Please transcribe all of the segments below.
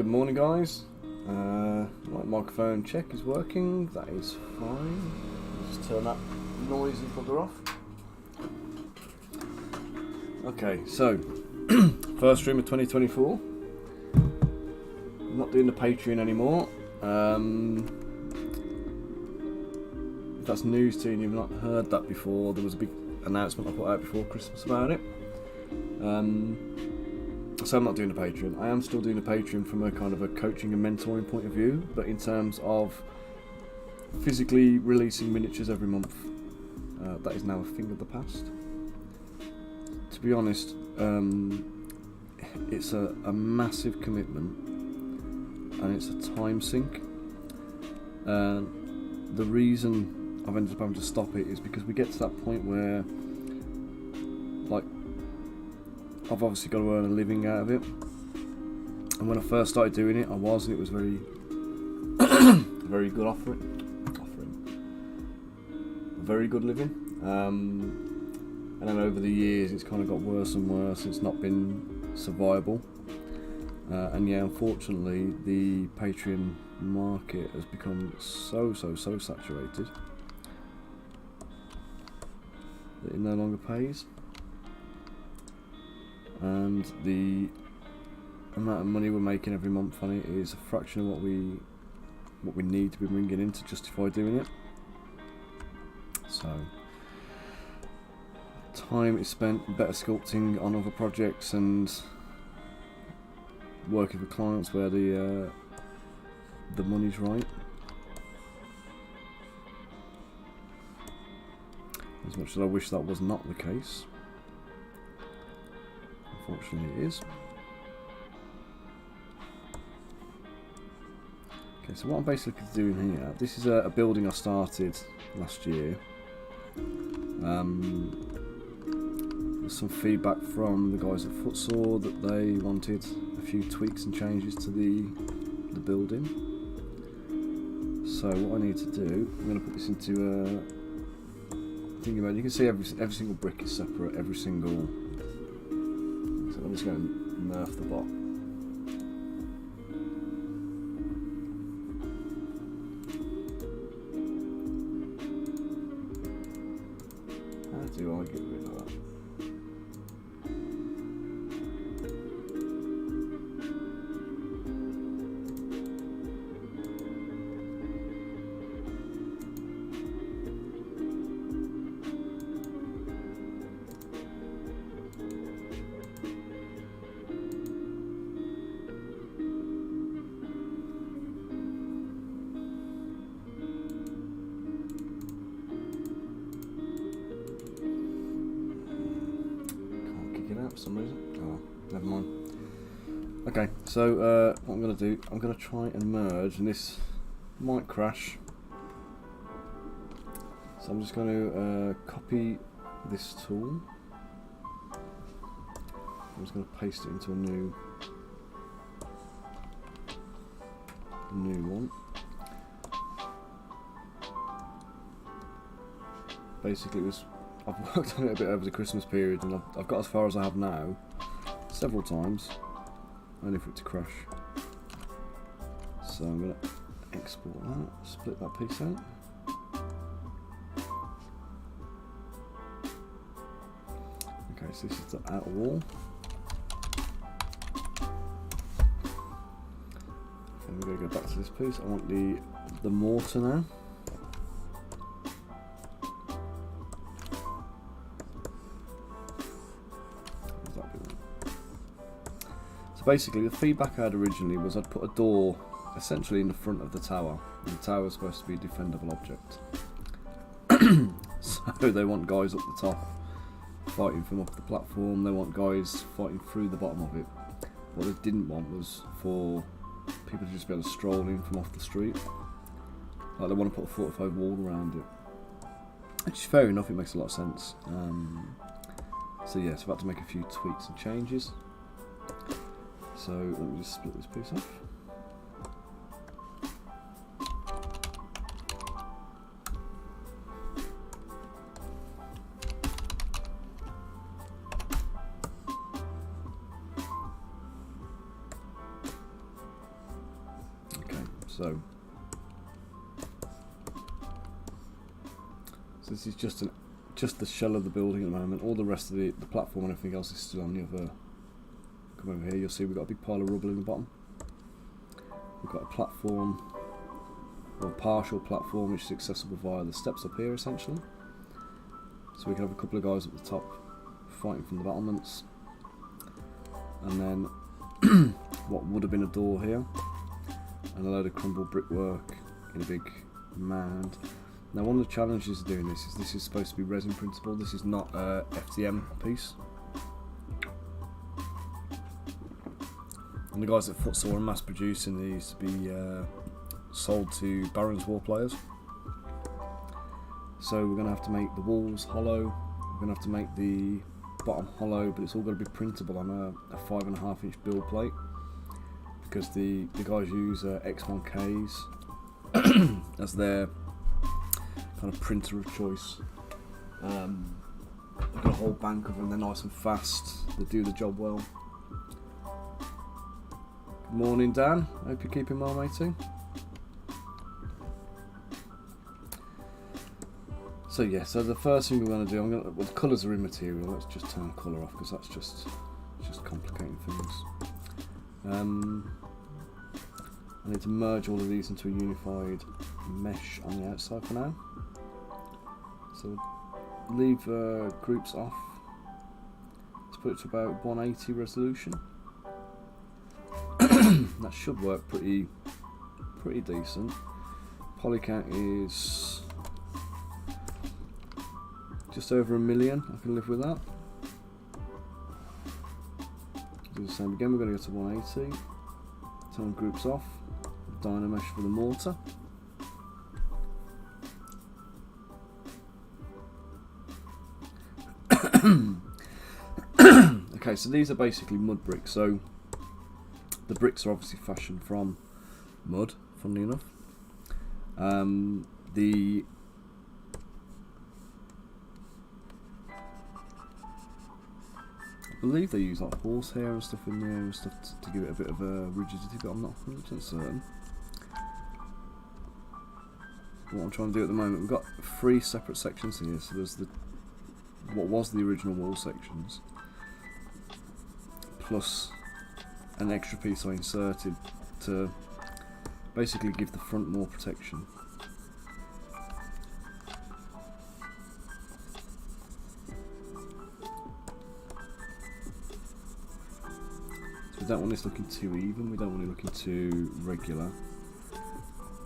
good morning guys. My microphone check is working, that is fine. Just turn that noisy bugger off. Okay, so first stream of 2024. I'm not doing the Patreon anymore. If that's news to you and you've not heard that before, there was a big announcement I put out before Christmas about it. So I'm not doing the Patreon. I am still doing the Patreon from a kind of a coaching and mentoring point of view, but in terms of physically releasing miniatures every month, that is now a thing of the past. To be honest, it's a massive commitment and it's a time sink. The reason I've ended up having to stop it is because we get to that point where, like, I've obviously got to earn a living out of it, and when I first started doing it, it was very very good offering a very good living, and then over the years it's kind of got worse and worse. It's not been survivable, and yeah, unfortunately the Patreon market has become so saturated that it no longer pays. And the amount of money we're making every month on it is a fraction of what we need to be bringing in to justify doing it. So time is spent better sculpting on other projects and working with clients where the money's right. As much as I wish that was not the case, unfortunately it is. Okay, so what I'm basically doing here, this is a building I started last year. There's some feedback from the guys at Footsore that they wanted a few tweaks and changes to the building. So what I need to do, I'm going to put this into a thinking about it. You can see every single brick is separate, every single. So I'm just going to nerf the bot. How do I get rid of that? For some reason. Oh, never mind. Okay, so what I'm going to do, I'm going to try and merge, and this might crash. So I'm just going to copy this tool. I'm just going to paste it into a new one. Basically, I've worked on it a bit over the Christmas period, and I've got as far as I have now several times, only for it to crash. So I'm going to export that, split that piece out. Okay, so this is the outer wall. I'm going to go back to this piece. I want the mortar now. So basically, the feedback I had originally was I'd put a door essentially in the front of the tower, and the tower is supposed to be a defendable object. So they want guys up the top fighting from up the platform, they want guys fighting through the bottom of it. What they didn't want was for people to just be able to stroll in from off the street. Like, they want to put a fortified wall around it. Which is fair enough, it makes a lot of sense. So yeah, it's about to make a few tweaks and changes. So let me just split this piece off. So this is just the shell of the building at the moment. All the rest of the platform and everything else is still on the other. Come over here, you'll see we've got a big pile of rubble in the bottom. We've got a platform, or a partial platform, which is accessible via the steps up here essentially. So we can have a couple of guys at the top fighting from the battlements. And then what would have been a door here, and a load of crumbled brickwork in a big mound. Now one of the challenges of doing this is supposed to be resin printable. This is not a FDM piece. And the guys at Footsore are mass producing these to be sold to Baron's War players. So we're going to have to make the walls hollow, we're going to have to make the bottom hollow, but it's all got to be printable on a 5.5 inch build plate, because the guys use X1Ks as their kind of printer of choice. They've got a whole bank of them, they're nice and fast, they do the job well. Good morning, Dan, hope you're keeping well, matey. So yeah, so the first thing we're going to do, well, the colours are immaterial, let's just turn colour off because that's just complicating things. I need to merge all of these into a unified mesh on the outside for now. So leave groups off. Let's put it to about 180 resolution. That should work pretty decent. Poly count is just over 1 million. I can live with that. Do the same again. We're going to go to 180. Turn groups off. Dynamesh for the mortar. Okay, so these are basically mud bricks. So the bricks are obviously fashioned from mud, funnily enough. I believe they use like horsehair and stuff in there and stuff to give it a bit of a rigidity, but I'm not 100% certain. What I'm trying to do at the moment, we've got 3 separate sections here. So there's what was the original wall sections, plus an extra piece I inserted to basically give the front more protection. We don't want this looking too even, we don't want it looking too regular.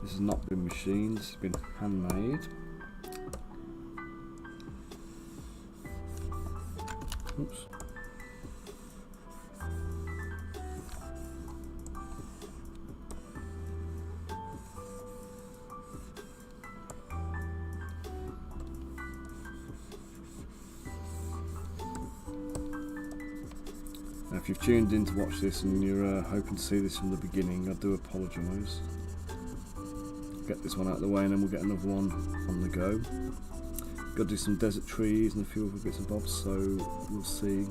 This has not been machined, this has been handmade. Oops. If you've tuned in to watch this and you're hoping to see this from the beginning, I do apologise. Get this one out of the way and then we'll get another one on the go. Got to do some desert trees and a few other bits and bobs, so we'll see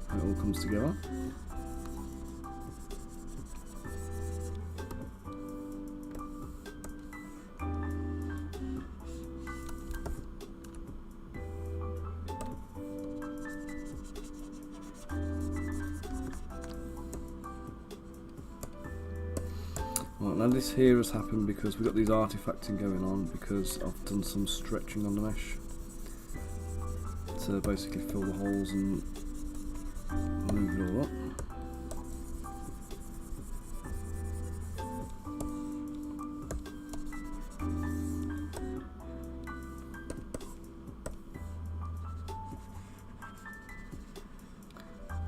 how it all comes together. Right, now this here has happened because we've got these artifacting going on, because I've done some stretching on the mesh to basically fill the holes and move it all up.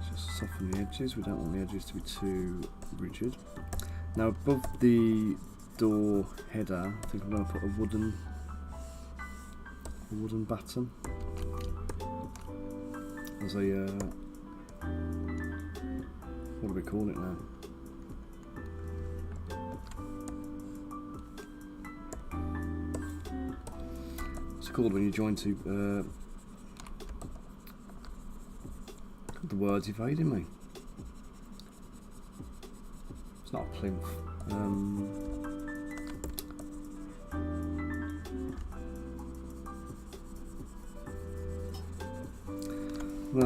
Just soften the edges, we don't want the edges to be too rigid. Now above the door header, I think I'm going to put a wooden batten as a what do we call it now? It's called when you join two. The word's evading me. It's not a plinth. Now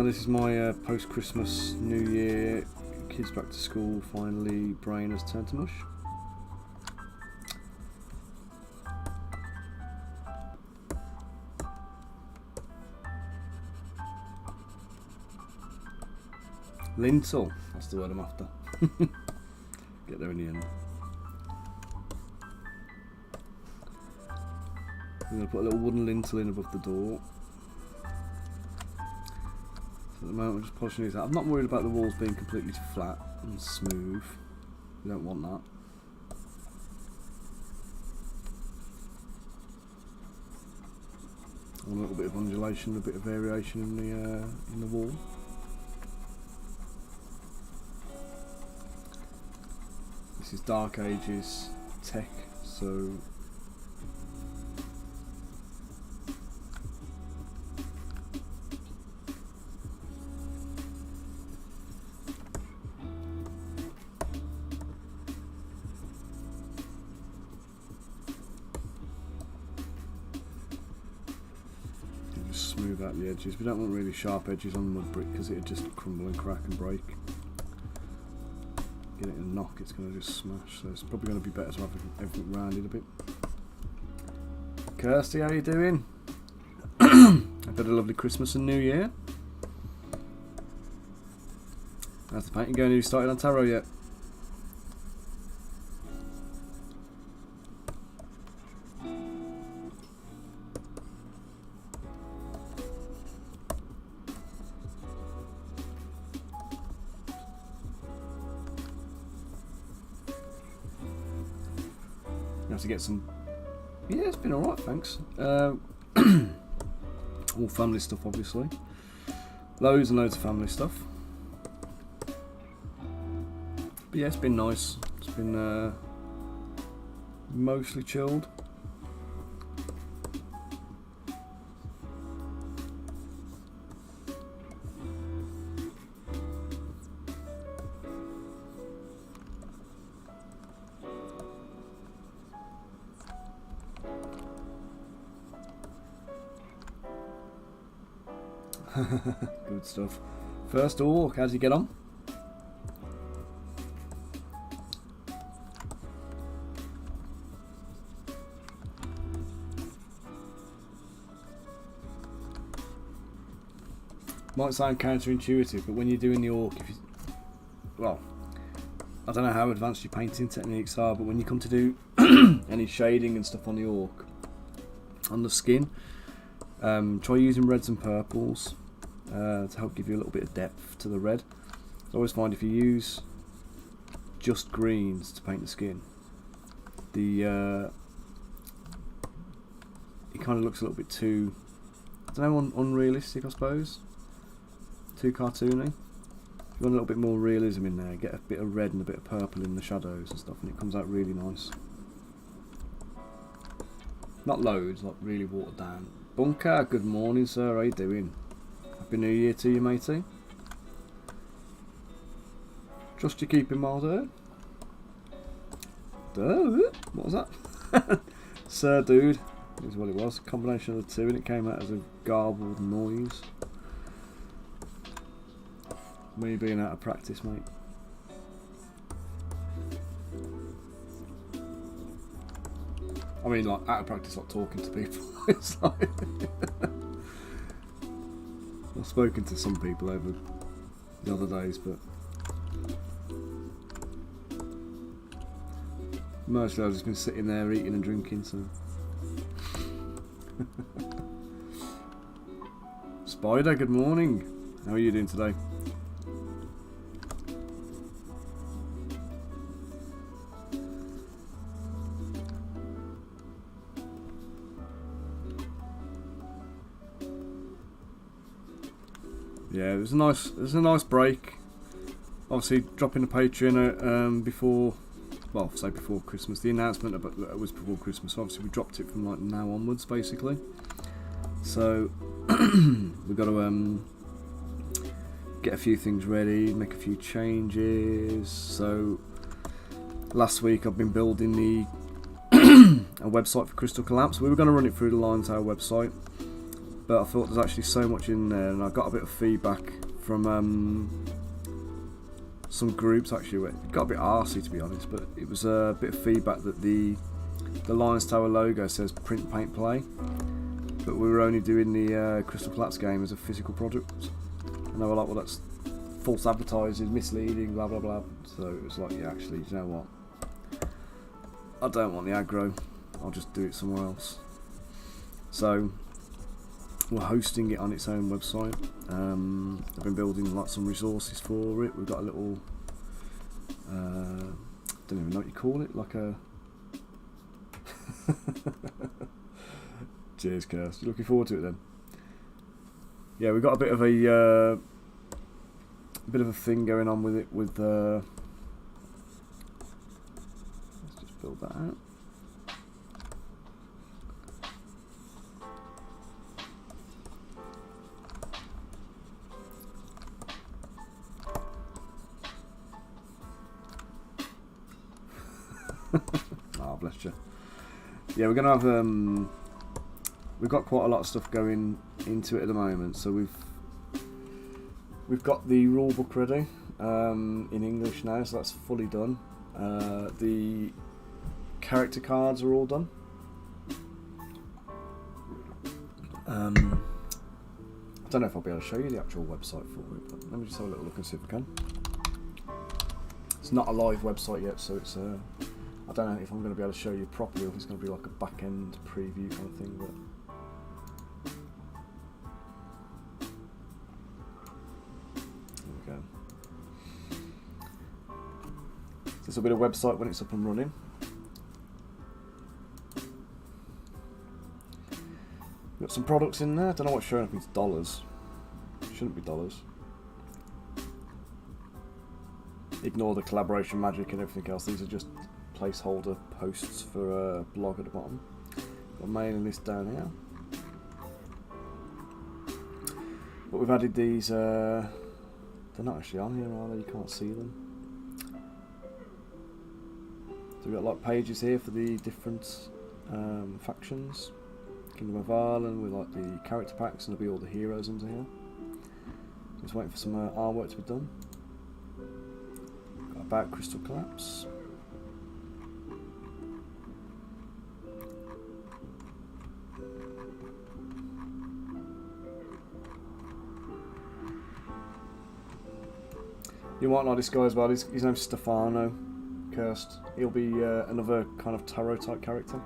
this is my post-Christmas, New Year, kids back to school, finally brain has turned to mush. Lintel, that's the word I'm after. Get there in the end. I'm going to put a little wooden lintel in above the door. So at the moment I'm just polishing these out. I'm not worried about the walls being completely flat and smooth. We don't want that. I want a little bit of undulation, a bit of variation in the wall. This is Dark Ages tech, so just smooth out the edges. We don't want really sharp edges on mud brick because it'd just crumble and crack and break. Get it in a knock, it's going to just smash, so it's probably going to be better to have everything rounded a bit. Kirsty, how you doing? I've had a lovely Christmas and New Year. How's the painting going? Have you started on tarot yet? To get some, yeah, it's been alright, thanks. All family stuff, obviously. Loads and loads of family stuff. But yeah, it's been nice. It's been mostly chilled. Good stuff. First orc, how'd you get on? Might sound counterintuitive, but when you're doing the orc, well, I don't know how advanced your painting techniques are, but when you come to do any shading and stuff on the orc, on the skin, try using reds and purples to help give you a little bit of depth to the red. I always find if you use just greens to paint the skin, it kind of looks a little bit too, I don't know, unrealistic, I suppose. Too cartoony. If you want a little bit more realism in there, get a bit of red and a bit of purple in the shadows and stuff, and it comes out really nice. Not loads, not really watered down. Bunker, good morning, sir. How you doing? Happy New Year to you, matey. Trust you keeping well, dude. Dude? What was that? Sir, dude. Is what it was. A combination of the two, and it came out as a garbled noise. Me being out of practice, mate. I mean, like, out of practice, like talking to people. It's like I've spoken to some people over the other days, but mostly I've just been sitting there eating and drinking. So, Spider, good morning. How are you doing today? Yeah, it was a nice break. Obviously, dropping the Patreon before, well, say before Christmas. The announcement about that was before Christmas. Obviously, we dropped it from like now onwards, basically. So we've got to get a few things ready, make a few changes. So last week I've been building the a website for Crystal Collapse. We were going to run it through the Lion Tower website, but I thought there's actually so much in there, and I got a bit of feedback from some groups. Actually, it got a bit arsey, to be honest, but it was a bit of feedback that the Lions Tower logo says print, paint, play, but we were only doing the Crystal Collapse game as a physical product, and they were like, well, that's false advertising, misleading, blah blah blah. So it was like, yeah, actually, you know what, I don't want the aggro, I'll just do it somewhere else. So we're hosting it on its own website. I've been building like some resources for it. We've got a little don't even know what you call it, like a cheers, Kirst. You looking forward to it then? Yeah, we've got a bit of a thing going on with it. With let's just build that out. Oh, bless you. Yeah, we're gonna have we've got quite a lot of stuff going into it at the moment. So we've got the rule book ready in English now, so that's fully done. The character cards are all done. I don't know if I'll be able to show you the actual website for it, but let me just have a little look and see if I can. It's not a live website yet, so it's I don't know if I'm going to be able to show you properly, or if it's going to be like a back-end preview kind of thing. But there we go. This will be the website when it's up and running. Got some products in there. I don't know what's showing up. It's dollars. Shouldn't be dollars. Ignore the collaboration magic and everything else. These are just placeholder posts for a blog at the bottom. Got a mailing list down here. But we've added these. They're not actually on here, are they? You can't see them. So we've got like pages here for the different factions. Kingdom of Ireland with like the character packs, and there'll be all the heroes under here. Just waiting for some artwork to be done. Got about Crystal Collapse. You might like this guy as well. His name's Stefano Kirst. He'll be another kind of tarot type character.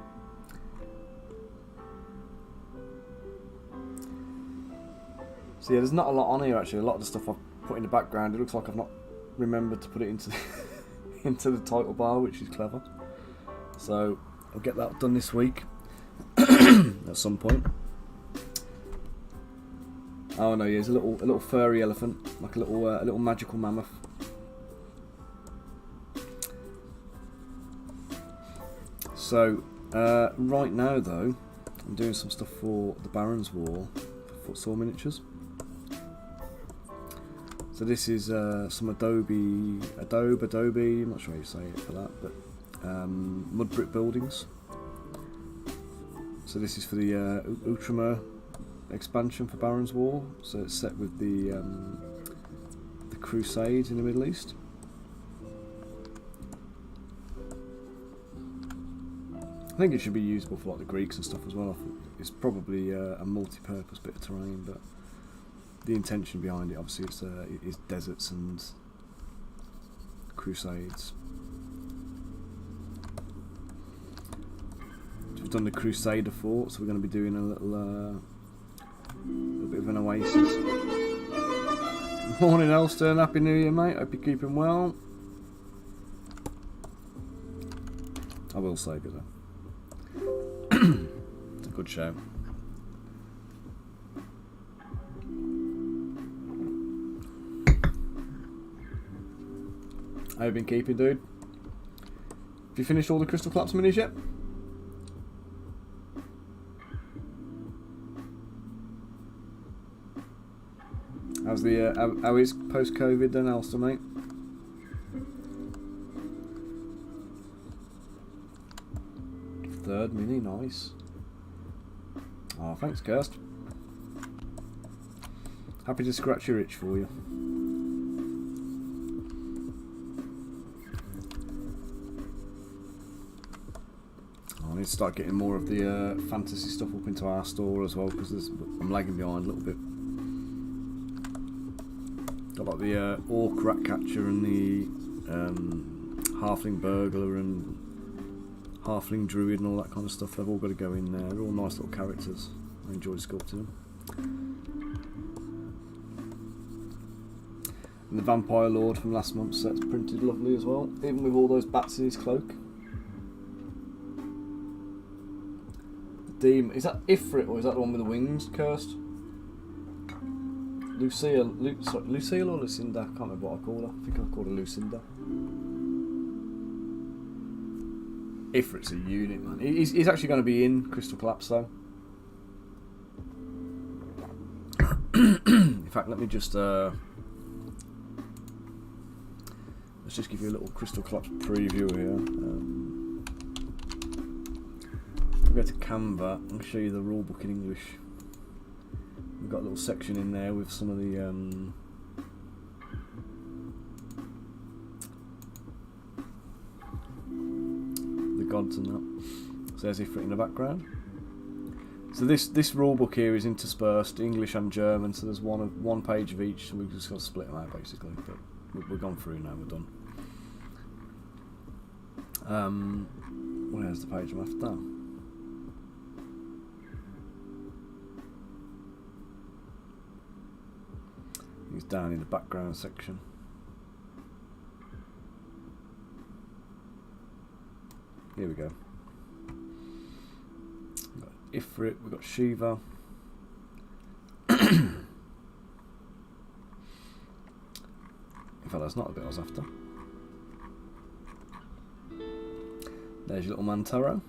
So yeah, there's not a lot on here actually. A lot of the stuff I've put in the background, it looks like I've not remembered to put it into the, into the title bar, which is clever. So I'll get that done this week at some point. Oh no, yeah, he's a little furry elephant, like a little magical mammoth. So right now though, I'm doing some stuff for the Baron's War for Footsore Miniatures. So this is some Adobe, I'm not sure how you say it for that, but mud brick buildings. So this is for the Outremer expansion for Baron's War. So it's set with the Crusades in the Middle East. I think it should be usable for like the Greeks and stuff as well. I think it's probably a multi-purpose bit of terrain, but the intention behind it, obviously, it is deserts and Crusades. So we've done the Crusader fort, so we're going to be doing a little bit of an oasis. Morning, Elston. Happy New Year, mate. Hope you're keeping well. I will say good. It's a good show. How have you been keeping, dude? Have you finished all the Crystal Collapse minis yet? How's the how is post-COVID then, Elster, mate? 1/3 mini, nice. Oh, thanks, Kirst. Happy to scratch your itch for you. I need to start getting more of the fantasy stuff up into our store as well, because I'm lagging behind a little bit. Got like the orc rat catcher and the halfling burglar and halfling druid and all that kind of stuff. They've all got to go in there. They're all nice little characters. I enjoy sculpting them. And the vampire lord from last month's set's printed lovely as well, even with all those bats in his cloak. Demon, is that Ifrit or is that the one with the wings, Cursed? Lucille or Lucinda? I can't remember what I called her. I think I called her Lucinda. Ifrit's a unit, man. He's actually going to be in Crystal Collapse though. In fact, let me just let's just give you a little Crystal Collapse preview here. Go to Canva and show you the rulebook in English. We've got a little section in there with some of the gods and that. So there's Ifrit in the background. So this rulebook here is interspersed English and German. So there's one page of each. So we've just got to split them out basically. But we're gone through now. We're done. Where's the page I'm after? He's down in the background section. Here we go. We've got Ifrit, we've got Shiva. In fact, that's not the bit I was after. There's your little Mantaro.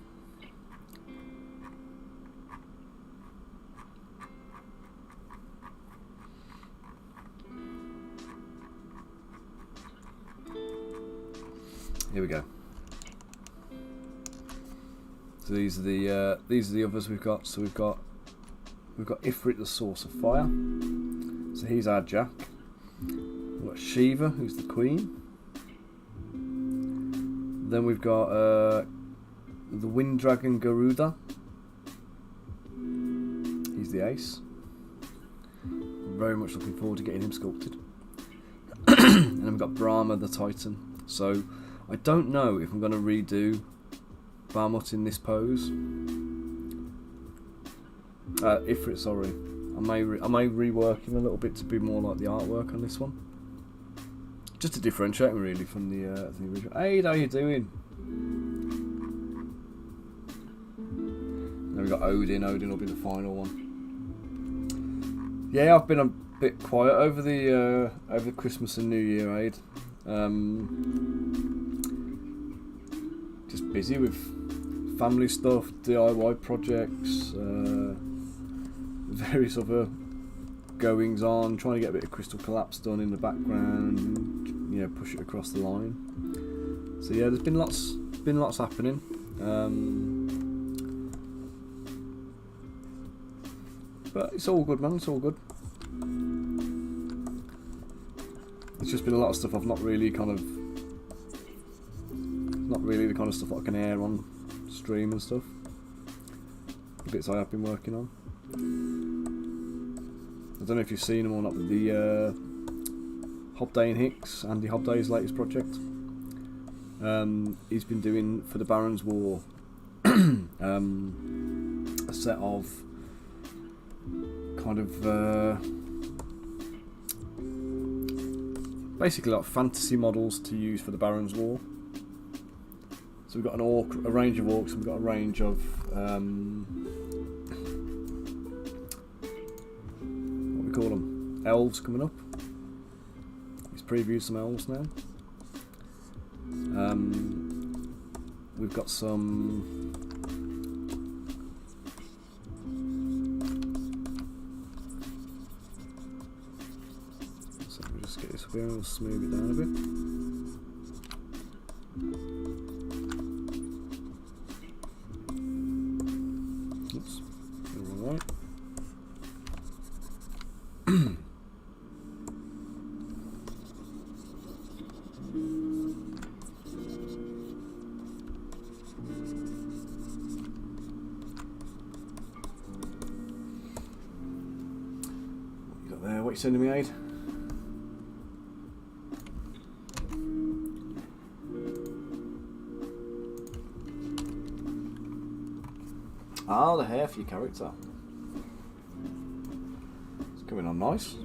Here we go. So these are the others we've got. So we've got Ifrit, the source of fire. So he's our Jack. We've got Shiva, who's the queen. Then we've got the wind dragon Garuda. He's the ace. Very much looking forward to getting him sculpted. And then we've got Brahma, the titan. So I don't know if I'm going to redo Bahamut in this pose. Ifrit, sorry. I may rework him a little bit to be more like the artwork on this one. Just to differentiate him really from the original. Hey, how you doing? Then we've got Odin. Odin will be the final one. Yeah, I've been a bit quiet over the Christmas and New Year, Aid. Just busy with family stuff, DIY projects, various other goings on, trying to get a bit of Crystal Collapse done in the background, and, you know, push it across the line. So yeah, there's been lots happening. But it's all good, man. It's all good. It's just been a lot of stuff I've not really the kind of stuff that I can air on stream and stuff. The bits I have been working on. I don't know if you've seen them or not, but the Hobday and Hicks, Andy Hobday's latest project. He's been doing for the Baron's War a set of kind of basically like fantasy models to use for the Baron's War. So we've got a range of orcs, and we've got a range of what we call them, elves coming up. He's previewed some elves now. We've got some so we'll just get this up here and we'll smooth it down a bit. What you got there? What you sending me, Aid? Ah, the hair for your character. It's coming on nice.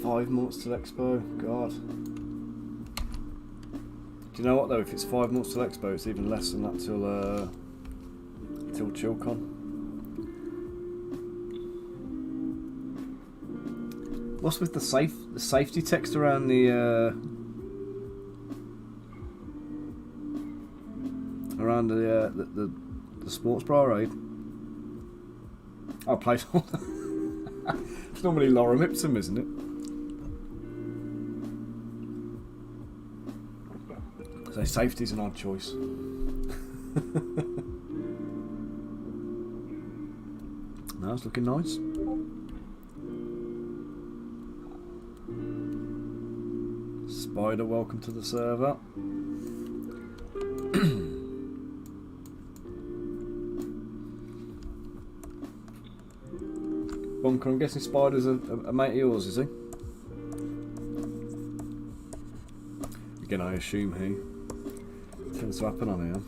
Five months till Expo, God. Do you know what though? If it's 5 months till Expo, it's even less than that till ChillCon. What's with the safety text around the sports bra raid? Oh, placeholder. It's normally lorem ipsum, isn't it? So safety's an odd choice. Now it's looking nice. Spider, welcome to the server. Bunker, I'm guessing Spider's a mate of yours, is he? Again, I assume he. Tends to happen on here.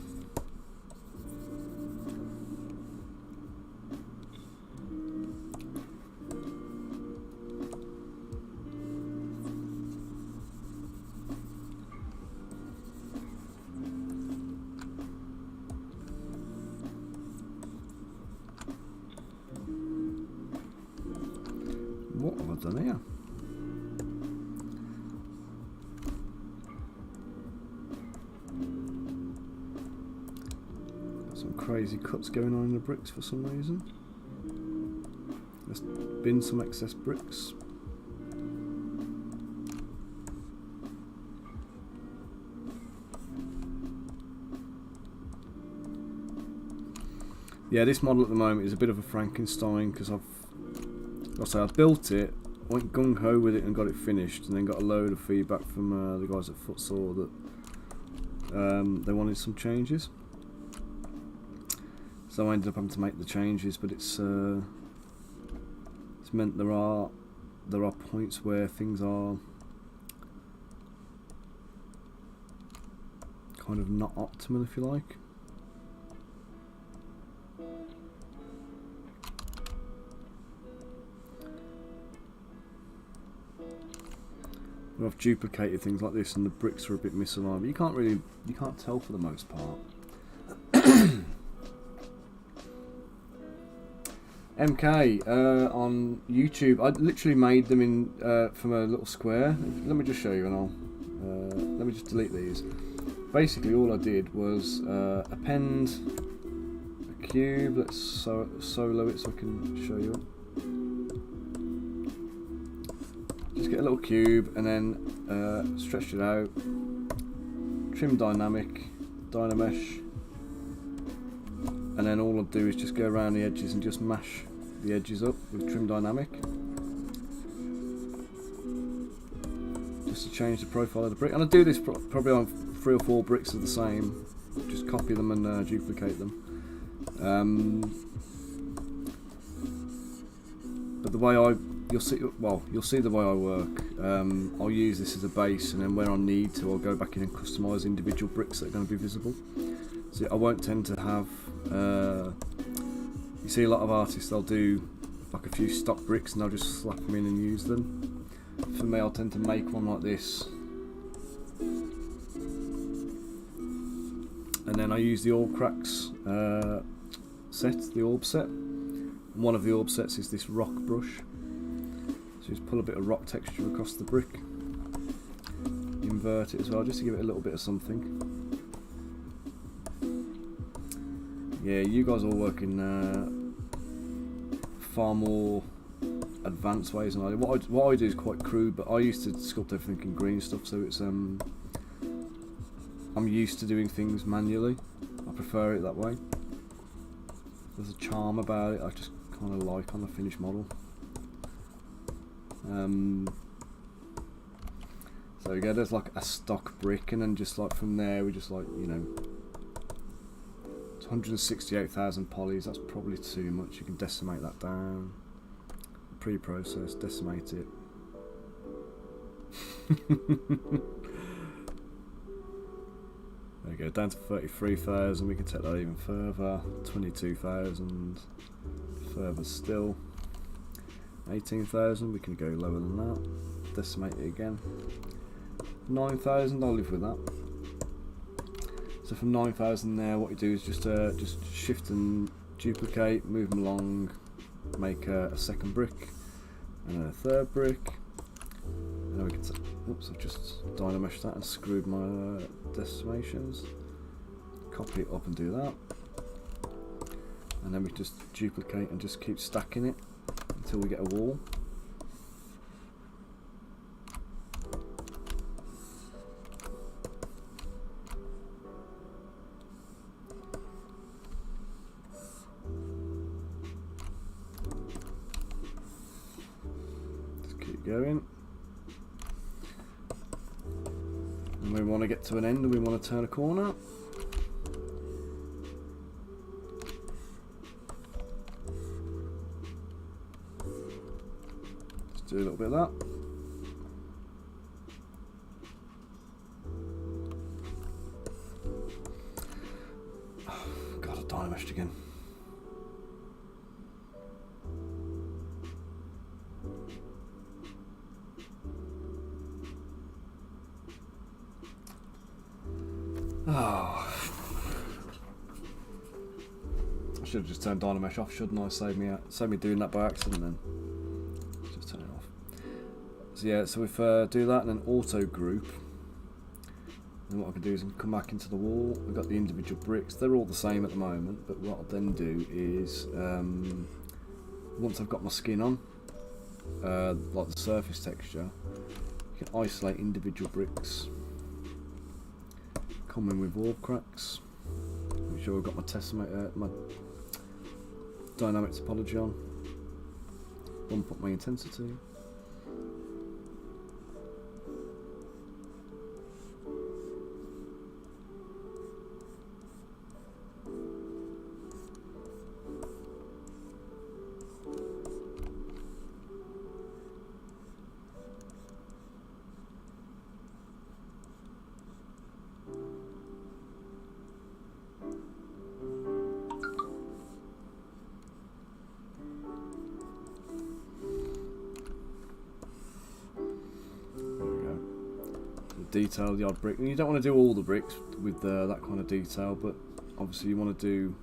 What have I done here? Some crazy cuts going on in the bricks for some reason. Let's bin some excess bricks. Yeah, this model at the moment is a bit of a Frankenstein because I built it, went gung-ho with it and got it finished, and then got a load of feedback from the guys at Footsaw that they wanted some changes. So I ended up having to make the changes, but it's meant there are points where things are kind of not optimal, if you like. I've duplicated things like this, and the bricks are a bit misaligned. But you can't tell for the most part. MK on YouTube, I literally made them in from a little square. Let me just show you, and I'll let me just delete these. Basically, all I did was append a cube. Let's solo it so I can show you. Just get a little cube and then stretch it out, trim Dynamesh, and then all I'll do is just go around the edges and just mash the edges up with trim dynamic, just to change the profile of the brick. And I do this probably on 3 or 4 bricks of the same, just copy them and duplicate them. But the way you'll see the way I work. I'll use this as a base, and then where I need to, I'll go back in and customise individual bricks that are going to be visible. So I won't tend to have. You see a lot of artists, they'll do like a few stock bricks and they'll just slap them in and use them. For me, I'll tend to make one like this, and then I use the Orb Cracks set, the Orb set. And one of the Orb sets is this rock brush. So just pull a bit of rock texture across the brick, invert it as well, just to give it a little bit of something. Yeah, you guys all work in far more advanced ways than I do. What I do is quite crude, but I used to sculpt everything in green stuff, so it's I'm used to doing things manually. I prefer it that way. There's a charm about it I just kind of like on the finished model. So we go, there's like a stock brick, and then just like from there we just like, you know, it's 168,000 polys. That's probably too much. You can decimate that down. Pre-process, decimate it. There we go, down to 33,000. We can take that even further. 22,000. Further still. 18,000. We can go lower than that. Decimate it again. 9,000. I'll live with that. So from 9,000 there, what you do is just shift and duplicate, move them along, make a second brick, and then a third brick. And then we can oops, I've just dynameshed that and screwed my decimations. Copy it up and do that. And then we just duplicate and just keep stacking it until we get a wall. Just keep going. And we want to get to an end and we want to turn a corner. Just do a little bit of that. Oh, God, I dynameshed again. Oh. I should have just turned Dynamesh off, shouldn't I? Save me doing that by accident then. Just turn it off. So yeah, so if do that and then auto group, then what I can do is I can come back into the wall. We've got the individual bricks, they're all the same at the moment, but what I'll then do is once I've got my skin on, like the surface texture, you can isolate individual bricks. Come in with wall cracks. Make sure I've got my dynamic topology on. Bump up my intensity. Detail the odd brick, and you don't want to do all the bricks with that kind of detail, but obviously you want to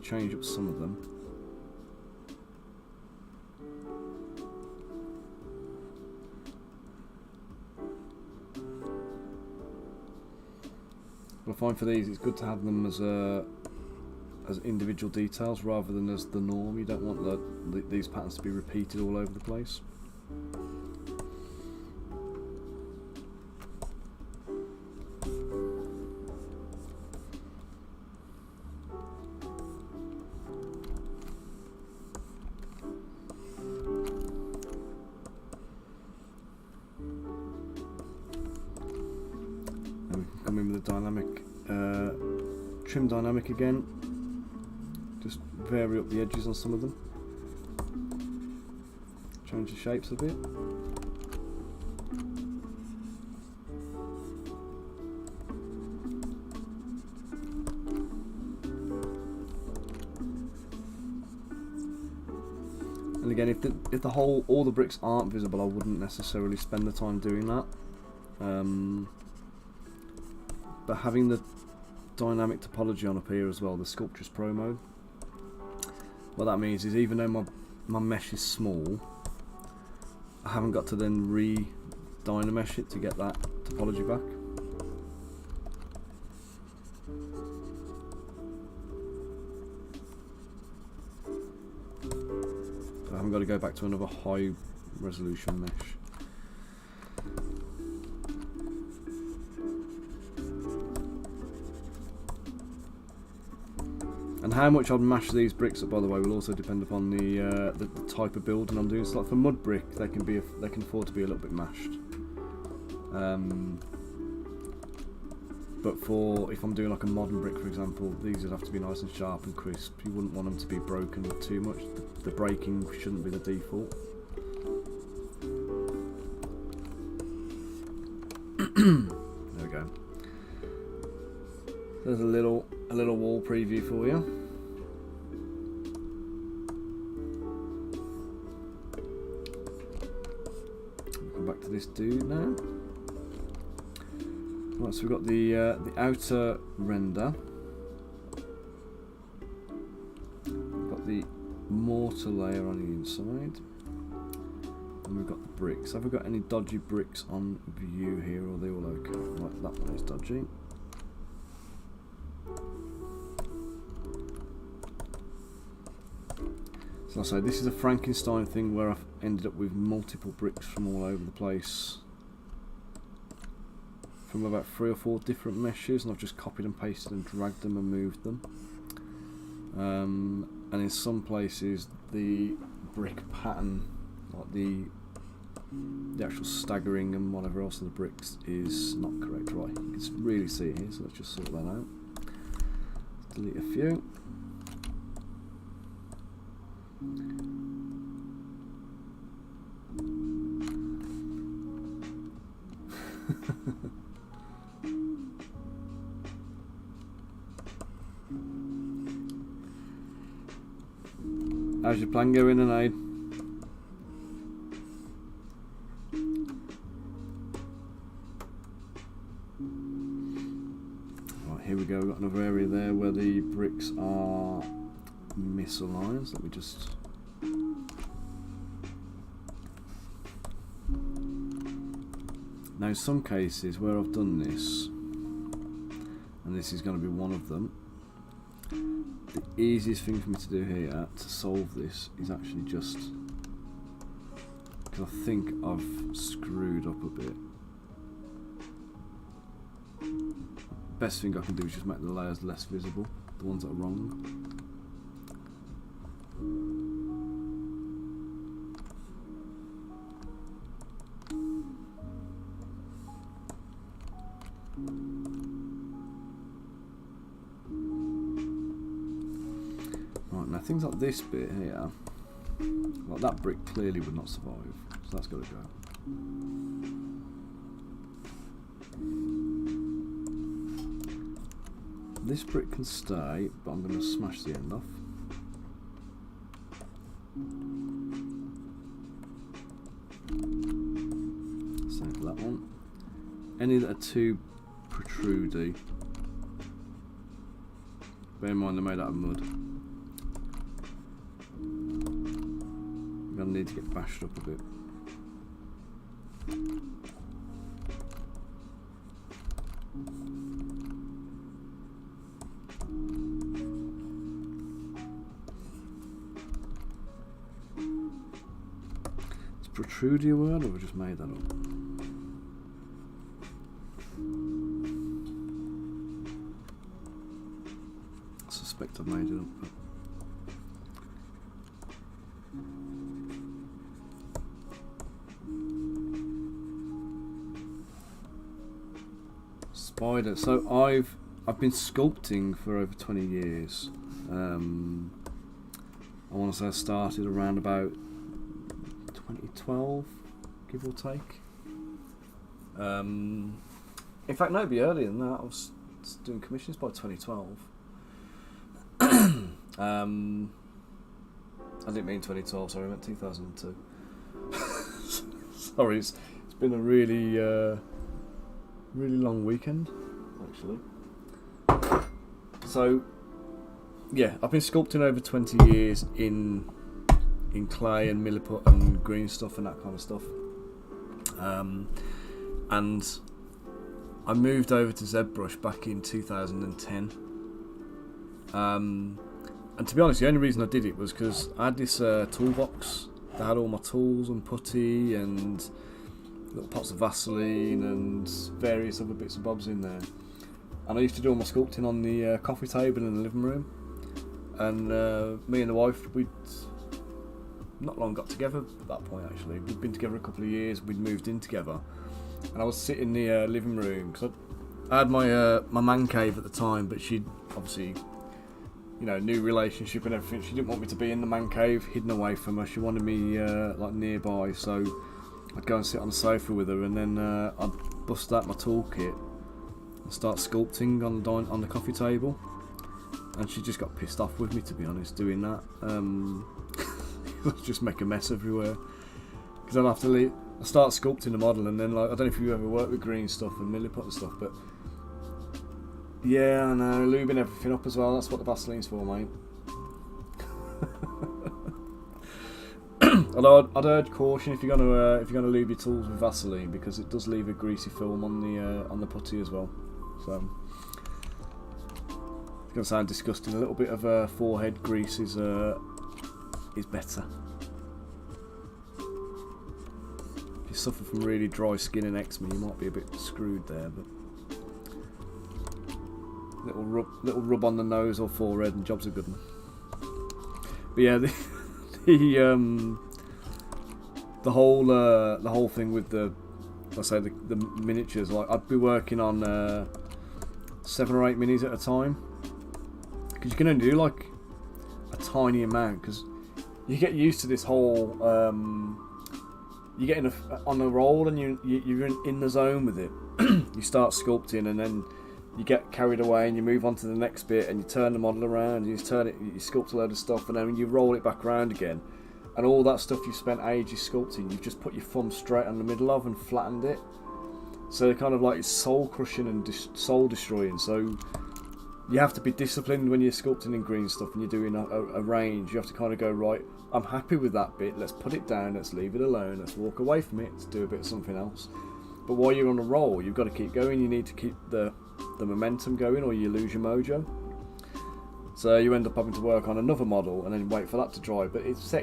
change up some of them. But I find for these it's good to have them as individual details rather than as the norm. You don't want these patterns to be repeated all over the place. Come in with the dynamic, trim dynamic again, just vary up the edges on some of them, change the shapes a bit. And again, if all the bricks aren't visible, I wouldn't necessarily spend the time doing that. But having the dynamic topology on up here as well, the Sculptress Pro mode, what that means is even though my mesh is small, I haven't got to then re-dynamesh it to get that topology back. So I haven't got to go back to another high resolution mesh. And how much I'd mash these bricks up, by the way, will also depend upon the type of building I'm doing. So like for mud brick, they can afford to be a little bit mashed. But for if I'm doing like a modern brick, for example, these would have to be nice and sharp and crisp. You wouldn't want them to be broken too much. The breaking shouldn't be the default. There we go. There's a little wall preview for you. Come back to this dude now. Right, so we've got the outer render. We've got the mortar layer on the inside, and we've got the bricks. Have we got any dodgy bricks on view here, or are they all okay? Right, that one is dodgy. So I say this is a Frankenstein thing where I've ended up with multiple bricks from all over the place, from about 3 or 4 different meshes, and I've just copied and pasted and dragged them and moved them. And in some places the brick pattern, like the actual staggering and whatever else of the bricks, is not correct. Right, you can really see it here, so let's just sort that out. Delete a few. How's your plan going tonight? Right, here we go. We've got another area there where the bricks are misaligned. Let me just... Now in some cases where I've done this, and this is going to be one of them, the easiest thing for me to do here to solve this is actually just, because I think I've screwed up a bit. Best thing I can do is just make the layers less visible, the ones that are wrong. Right, now things like this bit here, like that brick clearly would not survive, so that's got to go. This brick can stay, but I'm going to smash the end off. Same for that one. Any that are too protrudy, bear in mind they're made out of mud. I'm going to need to get bashed up a bit. Is protrudy a word, or have I just made that up? I suspect I've made it up, but spider. So I've been sculpting for over 20 years. I want to say I started around about 2012, give or take. In fact, no, it'd be earlier than that. I was doing commissions by 2012. I didn't mean 2012, sorry, I meant 2002. Sorry, it's been a really long weekend, actually. So, yeah, I've been sculpting over 20 years in clay and milliput and green stuff and that kind of stuff. And I moved over to ZBrush back in 2010. And to be honest, the only reason I did it was because I had this toolbox that had all my tools and putty and little pots of Vaseline and various other bits and bobs in there. And I used to do all my sculpting on the coffee table in the living room. And me and the wife, we'd not long got together at that point actually. We'd been together a couple of years, we'd moved in together. and I was sitting in the living room because I had my man cave at the time, but she'd obviously, you know, new relationship and everything. She didn't want me to be in the man cave, hidden away from her. She wanted me like nearby, so I'd go and sit on the sofa with her, and then I'd bust out my toolkit and start sculpting on the coffee table. And she just got pissed off with me, to be honest, doing that. Just make a mess everywhere. Because I'd have to leave. I start sculpting the model, and then like I don't know if you ever worked with green stuff and milliput and stuff, but yeah, I know, lubing everything up as well. That's what the Vaseline's for, mate. Although I'd urge caution if you're gonna lube your tools with Vaseline, because it does leave a greasy film on the putty as well. So it's gonna sound disgusting. A little bit of forehead grease is better. If you suffer from really dry skin and eczema, you might be a bit screwed there, but little rub on the nose or forehead and job's a good one. But yeah, the whole thing with the miniatures, like I'd be working on 7 or 8 minis at a time, because you can only do like a tiny amount, because you get used to this whole you get on a roll and you're in the zone with it. You start sculpting and then you get carried away and you move on to the next bit and you turn the model around and you sculpt a load of stuff, and then when you roll it back around again, and all that stuff you spent ages sculpting, you've just put your thumb straight on the middle of and flattened it. So kind of like it's soul crushing and soul destroying. So you have to be disciplined when you're sculpting in green stuff and you're doing a range. You have to kind of go, right, I'm happy with that bit, let's put it down, let's leave it alone, let's walk away from it, let's do a bit of something else. But while you're on a roll, you've got to keep going. You need to keep the momentum going, or you lose your mojo. So you end up having to work on another model and then wait for that to dry. But it's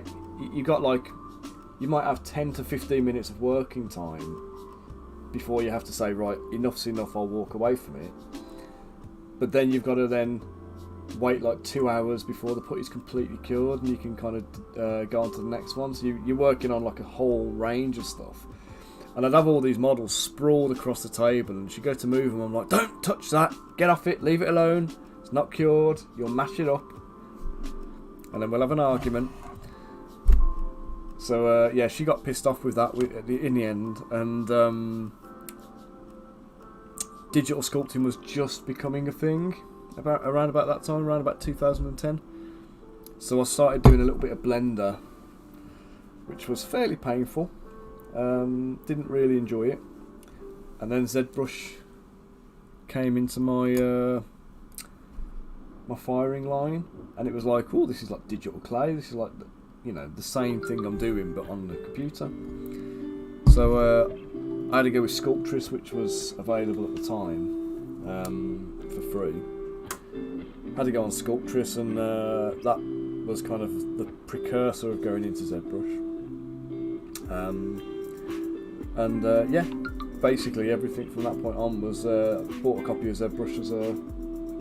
you got like, you might have 10 to 15 minutes of working time before you have to say, right, enough's enough, I'll walk away from it. But then you've got to then wait like 2 hours before the putty's completely cured, and you can kind of go on to the next one. So you're working on like a whole range of stuff. And I'd have all these models sprawled across the table, and she'd go to move them. I'm like, don't touch that, get off it, leave it alone, it's not cured, you'll mash it up. And then we'll have an argument. So yeah, she got pissed off with that in the end, and digital sculpting was just becoming a thing around about that time, around about 2010. So I started doing a little bit of Blender, which was fairly painful. Didn't really enjoy it, and then ZBrush came into my my firing line, and it was like, oh, this is like digital clay. This is like, you know, the same thing I'm doing but on the computer. So I had to go with Sculptress, which was available at the time for free. Had to go on Sculptress, and that was kind of the precursor of going into ZBrush. Yeah, basically everything from that point on was bought a copy of ZBrush as a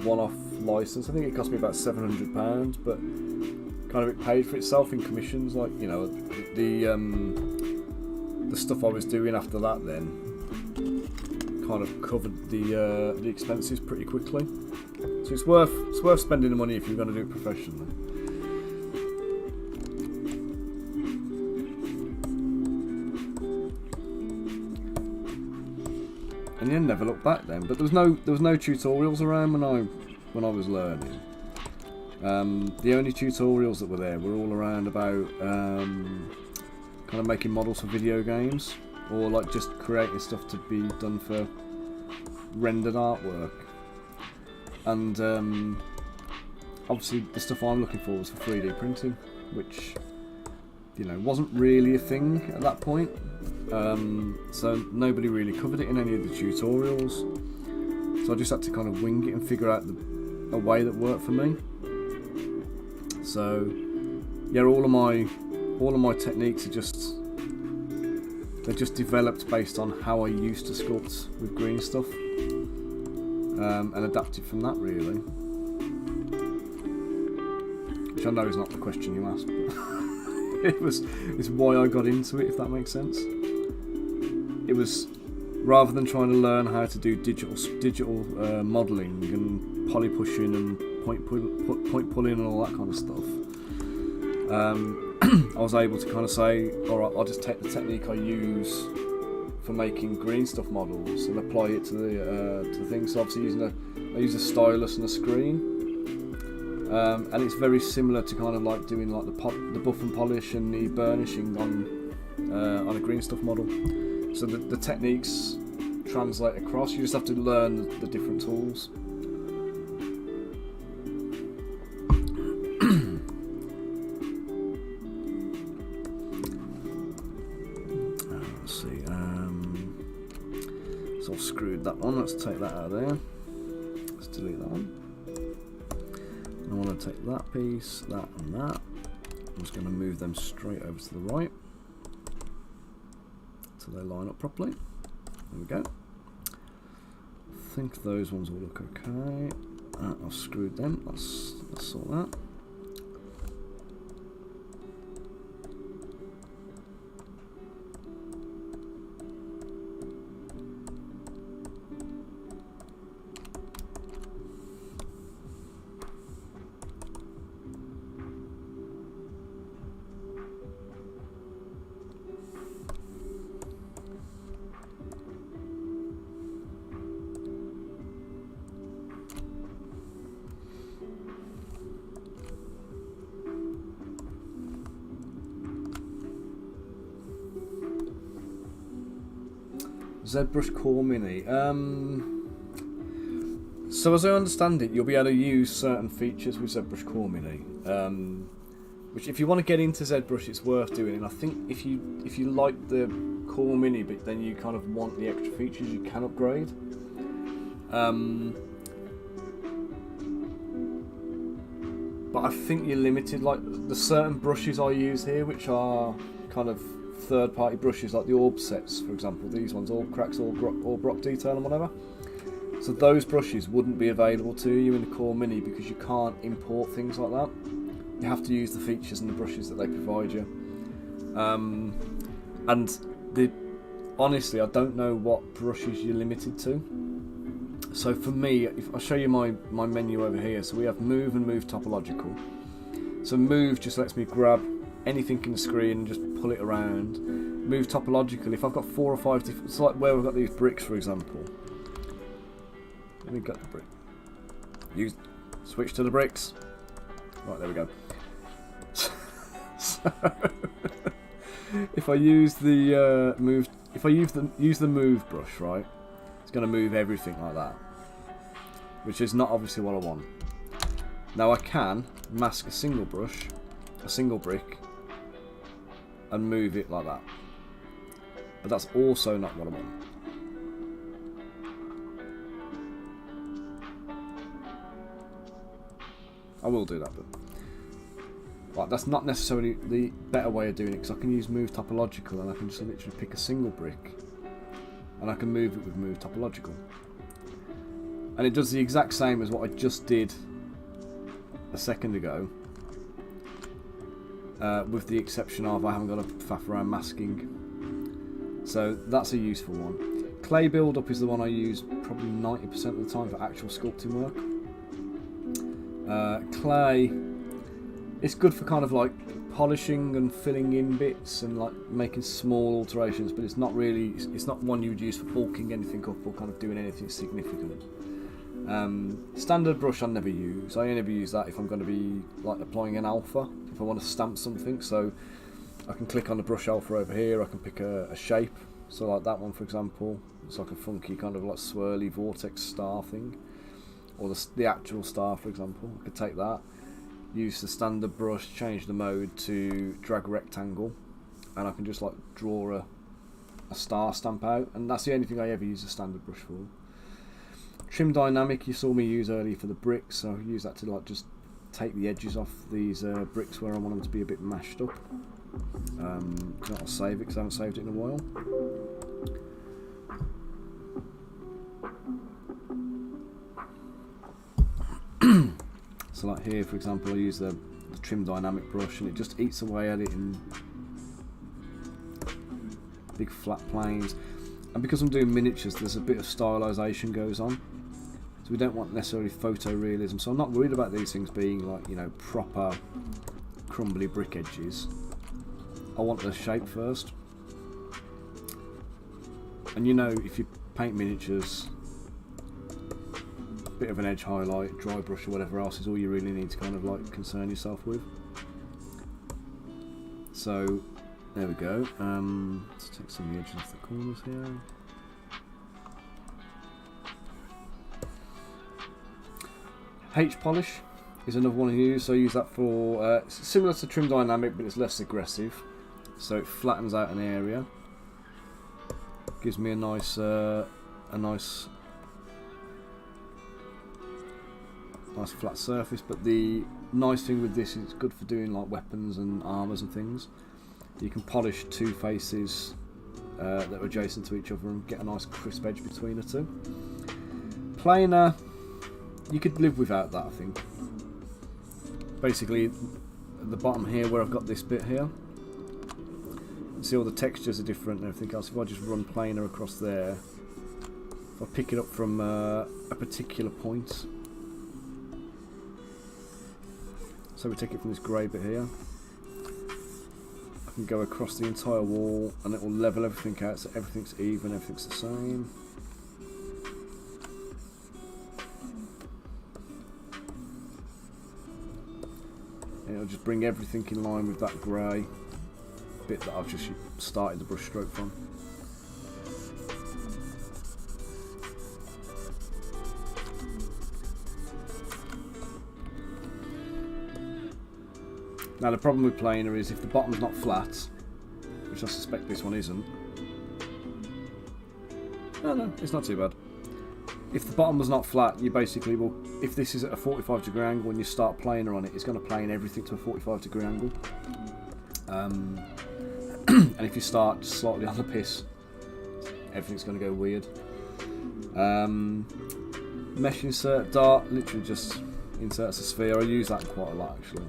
one-off license. I think it cost me about £700, but kind of it paid for itself in commissions. Like, you know, the stuff I was doing after that then kind of covered the expenses pretty quickly. So it's worth spending the money if you're going to do it professionally. And you never looked back then. But there was no tutorials around when I was learning. The only tutorials that were there were all around about kind of making models for video games, or like just creating stuff to be done for rendered artwork. And obviously the stuff I'm looking for was for 3D printing, which, you know, wasn't really a thing at that point. So nobody really covered it in any of the tutorials. So I just had to kind of wing it and figure out a way that worked for me. So yeah, all of my techniques are just developed based on how I used to sculpt with green stuff, and adapted from that, really. Which I know is not the question you asked, but it's why I got into it, if that makes sense. It was rather than trying to learn how to do digital modelling and poly pushing and point pulling and all that kind of stuff, I was able to kind of say, alright, I'll just take the technique I use for making green stuff models and apply it to the thing. So obviously I use a stylus and a screen, and it's very similar to kind of like doing like the buff and polish and the burnishing on a green stuff model. So the techniques translate across. You just have to learn the different tools. Let's see. So I've screwed that one. Let's take that out of there. Let's delete that one. I want to take that piece, that, and that. I'm just going to move them straight over to the right, so they line up properly. There we go. I think those ones will look okay. I've screwed them. Let's sort that. ZBrush Core Mini. So as I understand it, you'll be able to use certain features with ZBrush Core Mini. Which, if you want to get into ZBrush, it's worth doing. And I think if you like the Core Mini, but then you kind of want the extra features, you can upgrade. But I think you're limited. Like the certain brushes I use here, which are kind of third-party brushes, like the orb sets, for example. These ones, all cracks, all rock detail and whatever. So those brushes wouldn't be available to you in the Core Mini because you can't import things like that. You have to use the features and the brushes that they provide you. Honestly, I don't know what brushes you're limited to. So for me, if I'll show you my menu over here. So we have Move and Move Topological. So Move just lets me grab anything in the screen and just pull it around. Move Topological, if I've got 4 or 5 different, it's like where we've got these bricks, for example. Let me get the brick. Switch to the bricks. Right, there we go. So if I use the use the Move brush, right, it's going to move everything like that, which is not obviously what I want. Now I can mask a single brush, a single brick, and move it like that, but that's also not what I want. I will do that, but like, that's not necessarily the better way of doing it, because I can use Move Topological and I can just literally pick a single brick and I can move it with Move Topological, and it does the exact same as what I just did a second ago, with the exception of I haven't got to faff around masking. So that's a useful one. Clay build-up is the one I use probably 90% of the time for actual sculpting work. Clay, it's good for kind of like polishing and filling in bits and like making small alterations, but it's not one you would use for bulking anything up or kind of doing anything significant. Standard brush I never use. I only ever use that if I'm going to be like applying an alpha, if I want to stamp something. So I can click on the brush alpha over here, I can pick a shape, so like that one for example, it's like a funky kind of like swirly vortex star thing, or the actual star for example. I could take that, use the standard brush, change the mode to drag rectangle, and I can just like draw a star stamp out, and that's the only thing I ever use a standard brush for. Trim dynamic you saw me use earlier for the bricks, so I use that to like just take the edges off these bricks where I want them to be a bit mashed up. I'll save it because I haven't saved it in a while. So like here for example, I use the trim dynamic brush and it just eats away at it in big flat planes. And because I'm doing miniatures, there's a bit of stylisation goes on. So we don't want necessarily photorealism. So I'm not worried about these things being like, you know, proper crumbly brick edges. I want the shape first. And you know, if you paint miniatures, a bit of an edge highlight, dry brush or whatever else is all you really need to kind of like concern yourself with. So there we go. Let's take some of the edges off the corners here. H polish is another one I use. So I use that for similar to trim dynamic, but it's less aggressive. So it flattens out an area, gives me a nice flat surface. But the nice thing with this is it's good for doing like weapons and armors and things. You can polish two faces that are adjacent to each other and get a nice crisp edge between the two. Planer, you could live without that, I think. Basically, at the bottom here where I've got this bit here, you see all the textures are different and everything else. If I just run planer across there, if I pick it up from a particular point, so we take it from this grey bit here, I can go across the entire wall and it will level everything out so everything's even, everything's the same. And it'll just bring everything in line with that grey bit that I've just started the brush stroke from. Now the problem with planer is if the bottom's not flat, which I suspect this one isn't. No, it's not too bad. If the bottom was not flat, you basically will, if this is at a 45 degree angle and you start planer on it, it's going to plane everything to a 45 degree angle. And if you start slightly on the piss, everything's going to go weird. Mesh insert dart, literally just inserts a sphere. I use that quite a lot actually.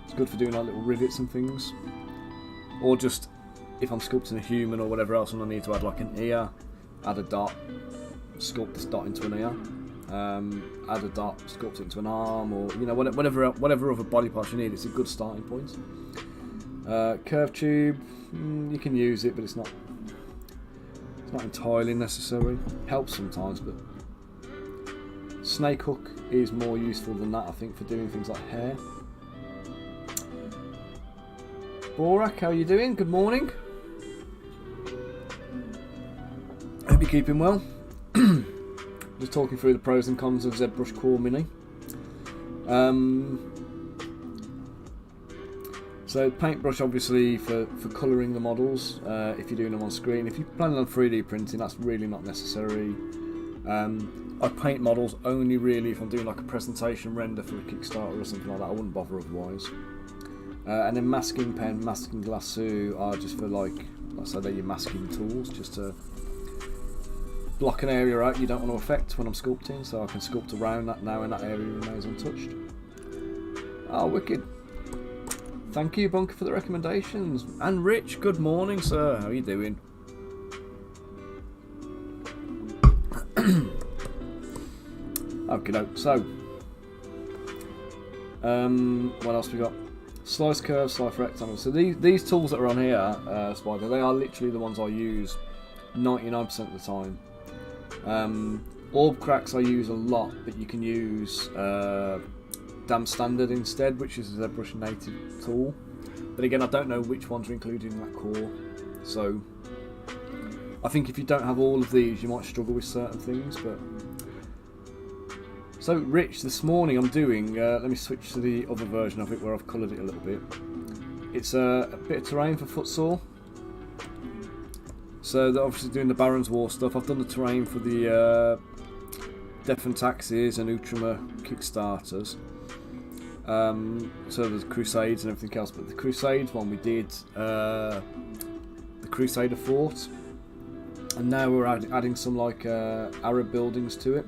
It's good for doing like little rivets and things, or just if I'm sculpting a human or whatever else and I need to add like an ear, add a dot, sculpt this dot into an ear, add a dot, sculpt it into an arm, or you know, whatever other body parts you need. It's a good starting point. Curve tube, you can use it, but it's not entirely necessary. Helps sometimes, but snake hook is more useful than that, I think, for doing things like hair. Borak, how are you doing? Good morning. Hope you're keeping well. Just talking through the pros and cons of ZBrush Core Mini. So paintbrush obviously for colouring the models, if you're doing them on screen. If you're planning on 3D printing, that's really not necessary. I paint models only really if I'm doing like a presentation render for a Kickstarter or something like that. I wouldn't bother otherwise. And then masking pen, masking lasso are just for like I say, they're your masking tools, just to block an area out you don't want to affect when I'm sculpting, so I can sculpt around that now and that area remains untouched. Oh, wicked. Thank you, Bunker, for the recommendations. And Rich, good morning, sir. How are you doing? Okay, so what else we got? Slice curve, slice rectangle. So these tools that are on here, Spider, they are literally the ones I use 99% of the time. Orb cracks I use a lot, but you can use Damn Standard instead, which is a ZBrush native tool. But again, I don't know which ones are included in that core. So I think if you don't have all of these, you might struggle with certain things. But so, Rich, this morning I'm doing, let me switch to the other version of it where I've coloured it a little bit. It's a bit of terrain for Footsore. So they're obviously doing the Baron's War stuff. I've done the terrain for the Death and Taxes and Outrama Kickstarters. So there's Crusades and everything else. But the Crusades one we did the Crusader Fort. And now we're adding some like Arab buildings to it.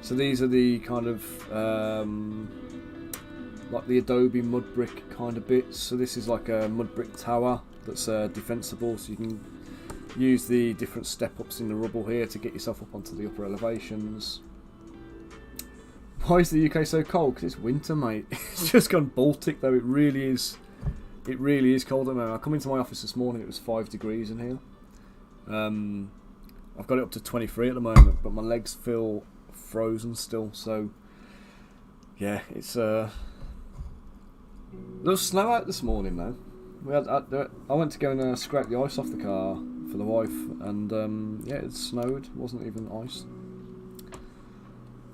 So these are the kind of like the Adobe mud brick kind of bits. So this is like a mud brick tower that's defensible, so you can use the different step ups in the rubble here to get yourself up onto the upper elevations. Why is the UK so cold? Because it's winter, mate. It's just gone Baltic though. It really is. It really is cold at the moment. I come into my office this morning. It was 5 degrees in here. I've got it up to 23 at the moment, but my legs feel frozen still. So yeah, it's there was snow out this morning though. I went to go and scrape the ice off the car for the wife, and yeah, it snowed. It wasn't even ice.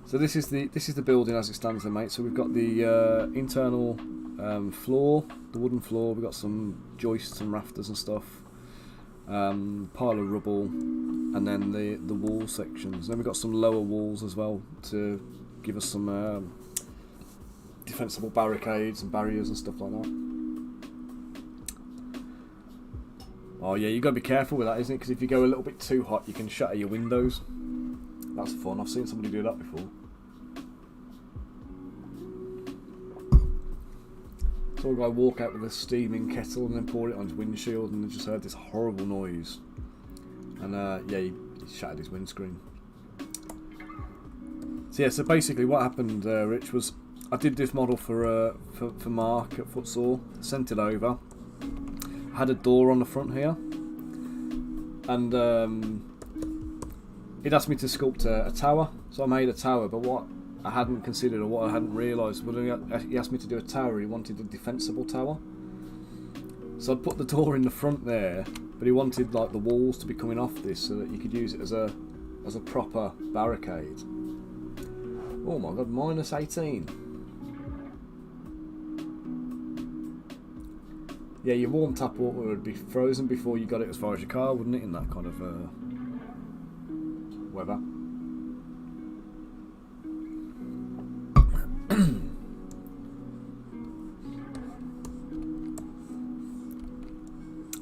So this is the building as it stands there, mate. So we've got the internal floor, the wooden floor. We've got some joists and rafters and stuff. Pile of rubble, and then the wall sections. Then we've got some lower walls as well to give us some defensible barricades and barriers and stuff like that. Oh yeah, you've got to be careful with that, isn't it? Because if you go a little bit too hot, you can shatter your windows. That's fun. I've seen somebody do that before. Saw a guy walk out with a steaming kettle and then pour it on his windshield, and I just heard this horrible noise. And yeah, he shattered his windscreen. So yeah, so basically what happened, Rich, was I did this model for Mark at Footsore, sent it over. I had a door on the front here, and he'd asked me to sculpt a tower, so I made a tower, but what I hadn't considered, or what I hadn't realised, when he asked me to do a tower, he wanted a defensible tower. So I'd put the door in the front there, but he wanted like the walls to be coming off this so that you could use it as a proper barricade. Oh my god, minus 18. Yeah, your warm tap water would be frozen before you got it as far as your car, wouldn't it, in that kind of weather?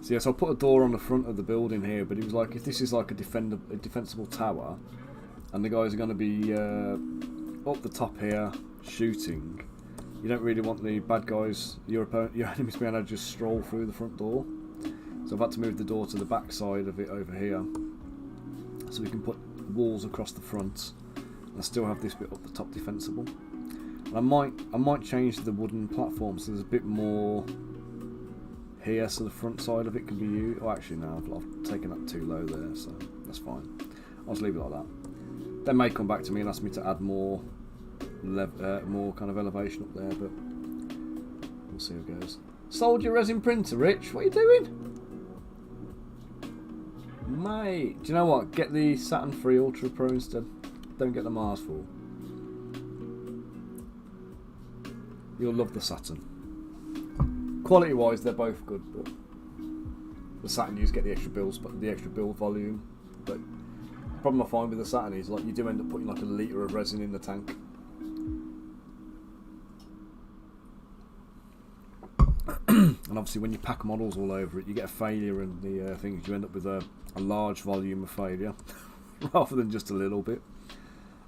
So yes, I'll put a door on the front of the building here, but he was like, if this is like a defensible tower, and the guys are going to be up the top here shooting, you don't really want the bad guys, your enemies, being able to just stroll through the front door. So I've had to move the door to the back side of it over here, so we can put walls across the front and still have this bit up the top defensible. And I might change the wooden platform so there's a bit more here, so the front side of it can be used. Oh, actually no, I've taken that too low there, so that's fine. I'll just leave it like that. They may come back to me and ask me to add more kind of elevation up there, but we'll see how it goes. Sold your resin printer, Rich. What are you doing, mate? Do you know what? Get the Saturn 3 Ultra Pro instead. Don't get the Mars 4. You'll love the Saturn. Quality wise, they're both good, but the Saturn, you just get the extra build volume. But the problem I find with the Saturn is like you do end up putting like a litre of resin in the tank. And obviously when you pack models all over it, you get a failure in the things. You end up with a large volume of failure rather than just a little bit.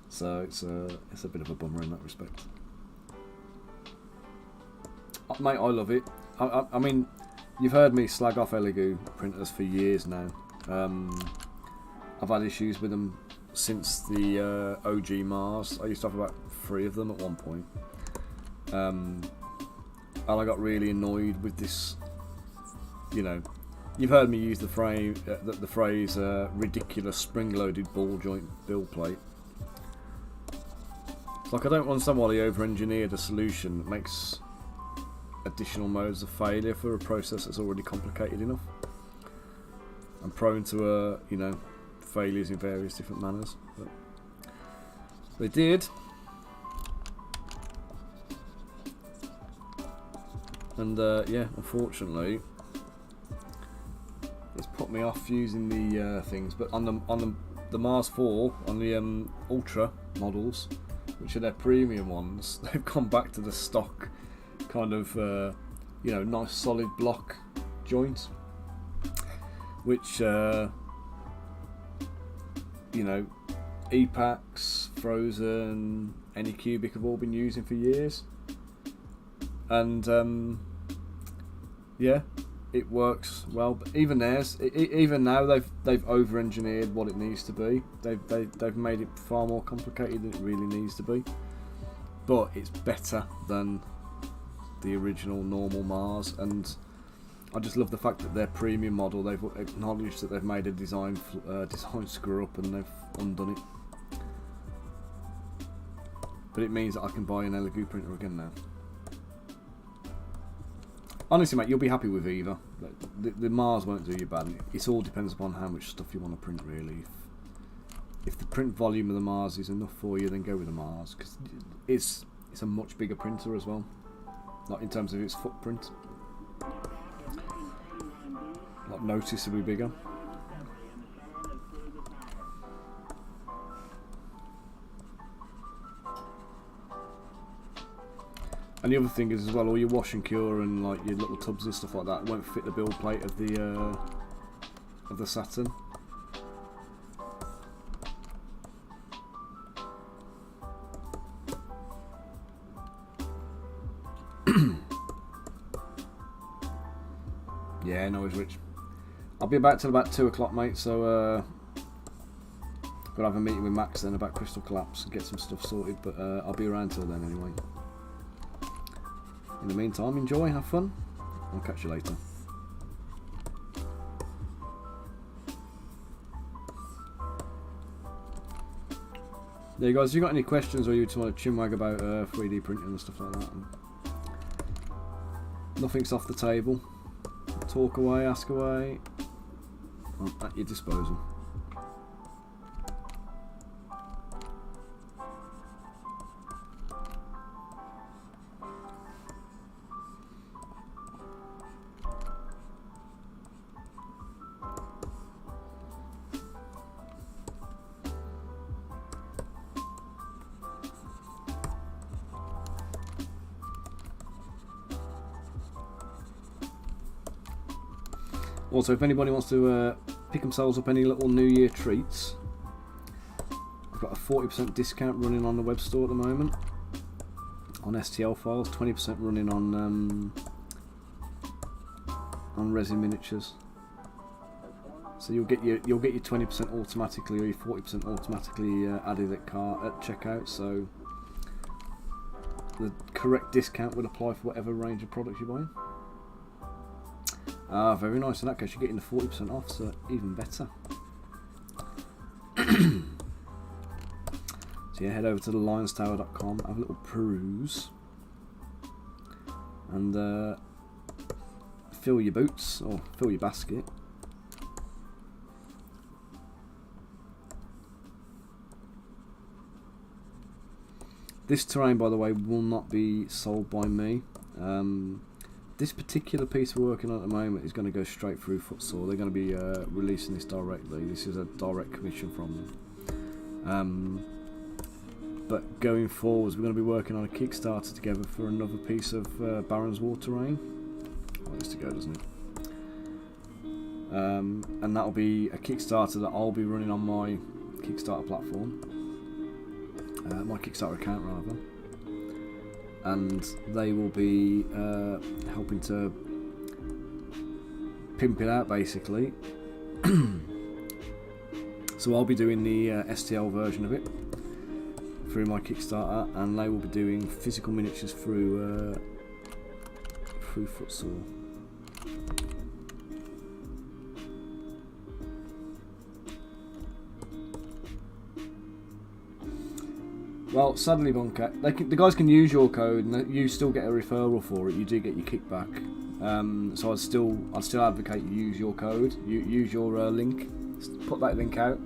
So it's a bit of a bummer in that respect. Mate, I love it. I mean, you've heard me slag off Elegoo printers for years now. I've had issues with them since the OG Mars. I used to have about 3 of them at one point. And I got really annoyed with this, you know, you've heard me use the phrase ridiculous spring-loaded ball joint build plate. It's like I don't understand why they over-engineered a solution that makes additional modes of failure for a process that's already complicated enough and prone to you know, failures in various different manners. But they did. And yeah, unfortunately, it's put me off using the things. But on the Mars 4, on the Ultra models, which are their premium ones, they've gone back to the stock kind of you know, nice solid block joint, which you know, EPAX, Frozen, Anycubic have all been using for years. And yeah, it works well. But even theirs, even now they've over-engineered what it needs to be. They've made it far more complicated than it really needs to be. But it's better than the original normal Mars, and I just love the fact that their premium model, they've acknowledged that they've made a design screw up and they've undone it. But it means that I can buy an Elegoo printer again now. Honestly, mate, you'll be happy with either. The Mars won't do you bad. It all depends upon how much stuff you want to print, really. If the print volume of the Mars is enough for you, then go with the Mars, because it's a much bigger printer as well. Like in terms of its footprint. Like noticeably bigger. And the other thing is as well, all your wash and cure and like your little tubs and stuff like that won't fit the build plate of the Saturn. Yeah, no worries, Rich. I'll be about till about 2 o'clock, mate. So gotta have a meeting with Max then about Crystal Collapse and get some stuff sorted. But I'll be around till then anyway. In the meantime, enjoy, have fun. I'll catch you later. There you guys. If you got any questions or you just want to chinwag about 3D printing and stuff like that, nothing's off the table. Talk away, ask away. I'm at your disposal. Also, if anybody wants to pick themselves up any little New Year treats, I've got a 40% discount running on the web store at the moment on STL files, 20% running on resin miniatures. So you'll get your 20% automatically or your 40% automatically added at checkout. So the correct discount would apply for whatever range of products you're buying. Ah, very nice. In that case, you're getting the 40% off, so even better. So yeah, head over to thelionstower.com, have a little peruse, and fill your boots, or fill your basket. This terrain, by the way, will not be sold by me. This particular piece we're working on at the moment is going to go straight through Footsore. They're going to be releasing this directly. This is a direct commission from them. But going forwards, we're going to be working on a Kickstarter together for another piece of Barron's War terrain. Oh, this to go, doesn't it? And that'll be a Kickstarter that I'll be running on my Kickstarter platform. My Kickstarter account, rather. And they will be helping to pimp it out, basically. So I'll be doing the STL version of it through my Kickstarter, and they will be doing physical miniatures through Footsore. Well, sadly, Bunker, the guys can use your code, and you still get a referral for it. You do get your kickback. So I'd still advocate you use your code. Use your link. Put that link out.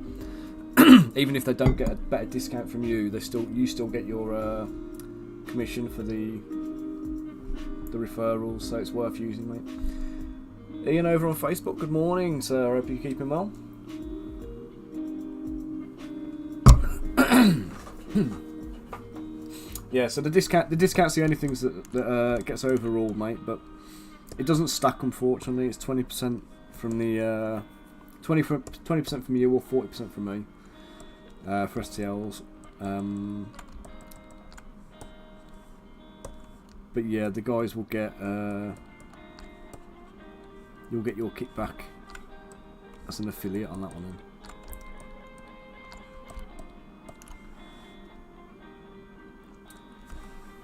Even if they don't get a better discount from you, you still get your commission for the referrals. So it's worth using, mate. Ian over on Facebook. Good morning, sir. I hope you're keeping well. Yeah, so the discount's the only things that gets overruled, mate. But it doesn't stack, unfortunately. It's 20% from the 20% from you or 40% from me for STLs. But yeah, the guys will get you'll get your kickback as an affiliate on that one then.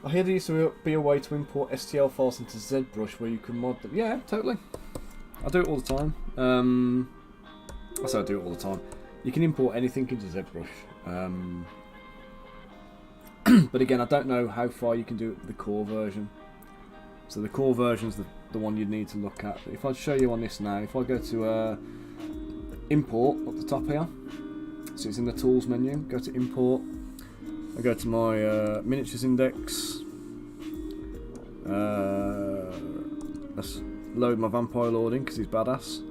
I hear there used to be a way to import STL files into ZBrush where you can mod them. Yeah, totally. I do it all the time. I say I do it all the time. You can import anything into ZBrush. But again, I don't know how far you can do it with the core version. So the core version is the one you'd need to look at. But if I show you on this now, if I go to import up the top here, so it's in the tools menu, go to import, I go to my miniatures index, let's load my vampire lord in because he's badass,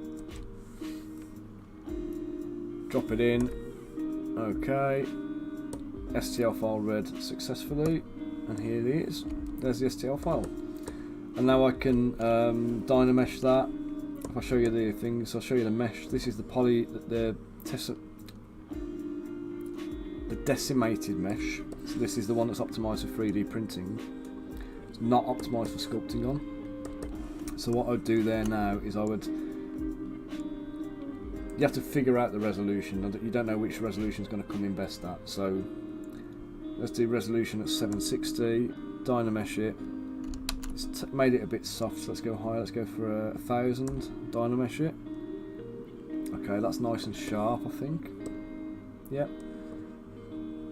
drop it in, okay, STL file read successfully, and here it is, there's the STL file. And now I can dynamesh that. If I show you the things, I'll show you the mesh. This is the decimated mesh. So this is the one that's optimised for 3D printing. It's not optimised for sculpting on. So what I'd do there now is you have to figure out the resolution. You don't know which resolution is going to come in best at. So let's do resolution at 760, dynamesh it. It's made it a bit soft, so let's go higher, let's go for 1000, dynamesh it. Okay, that's nice and sharp, I think. Yep.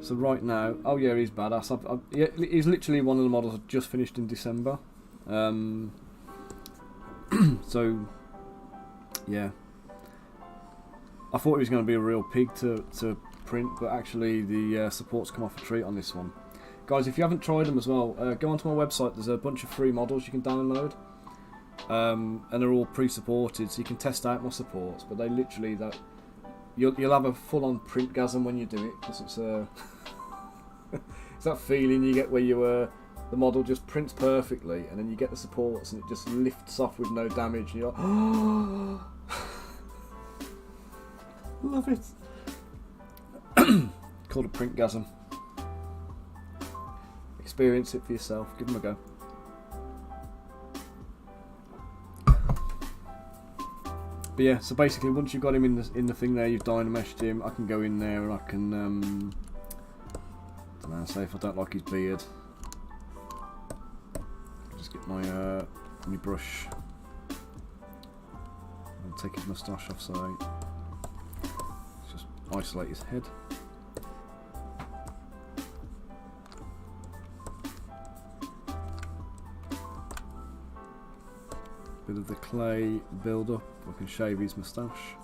So right now, oh yeah, he's badass. Yeah, he's literally one of the models I just finished in December. So, yeah. I thought he was going to be a real pig to print, but actually the support's come off a treat on this one. Guys, if you haven't tried them as well, go onto my website. There's a bunch of free models you can download, and they're all pre-supported, so you can test out my supports. But they literally, you'll have a full-on printgasm when you do it, because it's it's that feeling you get where the model just prints perfectly, and then you get the supports, and it just lifts off with no damage. And you're like, oh, love it. Called a printgasm. Experience it for yourself. Give them a go. But yeah, so basically, once you've got him in the thing there, you've dynameshed him. I can go in there and I can, I don't know, say if I don't like his beard, I'll just get my my brush and take his moustache off. So let's just isolate his head. Bit of the clay build up, I can shave his moustache.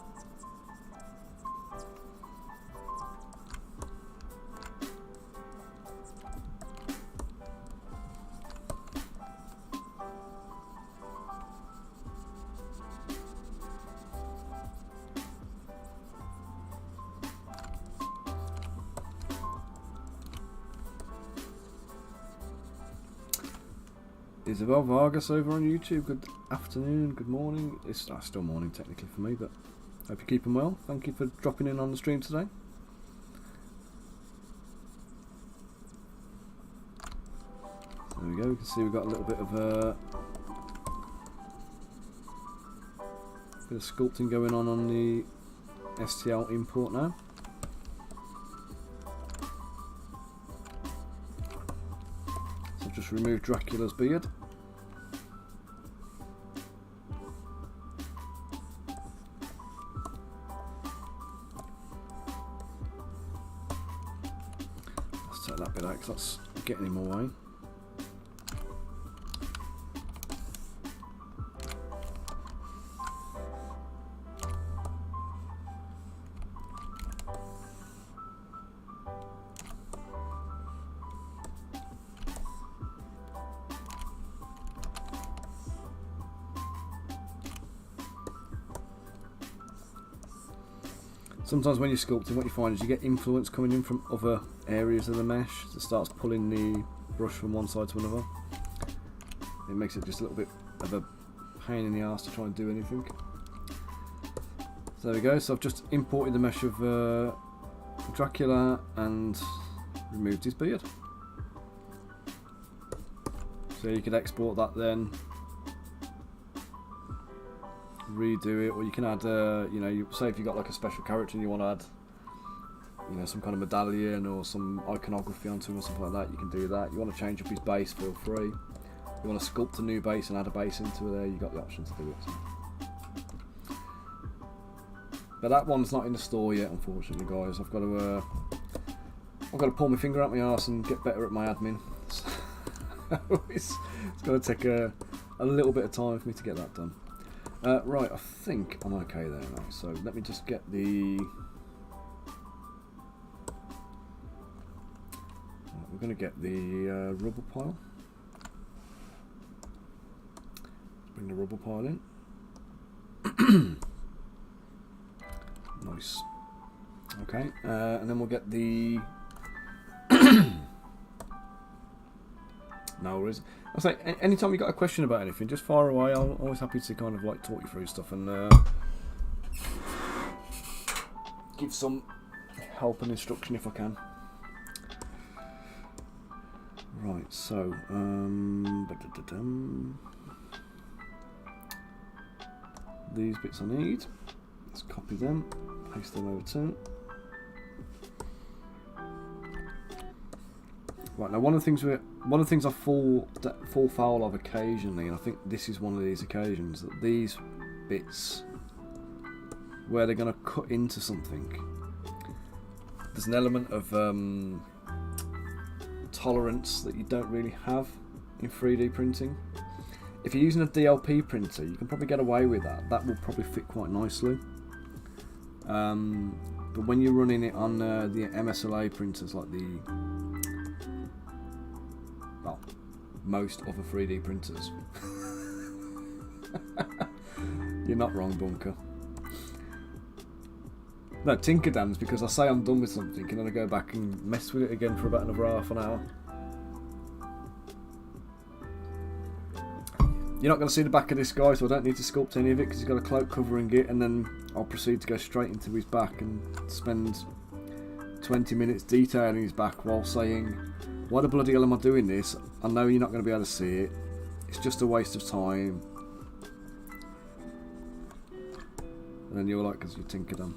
Isabel Vargas over on YouTube, good afternoon, good morning. It's still morning technically for me, but hope you're keeping well. Thank you for dropping in on the stream today. There we go, we can see we've got a little bit of sculpting going on the STL import now. So I've just removed Dracula's beard. Take that bit out because that's getting him away. Sometimes when you're sculpting, what you find is you get influence coming in from other areas of the mesh that starts pulling the brush from one side to another. It makes it just a little bit of a pain in the arse to try and do anything. So there we go, so I've just imported the mesh of Dracula and removed his beard. So you could export that then redo it, or you can add, you know, say if you've got like a special character and you want to add, you know, some kind of medallion or some iconography onto him or something like that, you can do that. You want to change up his base, feel free. You want to sculpt a new base and add a base into there, you've got the option to do it. So. But that one's not in the store yet, unfortunately, guys. I've got to pull my finger out my arse and get better at my admin. So it's going to take a little bit of time for me to get that done. Right, I think I'm okay there now. So let me just get the... We're going to get the rubber pile. Bring the rubber pile in. Nice. Okay, and then we'll get the... No worries. I say, anytime you got a question about anything, just fire away. I'm always happy to kind of like talk you through stuff and give some help and instruction if I can. Right, so these bits I need. Let's copy them, paste them over too. Right, now one of the things I fall foul of occasionally, and I think this is one of these occasions, that these bits where they're going to cut into something, there's an element of tolerance that you don't really have in 3D printing. If you're using a DLP printer, you can probably get away with that. That will probably fit quite nicely. But when you're running it on the MSLA printers, like most other 3D printers, you're not wrong, Bunker. No, Tinkerdams, because I say I'm done with something and then I go back and mess with it again for about another half an hour. You're not going to see the back of this guy, so I don't need to sculpt any of it because he's got a cloak covering it, and then I'll proceed to go straight into his back and spend 20 minutes detailing his back while saying, why the bloody hell am I doing this? I know you're not going to be able to see it. It's just a waste of time. And then you're like, because you're Tinkerdam.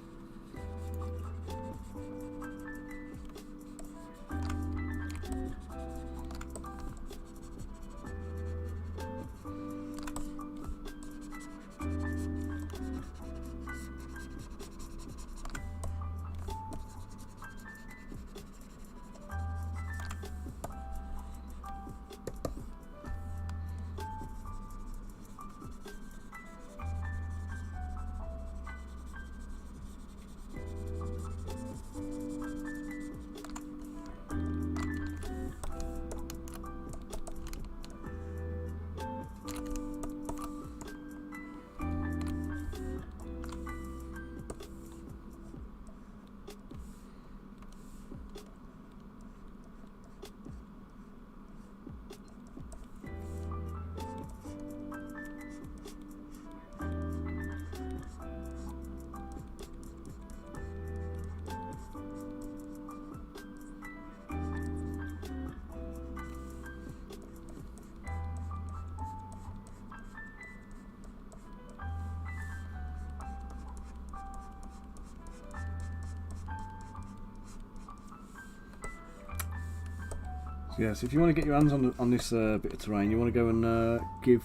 Yeah, so if you want to get your hands on this bit of terrain, you want to go and give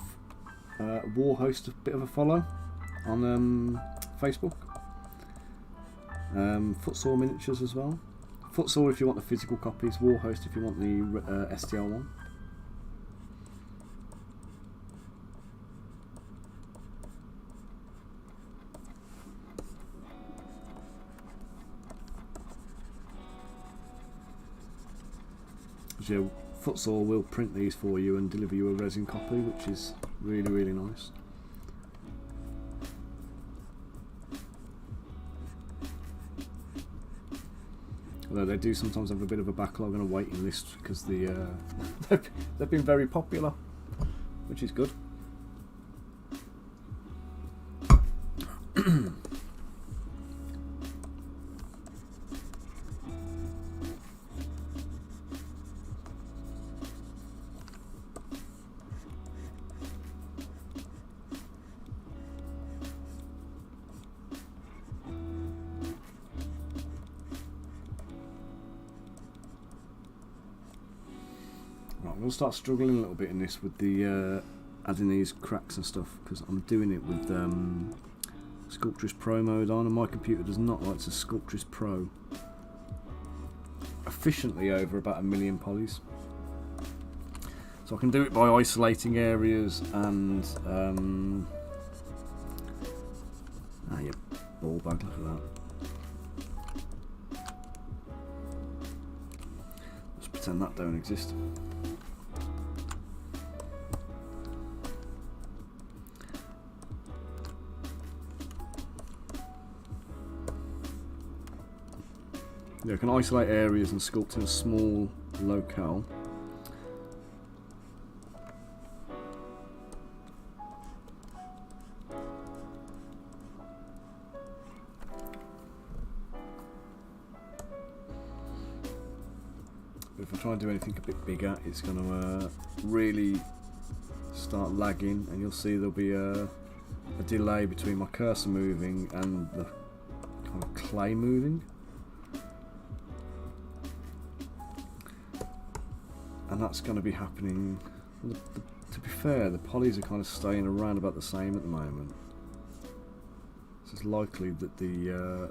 Warhost a bit of a follow on Facebook. Footsaw Miniatures as well. Footsaw if you want the physical copies, Warhost if you want the STL one. So Footsaw will print these for you and deliver you a resin copy, which is really, really nice. Although they do sometimes have a bit of a backlog and a waiting list because they've been very popular, which is good. Right, I'm going to start struggling a little bit in this with the adding these cracks and stuff, because I'm doing it with Sculptress Pro mode on, and my computer does not like to Sculptress Pro efficiently over about 1 million polys. So I can do it by isolating areas and you ball bag, look at that. Let's pretend that don't exist. Yeah, I can isolate areas and sculpt in a small locale. But if I try and do anything a bit bigger, it's going to really start lagging, and you'll see there'll be a delay between my cursor moving and the kind of clay moving. And that's going to be happening. To be fair, the polys are kind of staying around about the same at the moment. So it's likely that the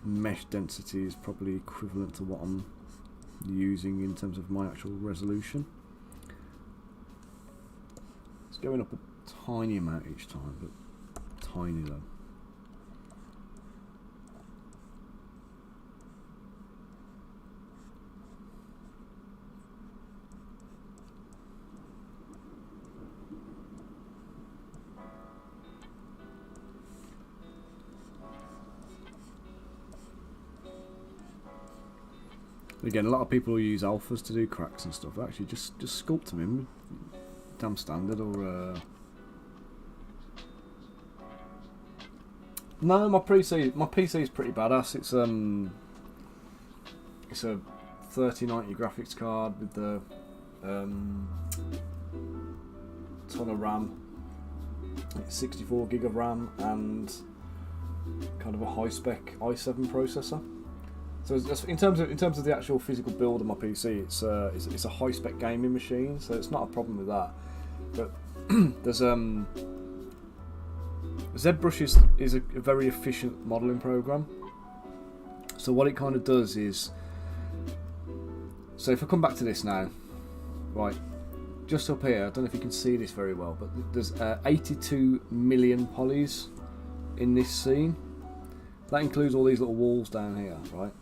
mesh density is probably equivalent to what I'm using in terms of my actual resolution. It's going up a tiny amount each time, but tiny though. Again, a lot of people who use alphas to do cracks and stuff actually just sculpt them in, damn standard. Or no, my PC is pretty badass. It's a 3090 graphics card with the ton of RAM. It's 64 gig of RAM and kind of a high spec i7 processor. So in terms of the actual physical build of my PC, it's a high spec gaming machine, so it's not a problem with that. But there's ZBrush is a very efficient modelling program. So what it kind of does is, so if I come back to this now, right, just up here, I don't know if you can see this very well, but there's 82 million polys in this scene. That includes all these little walls down here, right?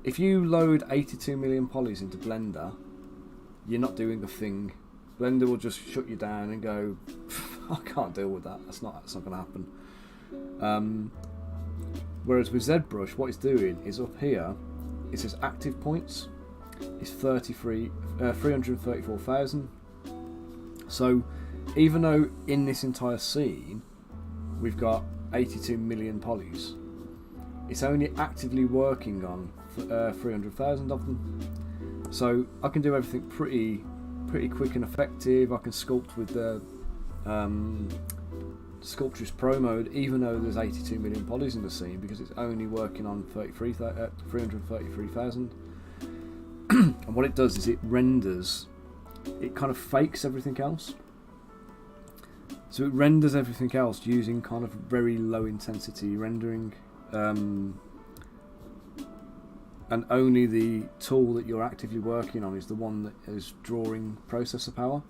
If you load 82 million polys into Blender, you're not doing the thing. Blender will just shut you down and go, I can't deal with that. That's not going to happen. Whereas with ZBrush, what it's doing is up here, it says active points. It's 334,000. So even though in this entire scene we've got 82 million polys, it's only actively working on 300,000 of them. So I can do everything pretty quick and effective. I can sculpt with the Sculptress Pro mode, even though there's 82 million polys in the scene, because it's only working on 333,000. And what it does is it renders, it kind of fakes everything else. So it renders everything else using kind of very low intensity rendering. And only the tool that you're actively working on is the one that is drawing processor power.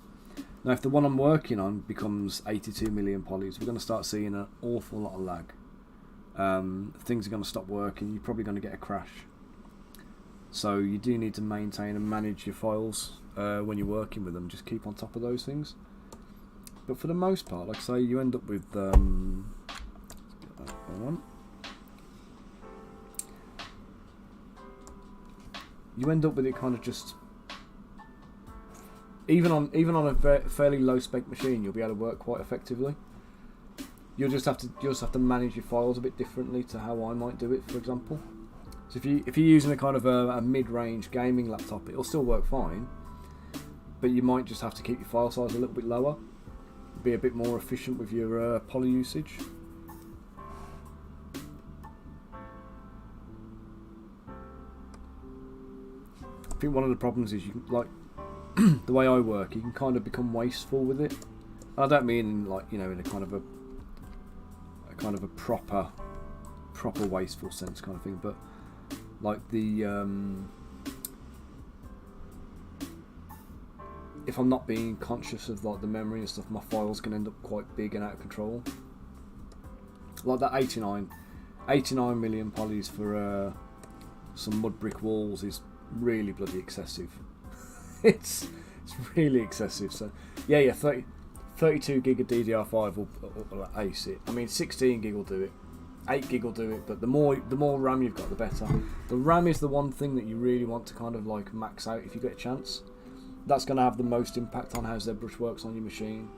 Now if the one I'm working on becomes 82 million polys, we're going to start seeing an awful lot of lag. Things are going to stop working, you're probably going to get a crash. So you do need to maintain and manage your files when you're working with them, just keep on top of those things. But for the most part, like I say, you end up with it kind of just, even on a fairly low spec machine, you'll be able to work quite effectively. You'll just have to manage your files a bit differently to how I might do it, for example. So if you're using a kind of a mid-range gaming laptop, it'll still work fine, but you might just have to keep your file size a little bit lower, be a bit more efficient with your poly usage. I think one of the problems is you can, like the way I work, you can kind of become wasteful with it. And I don't mean like, you know, in a kind of a proper wasteful sense kind of thing, but like the if I'm not being conscious of like the memory and stuff, my files can end up quite big and out of control. Like that 89 million polys for some mud brick walls is really bloody excessive. it's really excessive. So yeah, 32 gig of DDR5 will ace it. I mean, 16 gig will do it, 8 gig will do it, but the more RAM you've got, the better. The RAM is the one thing that you really want to kind of like max out if you get a chance. That's going to have the most impact on how ZBrush works on your machine.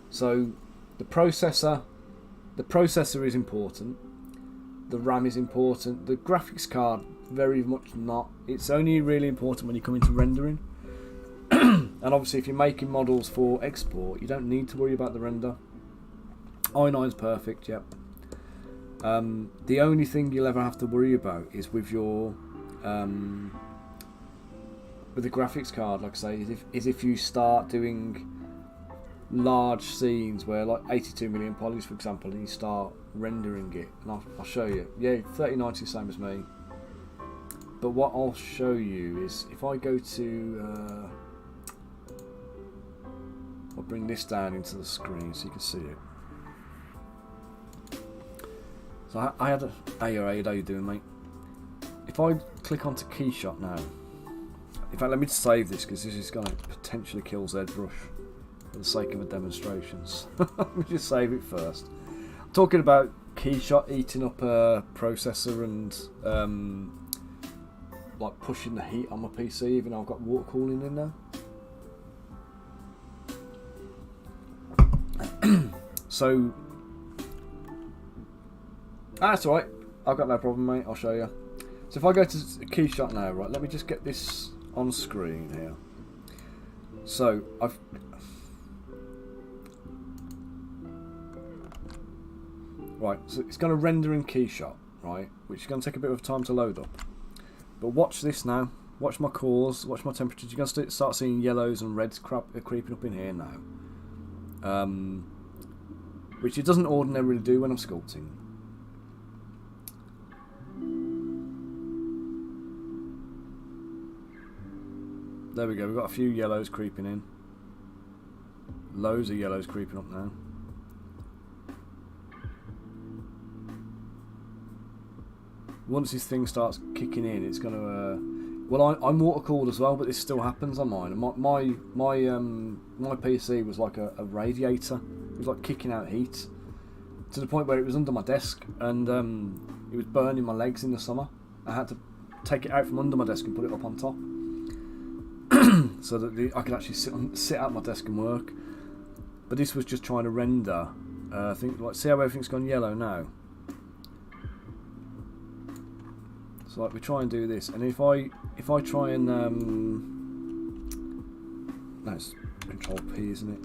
So the processor is important, the RAM is important, the graphics card very much not. It's only really important when you come into rendering. And obviously if you're making models for export, you don't need to worry about the render. i9's perfect, yep. The only thing you'll ever have to worry about is with your with the graphics card, like I say, is if you start doing large scenes where like 82 million polys, for example, and you start rendering it, and I'll show you. Yeah, 3090 is the same as me. But what I'll show you is if I go to I'll bring this down into the screen so you can see it. So I had how you doing, mate? If I click onto Keyshot now, in fact, let me save this because this is going to potentially kill ZBrush for the sake of a demonstration. Let me just save it first. I'm talking about Keyshot eating up a processor and like pushing the heat on my PC, even though I've got water cooling in there. So that's alright, I've got no problem, mate. I'll show you. So if I go to Keyshot now, right, let me just get this on screen here. So so it's going to render in Keyshot, right, which is going to take a bit of time to load up. But watch this now. Watch my cores, watch my temperatures. You're going to start seeing yellows and reds creeping up in here now. Which it doesn't ordinarily do when I'm sculpting. There we go, we've got a few yellows creeping in. Loads of yellows creeping up now. Once this thing starts kicking in, it's going to... well, I'm water cooled as well, but this still happens on mine. My PC was like a radiator. It was like kicking out heat to the point where it was under my desk, and it was burning my legs in the summer. I had to take it out from under my desk and put it up on top so that I could actually sit at my desk and work. But this was just trying to render. I think, like, see how everything's gone yellow now. So like we try and do this, and if I try and no, it's Control P, isn't it?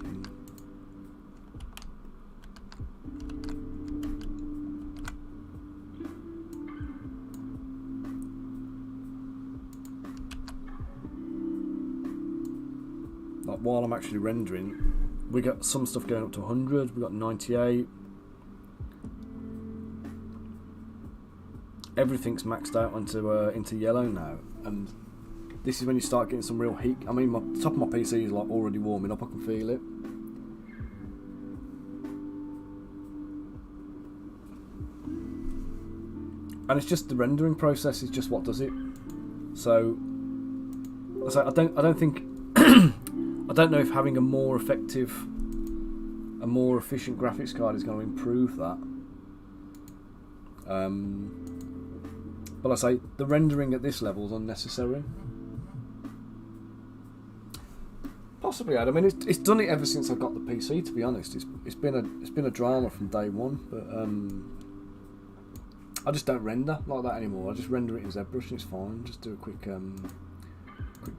Like while I'm actually rendering, we got some stuff going up to 100. We got 98. Everything's maxed out into yellow now, and this is when you start getting some real heat. I mean, the top of my PC is like already warming up. I can feel it. And it's just the rendering process is just what does it. So I don't think I don't know if having a more effective, a more efficient graphics card is going to improve that. But I say the rendering at this level is unnecessary. Possibly, I mean, it's done it ever since I got the PC. To be honest, it's been a drama from day one. But I just don't render like that anymore. I just render it in ZBrush and it's fine. Just do a quick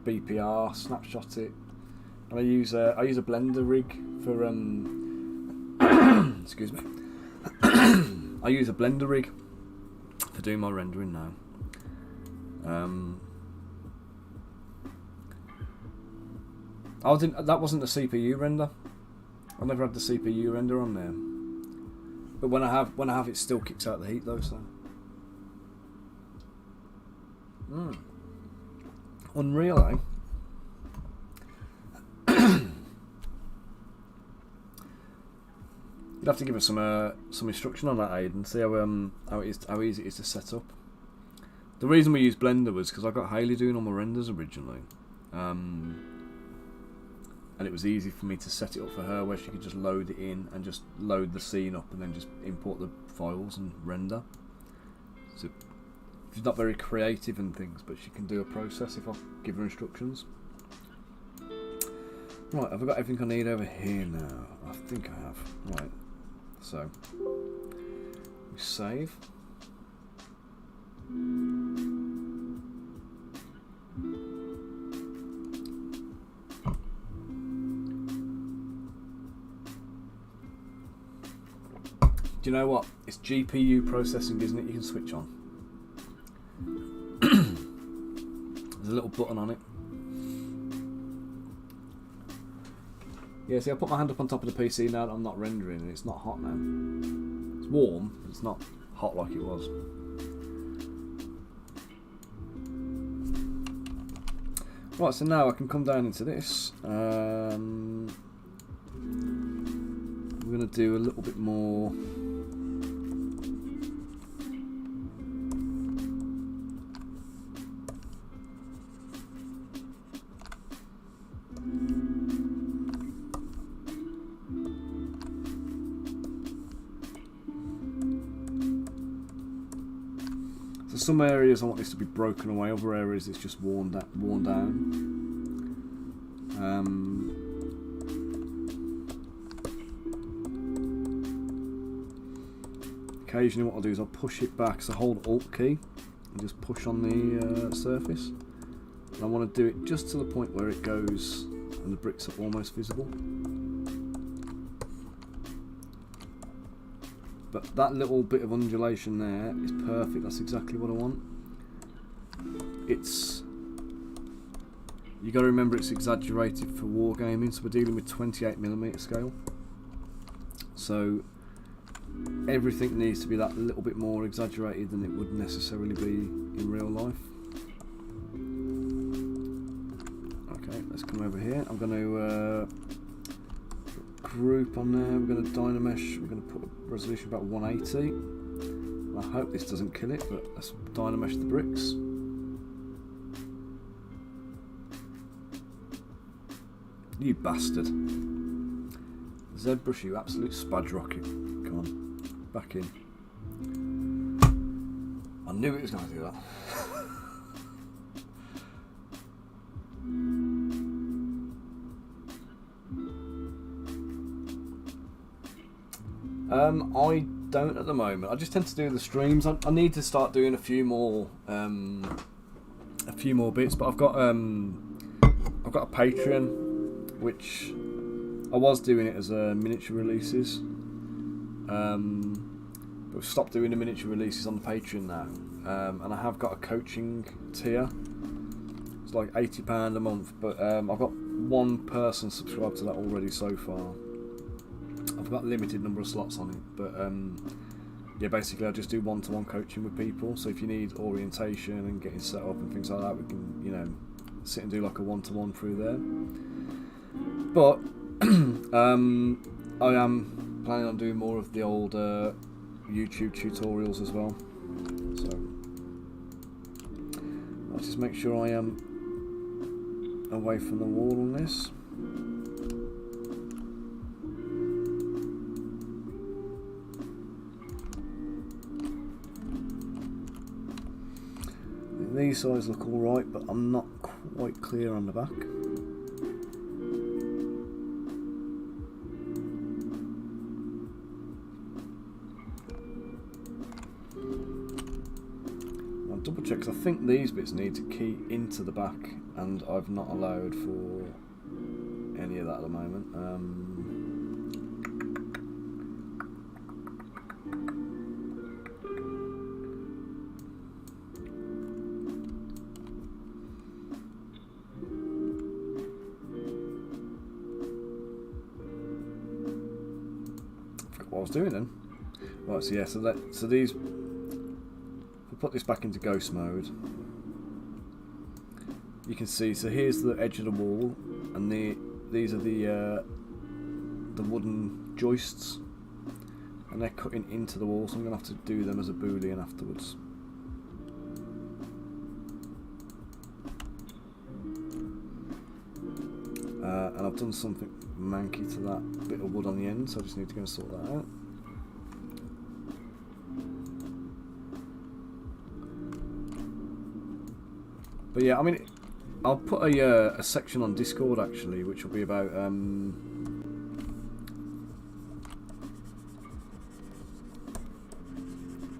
BPR, snapshot it, and I use a Blender rig for excuse me. I use a Blender rig for doing my rendering now. That wasn't the CPU render. I never had the CPU render on there. But when I have it still kicks out the heat though, so. Unreal, eh? You'd have to give us some instruction on that, Aid, and see how easy it is to set up. The reason we used Blender was because I got Hayley doing all my renders originally, and it was easy for me to set it up for her, where she could just load it in and just load the scene up, and then just import the files and render. So she's not very creative and things, but she can do a process if I give her instructions. Right, have I got everything I need over here now? I think I have. Right. So, we save. Do you know what? It's GPU processing, isn't it? You can switch on. There's a little button on it. Yeah, see, I put my hand up on top of the PC now that I'm not rendering, and it's not hot now. It's warm, but it's not hot like it was. Right, so now I can come down into this. We're going to do a little bit more. So some areas I want this to be broken away, other areas it's just worn down. Occasionally what I'll do is I'll push it back, so hold Alt key and just push on the surface. And I want to do it just to the point where it goes and the bricks are almost visible. But that little bit of undulation there is perfect. That's exactly what I want. You got to remember it's exaggerated for wargaming, so we're dealing with 28mm scale. So everything needs to be that little bit more exaggerated than it would necessarily be in real life. Okay, let's come over here. I'm going to group on there. We're going to Dynamesh. We're going to put a resolution about 180. I hope this doesn't kill it, but let's Dynamesh the bricks. You bastard. ZBrush, you absolute spudge rocket. Come on, back in. I knew it was going to do that. I don't at the moment. I just tend to do the streams. I need to start doing a few more bits, but I've got a Patreon, which I was doing it as miniature releases, but we've stopped doing the miniature releases on the Patreon now, and I have got a coaching tier. It's like £80 a month, but I've got one person subscribed to that already so far. I've got a limited number of slots on it, but yeah, basically I just do one-to-one coaching with people. So if you need orientation and getting set up and things like that, we can, you know, sit and do like a one-to-one through there. But I am planning on doing more of the old YouTube tutorials as well. So let's just make sure I am away from the wall on this. These sides look alright, but I'm not quite clear on the back. I'll double check, because I think these bits need to key into the back, and I've not allowed for any of that at the moment. was doing then. Right, so yeah, so these, we'll put this back into ghost mode. You can see, so here's the edge of the wall, and these are the wooden joists, and they're cutting into the wall, so I'm going to have to do them as a boolean afterwards. And I've done something manky to that bit of wood on the end, so I just need to go and sort that out. But yeah, I mean, I'll put a section on Discord actually, which will be about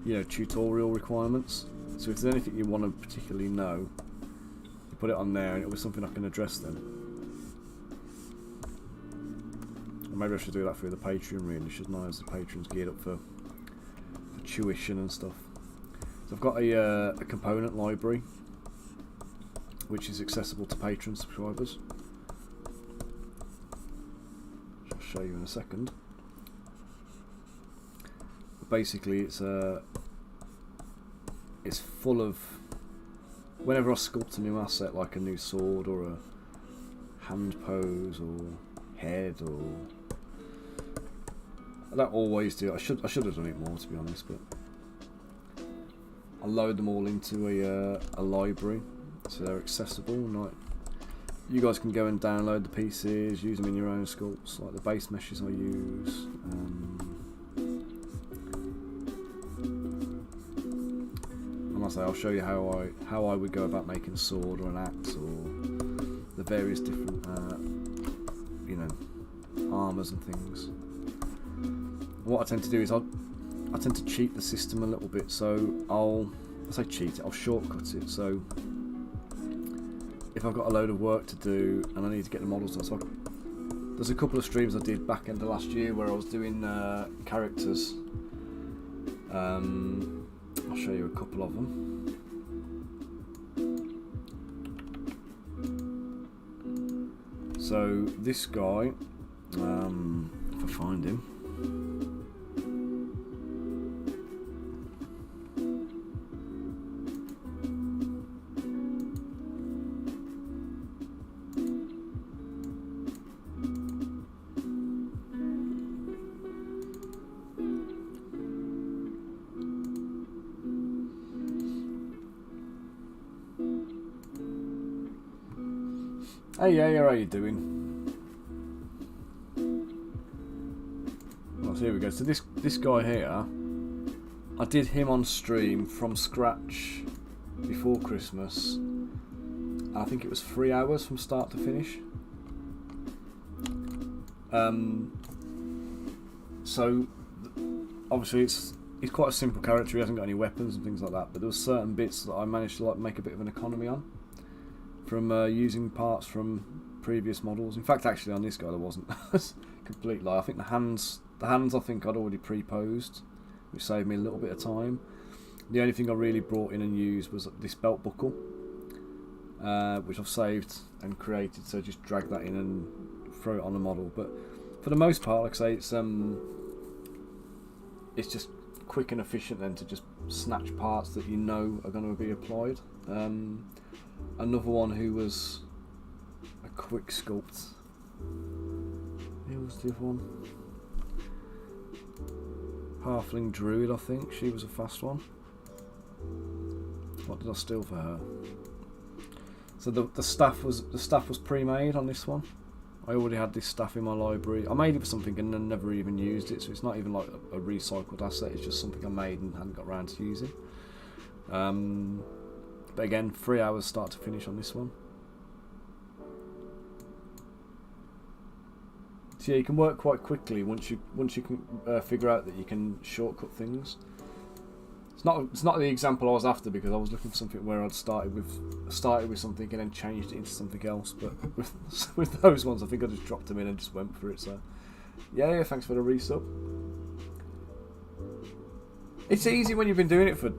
you know, tutorial requirements. So if there's anything you want to particularly know, you put it on there, and it'll be something I can address then. Or maybe I should do that through the Patreon, really, shouldn't I? As the Patreon's geared up for tuition and stuff. So I've got a component library, which is accessible to Patreon subscribers. I'll show you in a second. But basically, it's full of, whenever I sculpt a new asset, like a new sword or a hand pose or head, or I don't always do it. I should have done it more, to be honest, but I load them all into a library. So they're accessible, like you guys can go and download the pieces, use them in your own sculpts, like the base meshes I use. And like I say, I'll show you how I would go about making a sword or an axe, or the various different you know, armours and things. What I tend to do is I tend to cheat the system a little bit, so I'll say cheat it, I'll shortcut it. So if I've got a load of work to do and I need to get the models done, so there's a couple of streams I did back end of last year where I was doing characters. I'll show you a couple of them. So this guy, if I find him. Hey, yeah, how you doing? Well, so here we go. So this guy here, I did him on stream from scratch before Christmas. I think it was 3 hours from start to finish. So obviously it's quite a simple character. He hasn't got any weapons and things like that. But there were certain bits that I managed to like make a bit of an economy on, from using parts from previous models. In fact, actually on this guy there wasn't. Complete lie. I think the hands I think I'd already pre-posed, which saved me a little bit of time. The only thing I really brought in and used was this belt buckle, which I've saved and created, so just drag that in and throw it on the model. But for the most part, like I say, it's just quick and efficient then to just snatch parts that you know are going to be applied. Another one who was a quick sculpt. Who was the other one? Halfling Druid, I think. She was a fast one. What did I steal for her? So the staff was pre-made on this one. I already had this staff in my library. I made it for something and then never even used it, so it's not even like a recycled asset. It's just something I made and hadn't got around to using. But again, 3 hours start to finish on this one. So yeah, you can work quite quickly once you can figure out that you can shortcut things. It's not the example I was after, because I was looking for something where I'd started with something and then changed it into something else. But with those ones, I think I just dropped them in and just went for it. So yeah, thanks for the resub. It's easy when you've been doing it for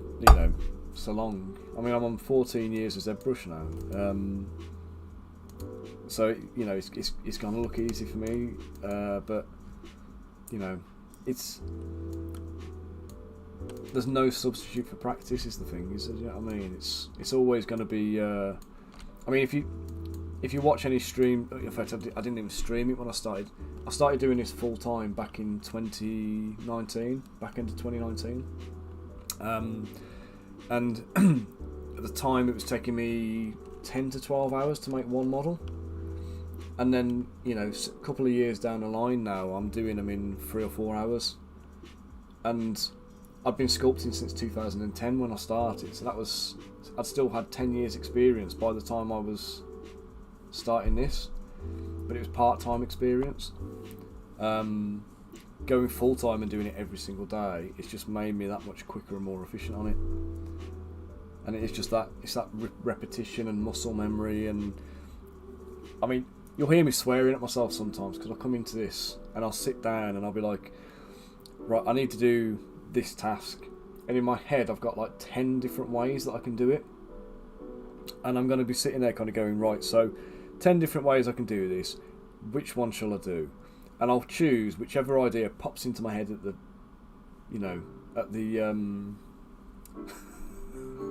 so long. I mean, I'm on 14 years with ZBrush now, so it's gonna look easy for me. But there's no substitute for practice. Is the thing, is it? You know what I mean? It's always going to be. I mean, if you watch any stream, in fact, I didn't even stream it when I started. I started doing this full time back in 2019, back into 2019, and at the time it was taking me 10 to 12 hours to make one model, and then, you know, a couple of years down the line now, I'm doing them in 3 or 4 hours, and I've been sculpting since 2010 when I started, so I'd still had 10 years experience by the time I was starting this, but it was part-time experience. Going full-time and doing it every single day, it's just made me that much quicker and more efficient on it. And it's just that, repetition and muscle memory. And I mean, you'll hear me swearing at myself sometimes, because I'll come into this and I'll sit down and I'll be like, right, I need to do this task, and in my head I've got like 10 different ways that I can do it, and I'm going to be sitting there kind of going, right, so 10 different ways I can do this, which one shall I do? And I'll choose whichever idea pops into my head at the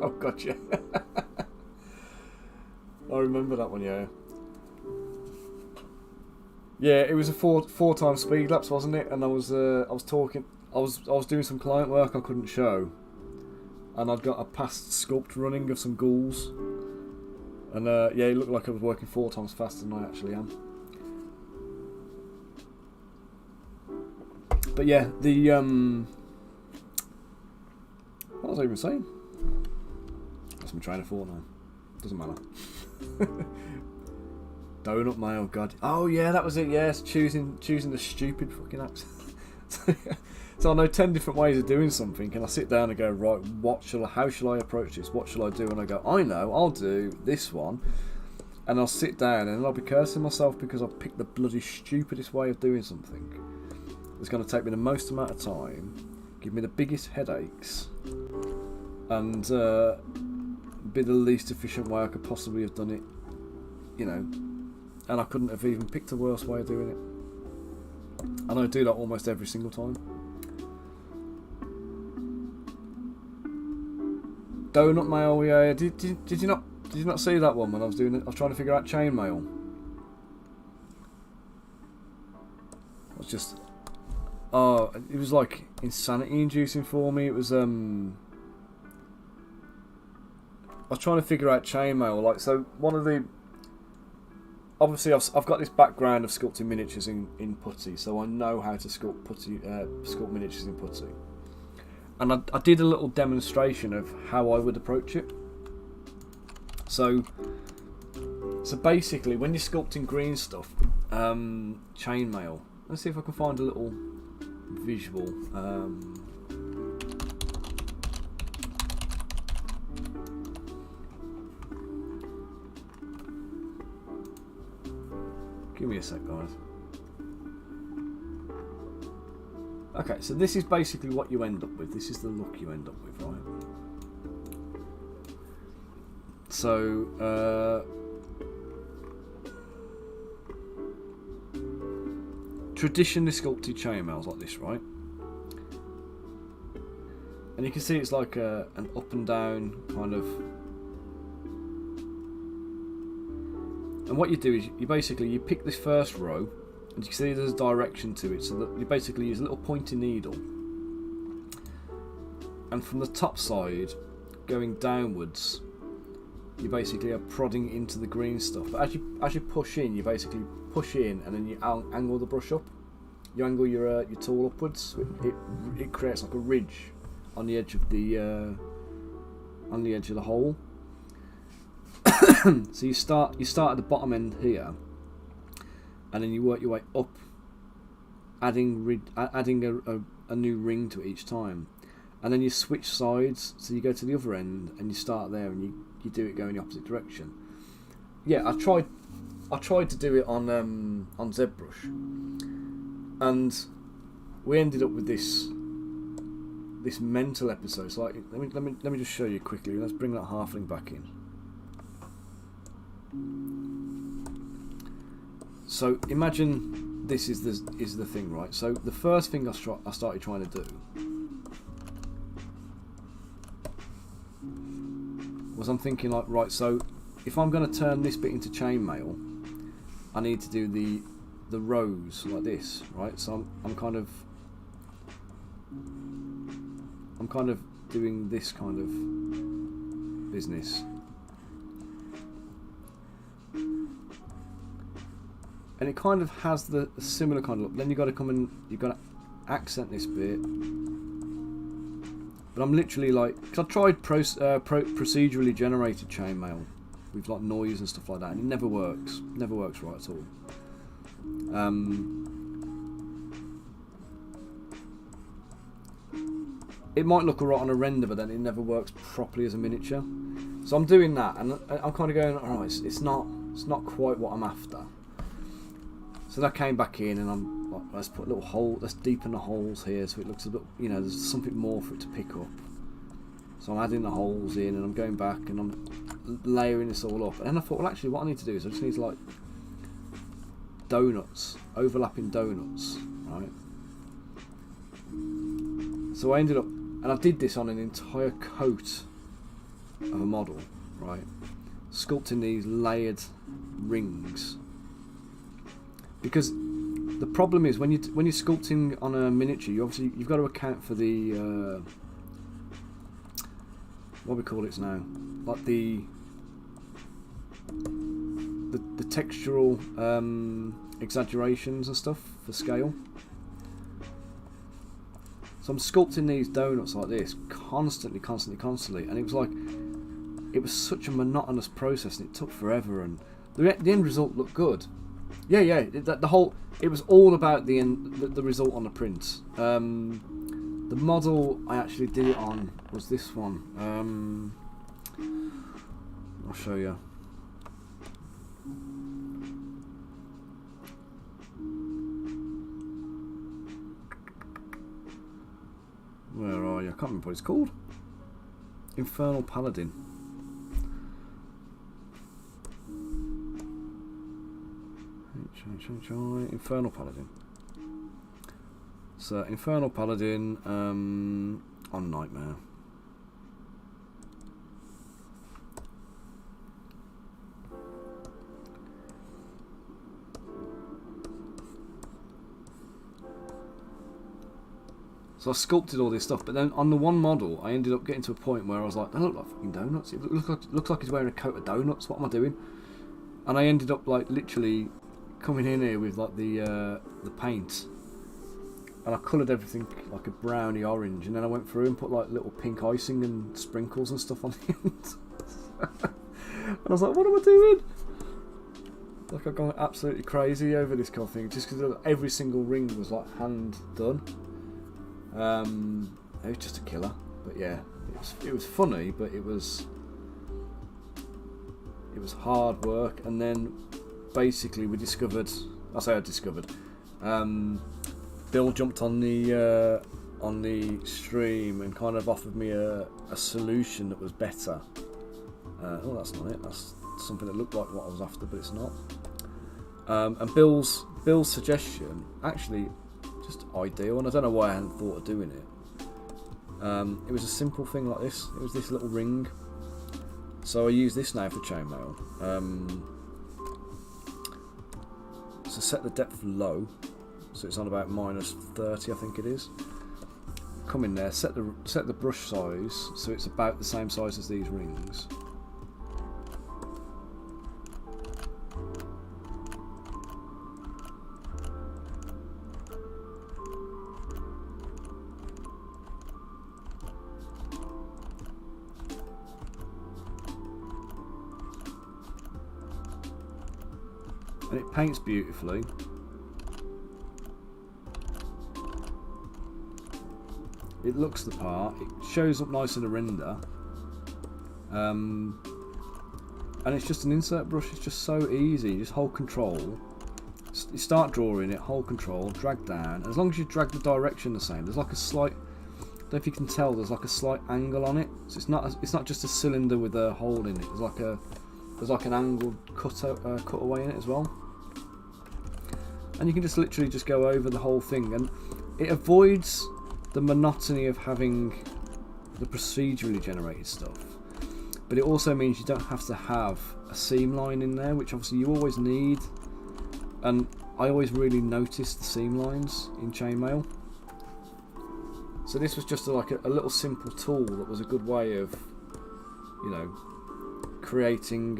oh god, yeah. I remember that one, yeah. Yeah, it was a four time speed lapse, wasn't it? And I was doing some client work I couldn't show, and I'd got a past sculpt running of some ghouls, and yeah, it looked like I was working 4 times faster than I actually am. But yeah, what was I even saying? Lost my train of thought now. Doesn't matter. Donut mail, god. Oh yeah, that was it. Yes, choosing the stupid fucking accent. So I know 10 different ways of doing something, and I sit down and go, right, how shall I approach this? What shall I do? And I go, I know, I'll do this one. And I'll sit down and I'll be cursing myself because I've picked the bloody stupidest way of doing something. It's going to take me the most amount of time, give me the biggest headaches, and be the least efficient way I could possibly have done it, you know. And I couldn't have even picked a worse way of doing it. And I do that almost every single time. Donut mail, yeah. Did you not see that one when I was doing it? I was trying to figure out chain mail. I was just, it was like insanity inducing for me. It was I was trying to figure out chain mail. Like, so one of the, obviously I've got this background of sculpting miniatures in putty, so I know how to sculpt miniatures in putty. And I did a little demonstration of how I would approach it. So basically, when you're sculpting green stuff, chainmail. Let's see if I can find a little visual. Give me a sec, guys. Okay, so this is basically what you end up with. This is the look you end up with, right? So, traditionally sculpted chainmails like this, right? And you can see it's like an up and down kind of. And what you do is you pick this first row, and you can see there's a direction to it, so that you basically use a little pointy needle, and from the top side going downwards, you basically are prodding into the green stuff. But as you push in, you basically push in, and then you angle the brush up. You angle your tool upwards. It creates like a ridge on the edge of the hole. So you start at the bottom end here, and then you work your way up, adding a new ring to it each time, and then you switch sides. So you go to the other end and you start there, and you do it going the opposite direction. Yeah, I tried to do it on ZBrush, and we ended up with this mental episode. So like, let me just show you quickly. Let's bring that halfling back in. So imagine this is the thing, right? So the first thing I started trying to do was I'm thinking like, right, so if I'm going to turn this bit into chainmail, I need to do the rows like this, right? So I'm kind of doing this kind of business. And it kind of has the similar kind of look. Then you've got to come and you've got to accent this bit. But I'm literally like, because I tried procedurally generated chainmail with like noise and stuff like that, and it never works. Never works right at all. It might look alright on a render, but then it never works properly as a miniature. So I'm doing that, and I'm kind of going, alright, it's not quite what I'm after. So then I came back in, and I'm like, let's put a little hole, let's deepen the holes here, so it looks a bit, you know, there's something more for it to pick up. So I'm adding the holes in, and I'm going back, and I'm layering this all up. And then I thought, well, actually, what I need to do is I just need to like donuts, overlapping donuts, right? So I ended up, and I did this on an entire coat of a model, right? Sculpting these layered rings. Because the problem is when you're sculpting on a miniature, you've got to account for the what we call it now, like the textural exaggerations and stuff for scale. So I'm sculpting these donuts like this constantly, and it was such a monotonous process, and it took forever, and the end result looked good. Yeah, it was all about the result on the print. The model I actually did it on was this one. I'll show you. Where are you? I can't remember what it's called. Infernal Paladin. Infernal Paladin. So Infernal Paladin on Nightmare. So I sculpted all this stuff, but then on the one model, I ended up getting to a point where I was like, they look like fucking donuts. It looks like he's wearing a coat of donuts. What am I doing? And I ended up like literally coming in here with like the paint, and I coloured everything like a browny orange, and then I went through and put like little pink icing and sprinkles and stuff on the end. And I was like, what am I doing? Like I've gone absolutely crazy over this kind of thing, just because every single ring was like hand done. It was just a killer, but yeah, it was funny, but it was hard work. And then basically we discovered, Bill jumped on the stream and kind of offered me a solution that was better. Oh, that's not it. That's something that looked like what I was after, but it's not. And Bill's suggestion actually just ideal, and I don't know why I hadn't thought of doing it. It was a simple thing like this. It was this little ring. So I use this now for chainmail. So set the depth low, so it's on about -30, I think it is. Come in there, set the brush size so it's about the same size as these rings. And it paints beautifully. It looks the part. It shows up nice in the render. And it's just an insert brush. It's just so easy. You just hold control. You start drawing it, hold control, drag down. And as long as you drag the direction the same, there's like a slight, I don't know if you can tell, there's like a slight angle on it. So it's not just a cylinder with a hole in it. There's like an angled cutaway in it as well. and you can just literally just go over the whole thing, and it avoids the monotony of having the procedurally generated stuff, but it also means you don't have to have a seam line in there, which obviously you always need, and I always really notice the seam lines in chainmail. So this was just like a little simple tool that was a good way of, you know, creating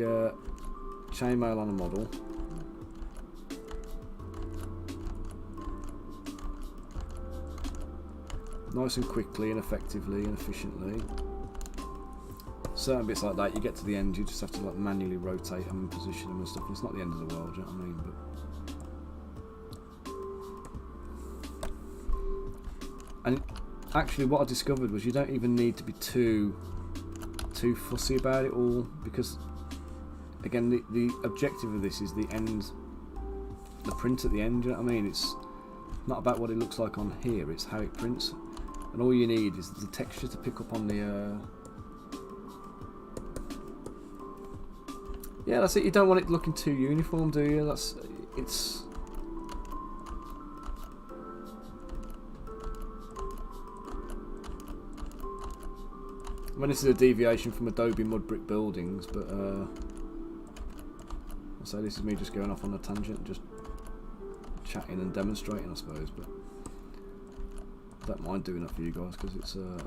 chainmail on a model. Nice and quickly and effectively and efficiently. Certain bits like that, you get to the end, you just have to like manually rotate them and position them and stuff. It's not the end of the world, you know what I mean? But and actually, what I discovered was you don't even need to be too fussy about it all, because again, the objective of this is the end, the print at the end. You know what I mean? It's not about what it looks like on here; it's how it prints. And all you need is the texture to pick up on the... Yeah, that's it. You don't want it looking too uniform, do you? It's... I mean, this is a deviation from Adobe mud brick buildings, but I'll say this is me just going off on a tangent, just chatting and demonstrating, I suppose, but I don't mind doing that for you guys because it's a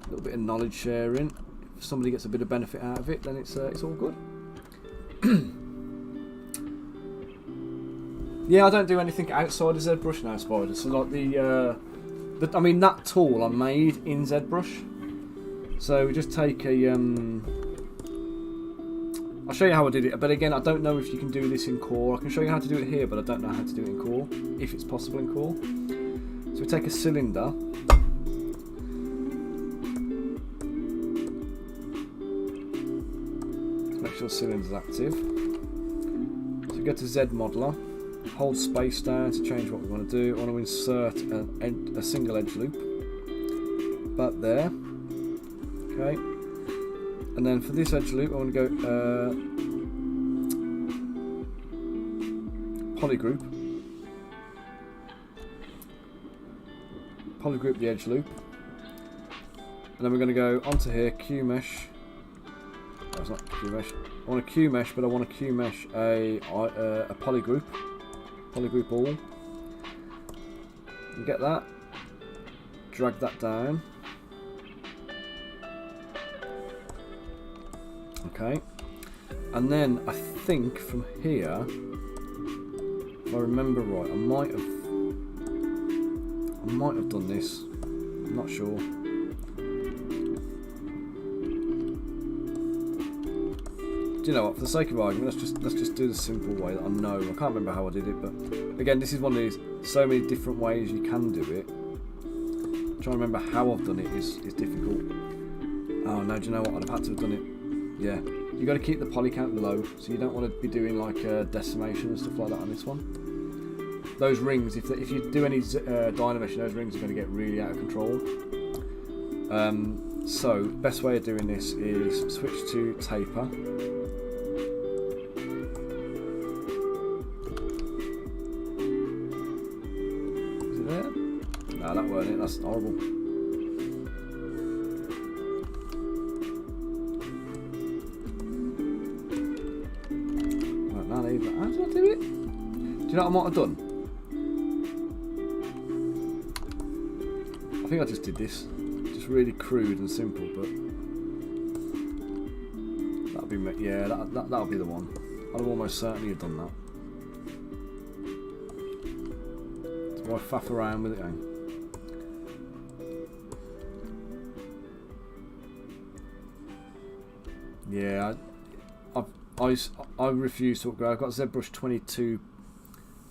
little bit of knowledge sharing. If somebody gets a bit of benefit out of it, then it's all good. Yeah, I don't do anything outside of ZBrush now, Spider. So like I mean, that tool I made in ZBrush. So we just take a I'll show you how I did it, but again, I don't know if you can do this in Core. I can show you how to do it here, but I don't know how to do it in Core, if it's possible in Core. So we take a cylinder, make sure the cylinder's active. So we go to Z Modeler, hold space down to change what we want to do. I want to insert a single edge loop, about there, okay. And then for this edge loop, I want to go polygroup the edge loop, and then we're going to go onto here, Q mesh. Oh, it's not Q mesh. I want a Q mesh, but I want to Q mesh a polygroup all. You get that? Drag that down. Okay, and then I think from here, if I remember right, I might have done this. I'm not sure. Do you know what? For the sake of argument, let's just do the simple way that I know. I can't remember how I did it, but again, this is one of these so many different ways you can do it. Trying to remember how I've done it is difficult. Oh no, do you know what? I'd have had to have done it. Yeah, you got to keep the poly count low, so you don't want to be doing like decimation and stuff like that on this one. Those rings, if you do any Dynamesh, those rings are going to get really out of control. So, best way of doing this is switch to taper. Is it there? No, that weren't it. That's horrible. How did I do it? Do you know what I might have done? I think I just did this. Just really crude and simple, but that'll be yeah, that'll be the one. I'll almost certainly have done that. So why faff around with it, eh? Yeah, I refuse to upgrade. I've got ZBrush 22.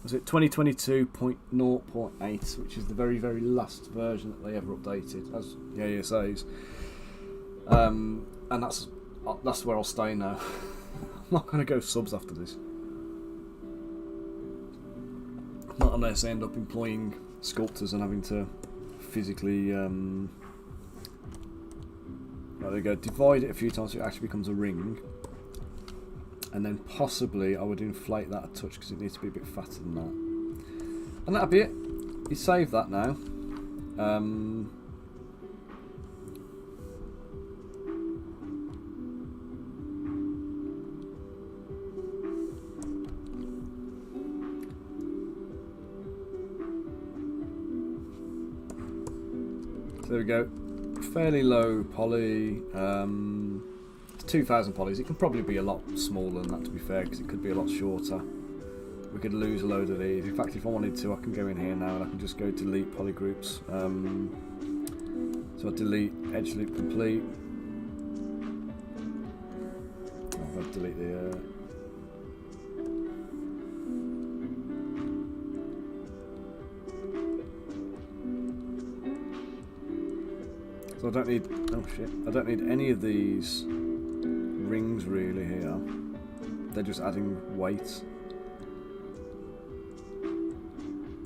Was it 2022.0.8, which is the very, very last version that they ever updated, as Yaya says. And that's where I'll stay now. I'm not going to go subs after this. Not unless I end up employing sculptors and having to physically there we go, divide it a few times so it actually becomes a ring. and then possibly I would inflate that a touch because it needs to be a bit fatter than that. And that'll be it. You save that now. There we go. Fairly low poly. It's 2,000 polys. It can probably be a lot smaller than that, to be fair, because it could be a lot shorter. We could lose a load of these. In fact, if I wanted to, I can go in here now and I can just go delete poly groups. So I delete edge loop complete. I'll delete the. So I don't need, oh shit, I don't need any of these rings really here. They're just adding weight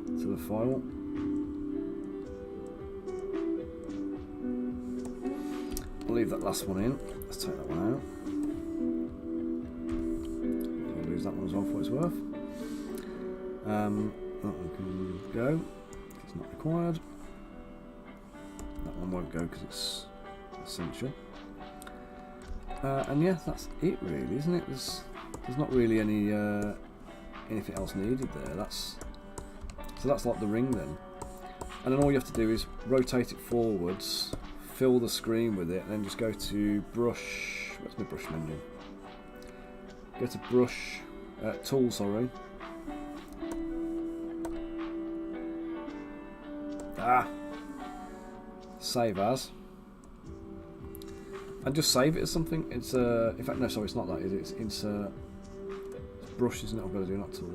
to the file. I'll leave that last one in. Let's take that one out. I'll lose that one as well for what it's worth. That one can go. It's not required. That one won't go because it's essential. And yeah, that's it really, isn't it? There's not really any anything else needed there. So that's like the ring then. And then all you have to do is rotate it forwards, fill the screen with it, and then just go to brush. Where's my brush menu? Go to brush tool, sorry. Save as, and just save it as something. It's in fact no, sorry, it's not that. It's insert. It's brush, isn't it? I've got to do not tool.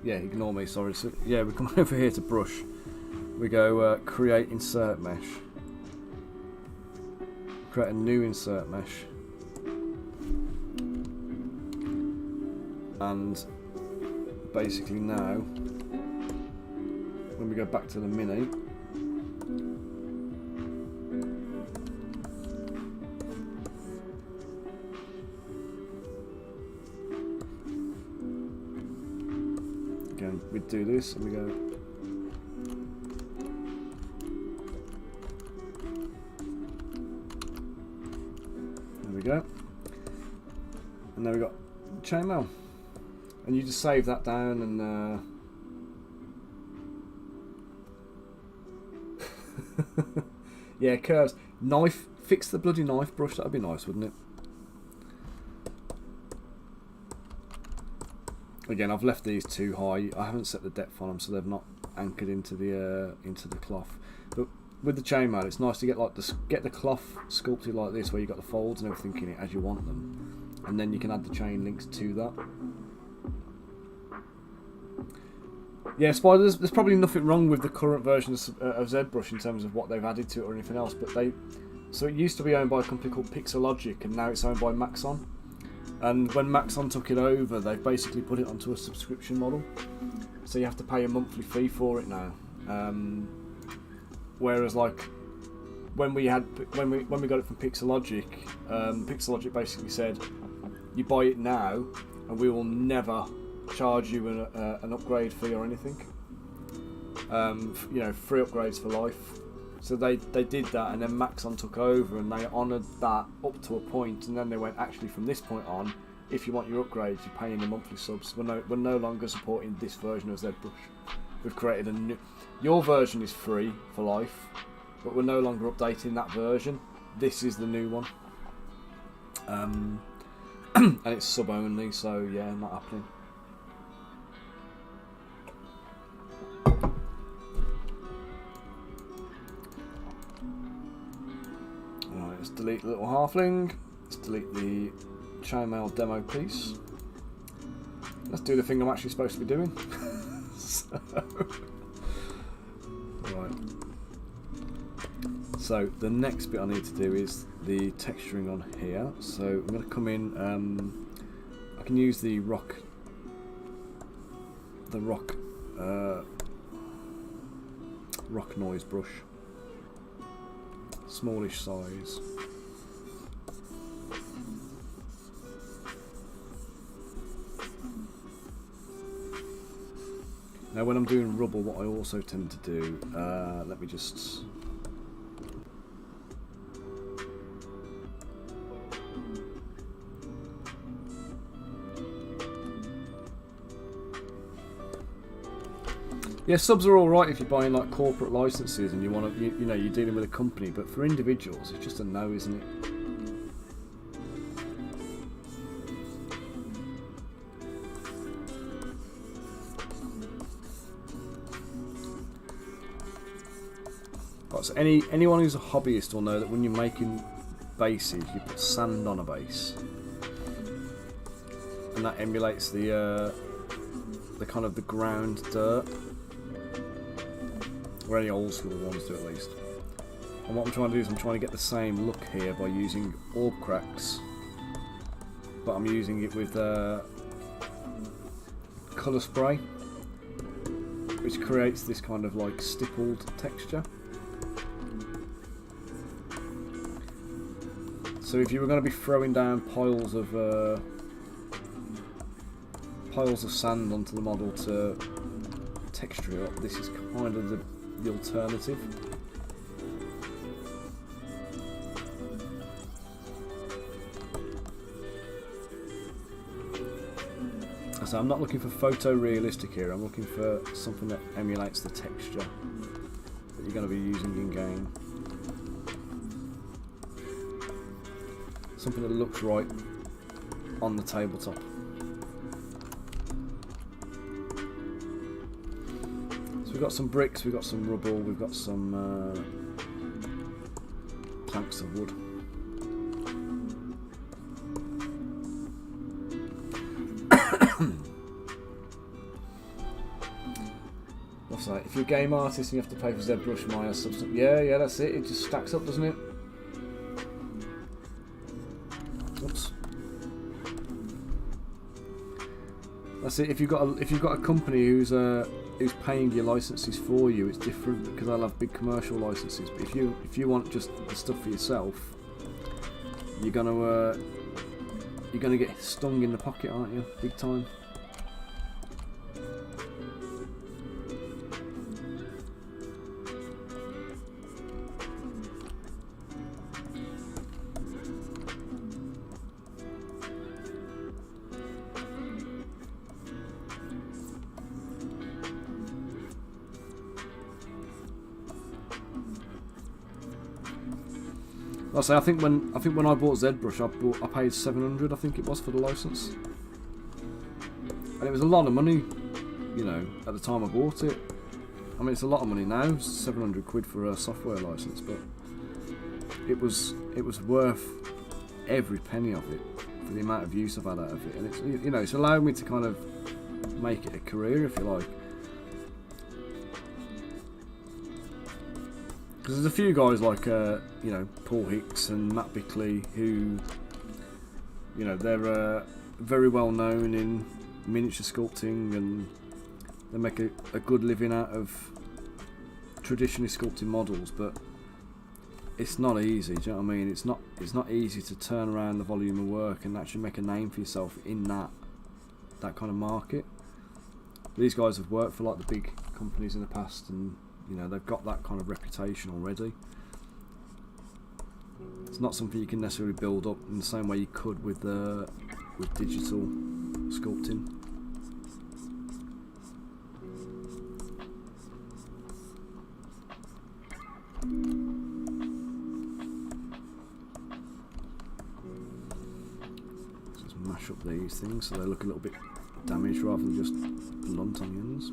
Yeah, ignore me. Sorry. So yeah, we come over here to brush. We go create insert mesh. Create a new insert mesh, and basically now, when we go back to the mini. We do this and we go there we go, and there we got chainmail, and you just save that down and yeah, curves. Knife, fix the bloody knife brush, that'd be nice, wouldn't it? Again, I've left these too high. I haven't set the depth on them, so they've not anchored into the cloth. But with the chainmail, it's nice to get like the cloth sculpted like this, where you've got the folds and everything in it as you want them, and then you can add the chain links to that. Yeah, Spider, there's probably nothing wrong with the current version of ZBrush in terms of what they've added to it or anything else. But so it used to be owned by a company called Pixelogic, and now it's owned by Maxon. And when Maxon took it over, they've basically put it onto a subscription model, so you have to pay a monthly fee for it now. Whereas, like when we got it from Pixelogic, Pixelogic basically said, "You buy it now, and we will never charge you an upgrade fee or anything. You know, free upgrades for life." So they did that, and then Maxon took over and they honoured that up to a point, and then they went, actually from this point on, if you want your upgrades, you're paying the monthly subs. We're no longer supporting this version of ZBrush. We've created a new. Your version is free for life, but we're no longer updating that version. This is the new one, and it's sub only. So yeah, not happening. Let's delete the little halfling. Let's delete the chainmail demo piece. Let's do the thing I'm actually supposed to be doing. Right. So the next bit I need to do is the texturing on here. So I'm going to come in. I can use the rock noise brush. Smallish size. Now when I'm doing rubble, what I also tend to do, let me just... Yeah, subs are alright if you're buying like corporate licenses and you want to, you know, you're dealing with a company, but for individuals, it's just a no, isn't it? Right, so anyone who's a hobbyist will know that when you're making bases, you put sand on a base, and that emulates the kind of the ground dirt. Or any old school ones do at least. And what I'm trying to do is I'm trying to get the same look here by using orb cracks, but I'm using it with colour spray, which creates this kind of like stippled texture. So if you were going to be throwing down piles of sand onto the model to texture it up, this is kind of the alternative. So I'm not looking for photorealistic here, I'm looking for something that emulates the texture that you're going to be using in game. Something that looks right on the tabletop. So we've got some bricks, we've got some rubble, we've got some planks of wood. What's that? If you're a game artist and you have to pay for ZBrush, Maya, substance. Yeah, that's it. It just stacks up, doesn't it? Oops. That's it. If you've got a company who's paying your licenses for you, it's different because they'll have big commercial licenses. But if you want just the stuff for yourself, you're gonna get stung in the pocket, aren't you? Big time. I think when I bought ZBrush, I paid 700, I think it was, for the license, and it was a lot of money, you know, at the time I bought it. I mean, it's a lot of money now, 700 quid for a software license, but it was worth every penny of it for the amount of use I've had out of it, and it's, you know, it's allowed me to kind of make it a career, if you like. Because there's a few guys like, you know, Paul Hicks and Matt Bickley who, you know, they're very well known in miniature sculpting, and they make a good living out of traditionally sculpting models. But it's not easy. Do you know what I mean? It's not easy to turn around the volume of work and actually make a name for yourself in that kind of market. These guys have worked for like the big companies in the past, and you know, they've got that kind of reputation already. It's not something you can necessarily build up in the same way you could with digital sculpting. Just mash up these things so they look a little bit damaged rather than just blunt on the ends.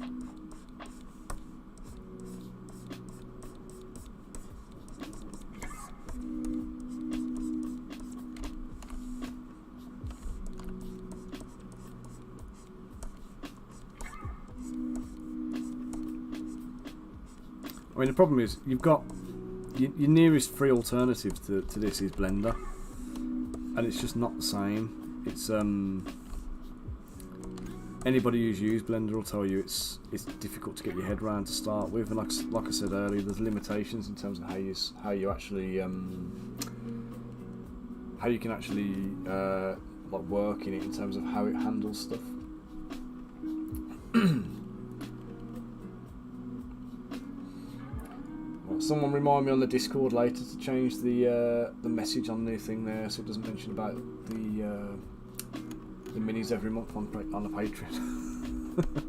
I mean, the problem is you've got your nearest free alternative to this is Blender, and it's just not the same. It's anybody who's used Blender will tell you it's difficult to get your head around to start with, and like I said earlier, there's limitations in terms of how you actually how you can actually like work in it in terms of how it handles stuff. someone remind me on the Discord later to change the message on the thing there, so it doesn't mention about the minis every month on the Patreon.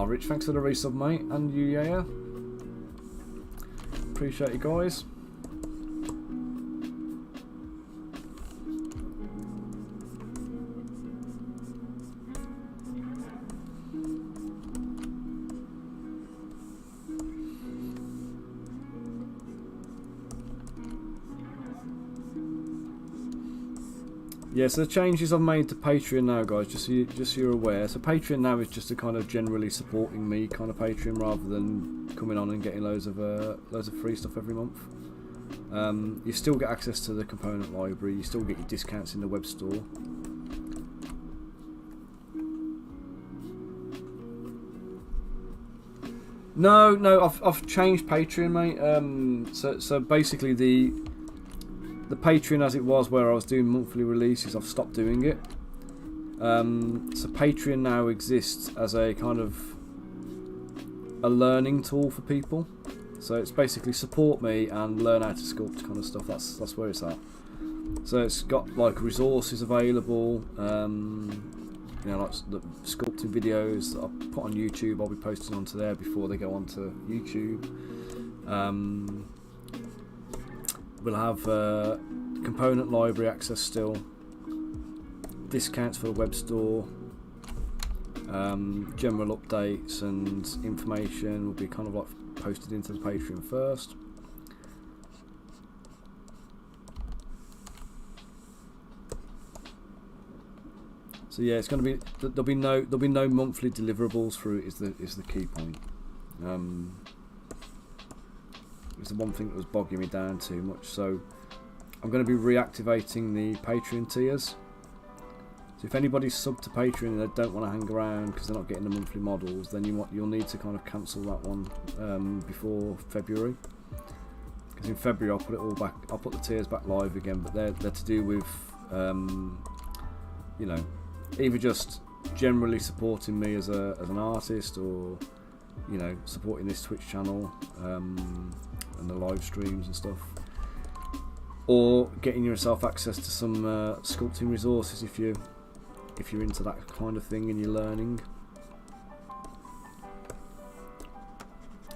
Rich, thanks for the resub, mate, and you, yeah. Appreciate you guys. Yeah, so the changes I've made to Patreon now, guys, just so you're aware. So Patreon now is just a kind of generally supporting me kind of Patreon, rather than coming on and getting loads of free stuff every month. You still get access to the component library. You still get your discounts in the web store. No, I've changed Patreon, mate. So basically the Patreon as it was, where I was doing monthly releases, I've stopped doing it. So Patreon now exists as a kind of a learning tool for people. So it's basically support me and learn how to sculpt kind of stuff. That's where it's at. So it's got like resources available. Like the sculpting videos that I put on YouTube, I'll be posting onto there before they go onto YouTube. We'll have component library access still, discounts for the web store, general updates and information will be kind of like posted into the Patreon first. So yeah, it's going to be there'll be no monthly deliverables through it. Is the key point. It's the one thing that was bogging me down too much. So I'm going to be reactivating the Patreon tiers. So if anybody's sub to Patreon and they don't want to hang around because they're not getting the monthly models, then you'll need to kind of cancel that one before February. Because in February I'll put it all back. I'll put the tiers back live again, but they're to do with either just generally supporting me as an artist, or supporting this Twitch channel and the live streams and stuff, or getting yourself access to some sculpting resources if you're into that kind of thing and you're learning.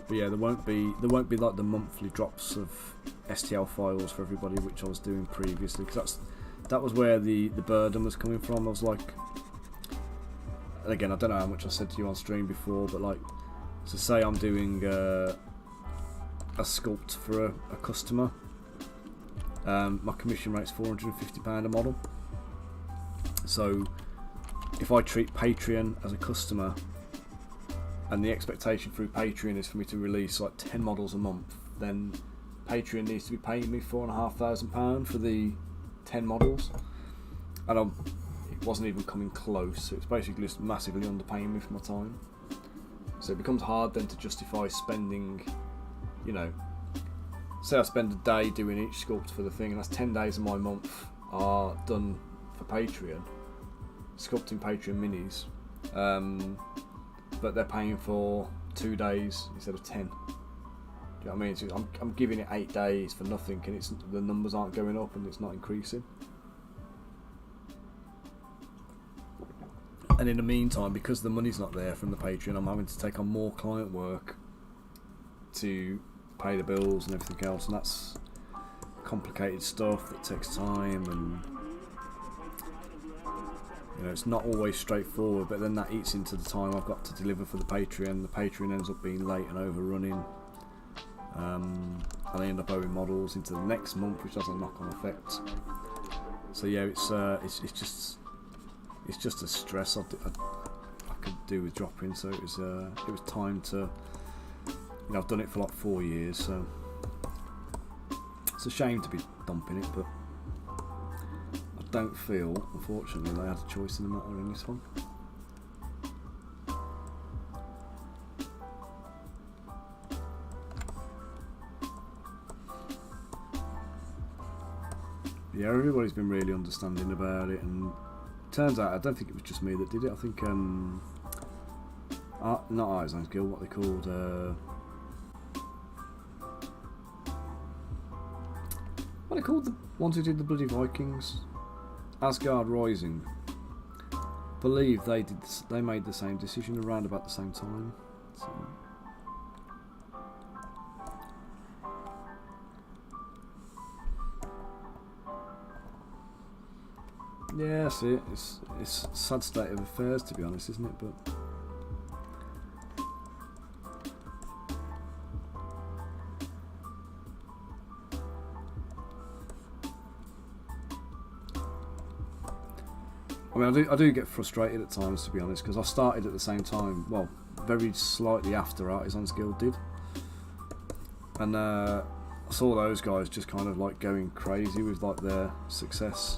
But yeah, there won't be like the monthly drops of STL files for everybody, which I was doing previously, because that was where the burden was coming from. I was like, and again, I don't know how much I said to you on stream before, but like, so say I'm doing a sculpt for a customer, my commission rate's £450 a model. So if I treat Patreon as a customer, and the expectation through Patreon is for me to release like 10 models a month, then Patreon needs to be paying me £4,500 for the 10 models, and it wasn't even coming close. So it's basically just massively underpaying me for my time. So it becomes hard then to justify spending, say I spend a day doing each sculpt for the thing, and that's 10 days of my month are done for Patreon, sculpting Patreon minis, but they're paying for 2 days instead of 10. Do you know what I mean? So I'm giving it 8 days for nothing, and the numbers aren't going up and it's not increasing. And in the meantime, because the money's not there from the Patreon, I'm having to take on more client work to pay the bills and everything else, and that's complicated stuff that takes time, and it's not always straightforward, but then that eats into the time I've got to deliver for the Patreon. The Patreon ends up being late and overrunning, and I end up owing models into the next month, which has a knock-on effect. So yeah, it's just a stress I could do with dropping. So it was time to, I've done it for like 4 years, so it's a shame to be dumping it, but I don't feel, unfortunately, they had a choice in the matter in this one. Yeah, everybody's been really understanding about it, and turns out I don't think it was just me that did it. I think not Artisan's Guild, what they called What are they called? The ones who did the bloody Vikings? Asgard Rising. Believe they did. They made the same decision around about the same time. So. Yeah, that's it. It's a sad state of affairs, to be honest, isn't it? But I mean, I do get frustrated at times, to be honest, because I started at the same time. Well, very slightly after Artisans Guild did, and I saw those guys just kind of like going crazy with like their success.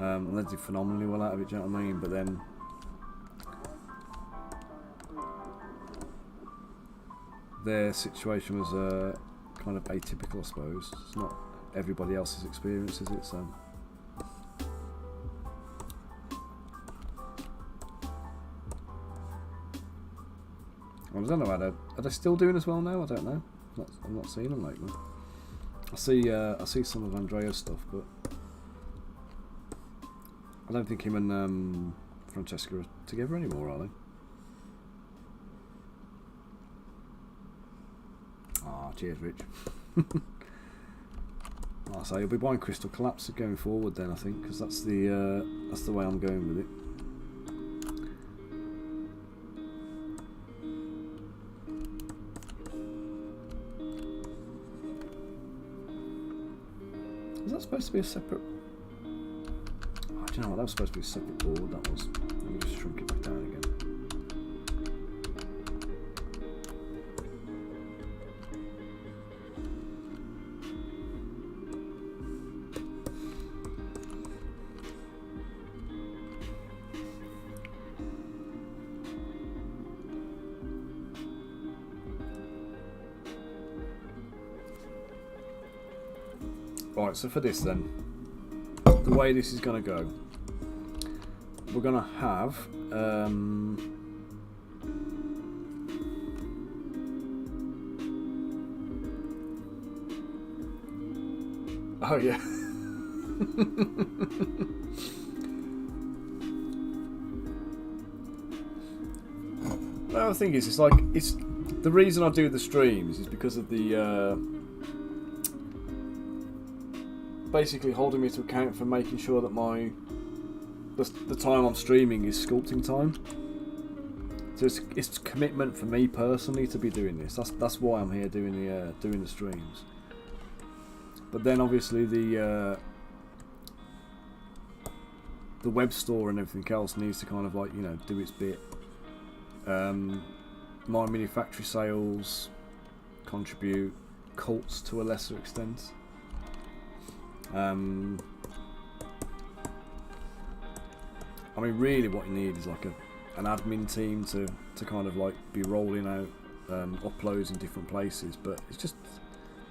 And they did phenomenally well out of it, do you know what I mean? But then their situation was kind of atypical, I suppose. It's not everybody else's experience, is it? So well, I don't know. Are they still doing as well now? I don't know. I'm not seeing them lately. I see some of Andrea's stuff, but I don't think him and Francesca are together anymore, are they? Ah, cheers, Rich. I'll say you'll be buying Crystal Collapse going forward, then I think, because that's the way I'm going with it. Is that supposed to be a separate? You know what, that was supposed to be a separate board, that was. Let me just shrink it back down again. Right, so for this then, the way this is going to go, we're going to have oh yeah. Well, the thing is, it's like, it's the reason I do the streams is because of the basically holding me to account for making sure that the time I'm streaming is sculpting time. So it's commitment for me personally to be doing this. That's why I'm here doing the streams. But then obviously the web store and everything else needs to kind of like, you know, do its bit. My mini factory sales contribute, cults to a lesser extent. I mean, really what you need is like an admin team to kind of like be rolling out uploads in different places, but it's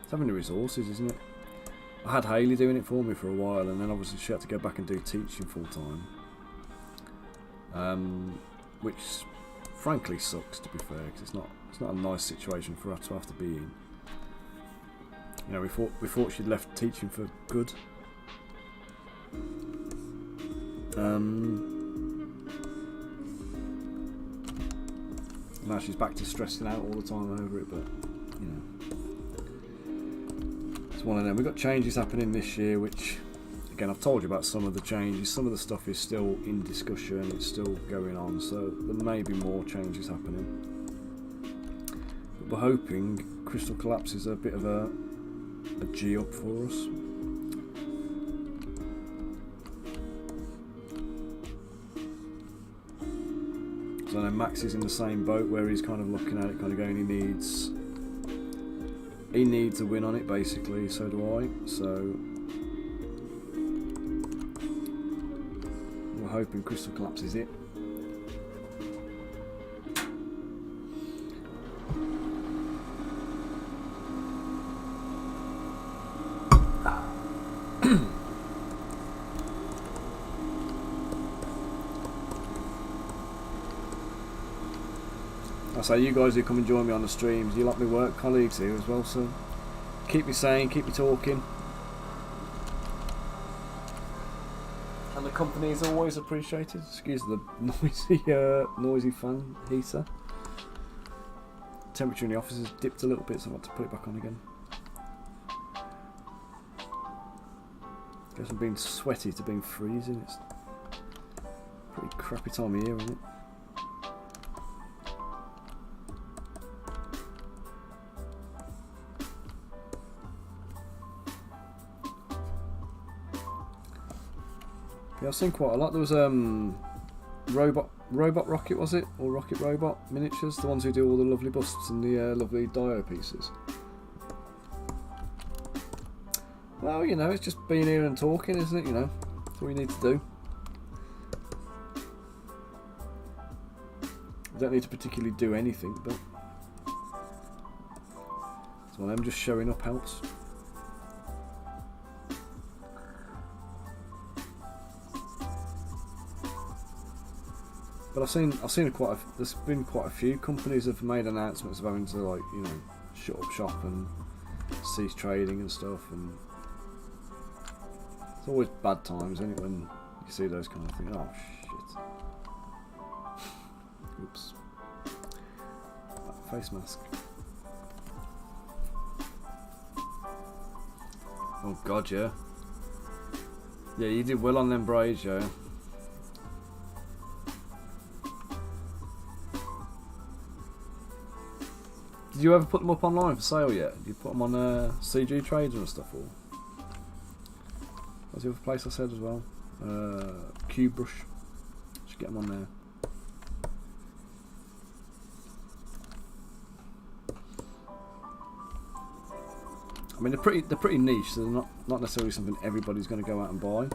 having the resources, isn't it? I had Hayley doing it for me for a while, and then obviously she had to go back and do teaching full time, which frankly sucks, to be fair, because it's not a nice situation for her to have to be in. You know, we thought she'd left teaching for good. Now she's back to stressing out all the time over it, but you know, it's one of them. We've got changes happening this year, which again I've told you about some of the changes. Some of the stuff is still in discussion, it's still going on, so there may be more changes happening. But we're hoping Crystal Collapse is a bit of a G up for us. So I know Max is in the same boat where he's kind of looking at it, kind of going, he needs a win on it basically, so do I. So we're hoping Crystal Collapse is it. So you guys who come and join me on the streams, you like my work colleagues here as well, so keep me sane, keep me talking. And the company is always appreciated. Excuse the noisy fan heater. Temperature in the office has dipped a little bit, so I've got to put it back on again. Goes from being sweaty to being freezing. It's a pretty crappy time of year, isn't it? Yeah, I've seen quite a lot. There was robot rocket, was it, or rocket robot miniatures, the ones who do all the lovely busts and the lovely dio pieces. Well, you know, it's just being here and talking, isn't it? You know, that's all you need to do. You don't need to particularly do anything, but so I'm just showing up helps. But I've seen there's been quite a few companies have made announcements of having to, like, you know, shut up shop and cease trading and stuff, and it's always bad times, isn't it, when you see those kind of things. Oh shit. Oops. Face mask. Oh god, yeah. Yeah, you did well on them braids, yeah. Did you ever put them up online for sale yet? Did you put them on CG Trader and stuff? Or what's the other place I said as well? ZBrush. Should get them on there. I mean, they're pretty niche, so they're not necessarily something everybody's going to go out and buy,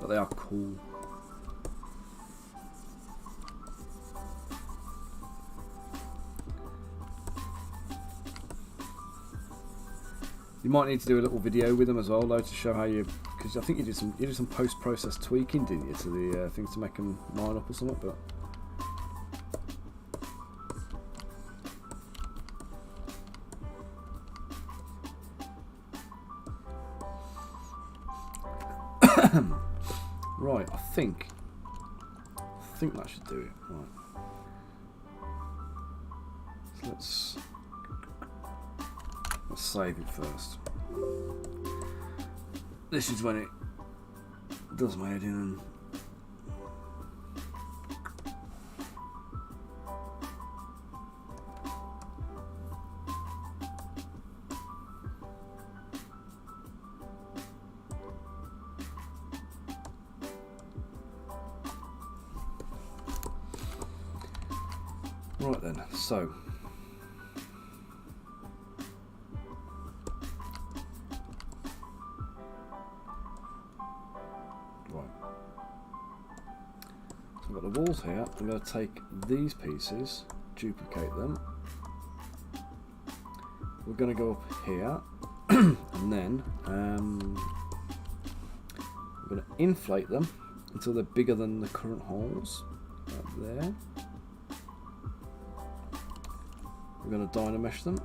but they are cool. You might need to do a little video with them as well, though, to show how you, because I think you did some post-process tweaking, didn't you, to the things to make them line up or something. But right, I think that should do it. Right, so let's save it first. This is when it does my head in and right then, so we've got the walls here. I'm going to take these pieces, duplicate them. We're going to go up here, and then we're going to inflate them until they're bigger than the current holes. Up there. We're going to dynamesh them.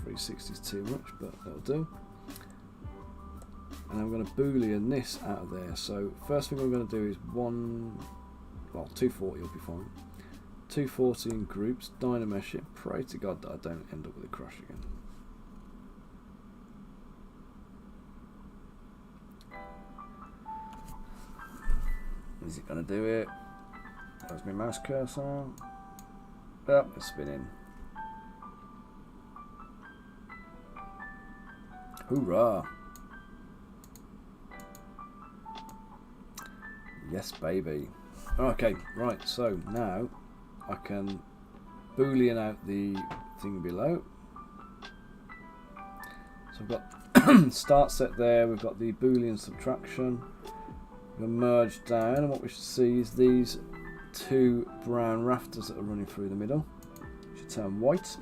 360 is too much, but that'll do. And I'm going to boolean this out of there. So first thing I'm going to do is 240 will be fine. 240 in groups, dynamesh it. Pray to God that I don't end up with a crash again. Is it going to do it? There's my mouse cursor. Oh, it's spinning. Hoorah! Yes, baby. Okay, right, so now I can boolean out the thing below. So I've got start set there, we've got the boolean subtraction. We'll merge down, and what we should see is these two brown rafters that are running through the middle should turn white,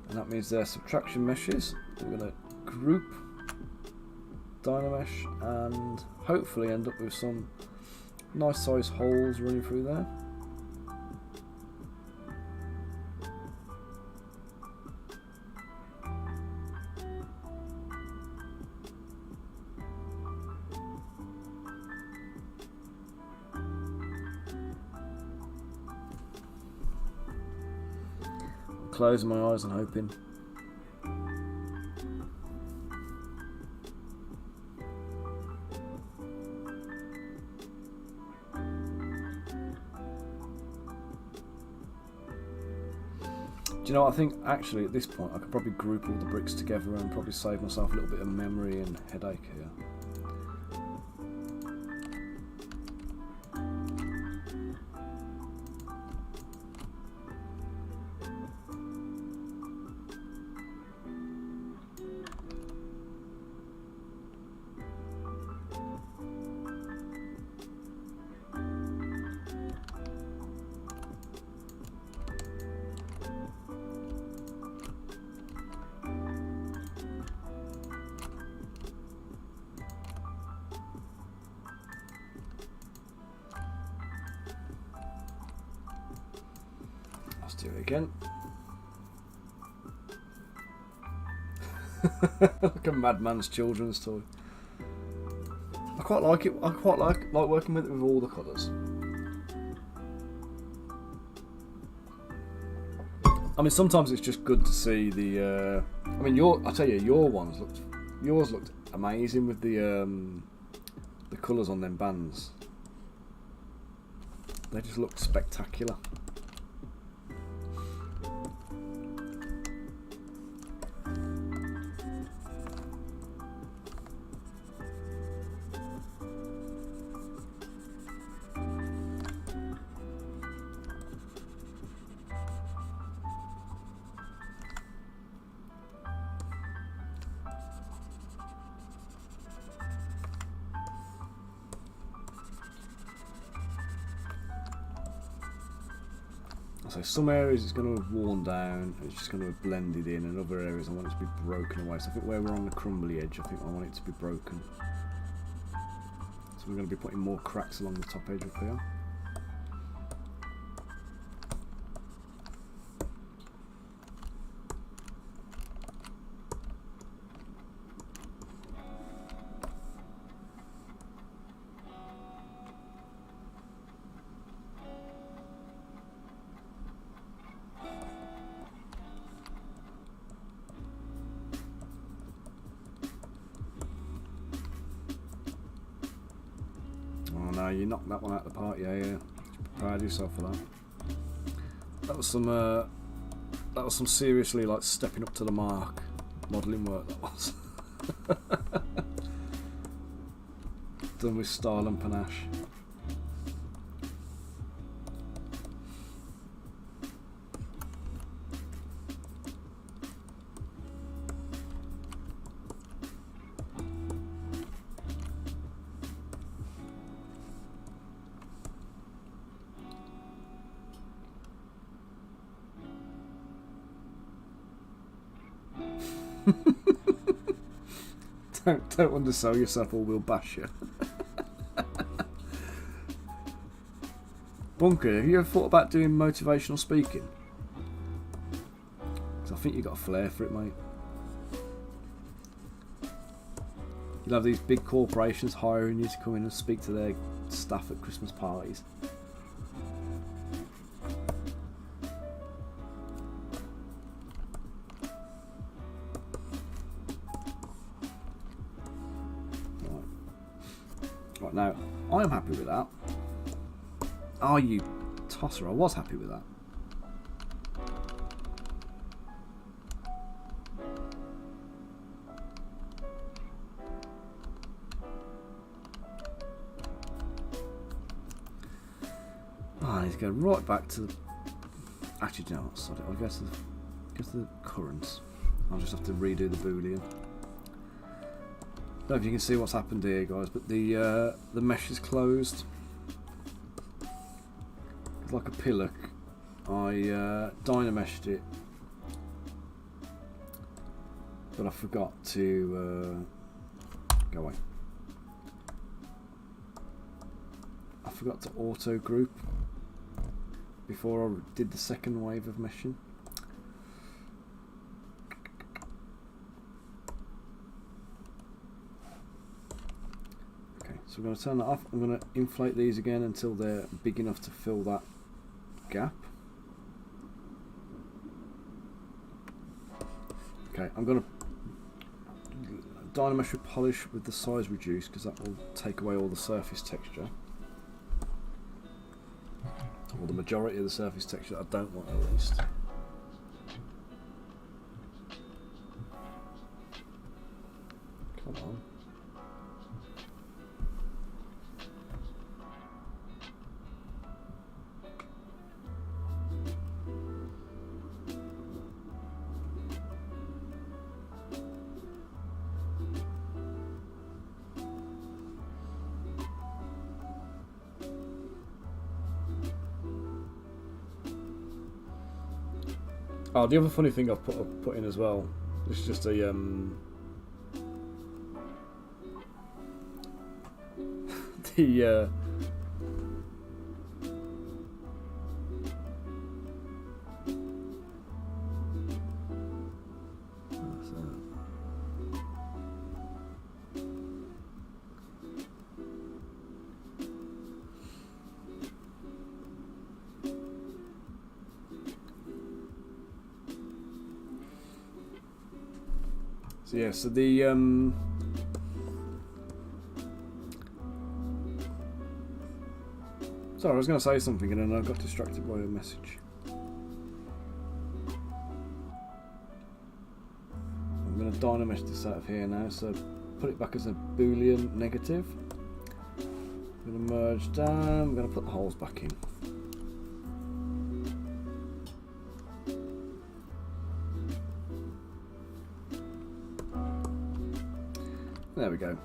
and that means they're subtraction meshes. We're going to group, dynamesh, and hopefully end up with some nice size holes running through there. closing my eyes and hoping. Do you know what I think? Actually, at this point, I could probably group all the bricks together and probably save myself a little bit of memory and headache here. Let's do it again. Like a madman's children's toy. I quite like it. I quite like working with it with all the colours. I mean, sometimes it's just good to see the. I mean, I tell you, yours looked amazing with the colours on them bands. They just looked spectacular. So some areas it's going to have worn down, it's just going to have blended in, and other areas I want it to be broken away. So I think where we're on the crumbly edge, I think I want it to be broken. So we're going to be putting more cracks along the top edge up here. You knocked that one out of the park, yeah. Proud of yourself for that. That was some seriously like stepping up to the mark modelling work. That was done with style and panache. Don't undersell yourself or we'll bash you. Bunker, have you ever thought about doing motivational speaking? Because I think you've got a flair for it, mate. You'll have these big corporations hiring you to come in and speak to their staff at Christmas parties. Right, now, I am happy with that. Are you tosser? I was happy with that. I need to go right back to the... Actually, no, sorry, I'll go to the currents. I'll just have to redo the boolean. I don't know if you can see what's happened here, guys, but the mesh is closed. It's like a pillock. I dynameshed it, but I forgot to go away. I forgot to auto group before I did the second wave of meshing. So I'm going to turn that off. I'm going to inflate these again until they're big enough to fill that gap. Okay, I'm going to Dynametric polish with the size reduced because that will take away all the surface texture. Or the majority of the surface texture that I don't want at least. Come on. Oh, the other funny thing I've put in as well. This is just a the so yeah, so the sorry, I was going to say something and then I got distracted by a message. I'm going to dynamesh this out of here now, so put it back as a Boolean negative. I'm going to merge down, I'm going to put the holes back in. There we go.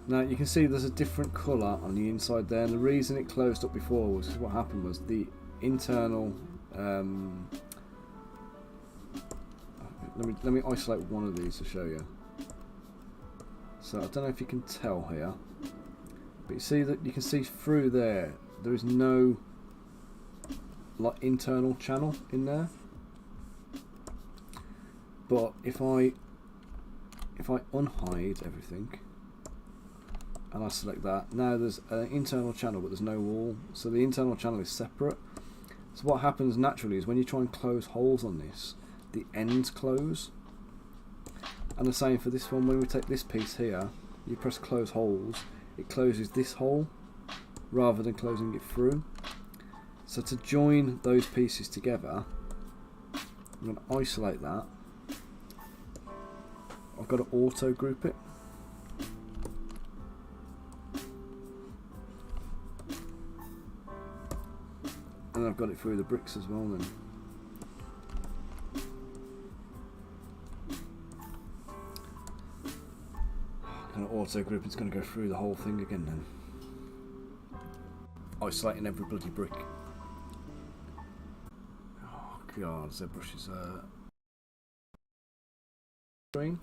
Now you can see there's a different colour on the inside there, and the reason it closed up before was what happened was the internal let me isolate one of these to show you. So I don't know if you can tell here, but you see that you can see through there is no like internal channel in there, but if I unhide everything and I select that, now there's an internal channel but there's no wall, so the internal channel is separate. So what happens naturally is when you try and close holes on this, the ends close. And the same for this one, when we take this piece here, you press close holes, it closes this hole rather than closing it through. So to join those pieces together, I'm going to isolate that. I've got to auto group it. And I've got it through the bricks as well then. I'm going to auto group, it's going to go through the whole thing again then. Isolating every bloody brick. Oh god, ZBrush is green.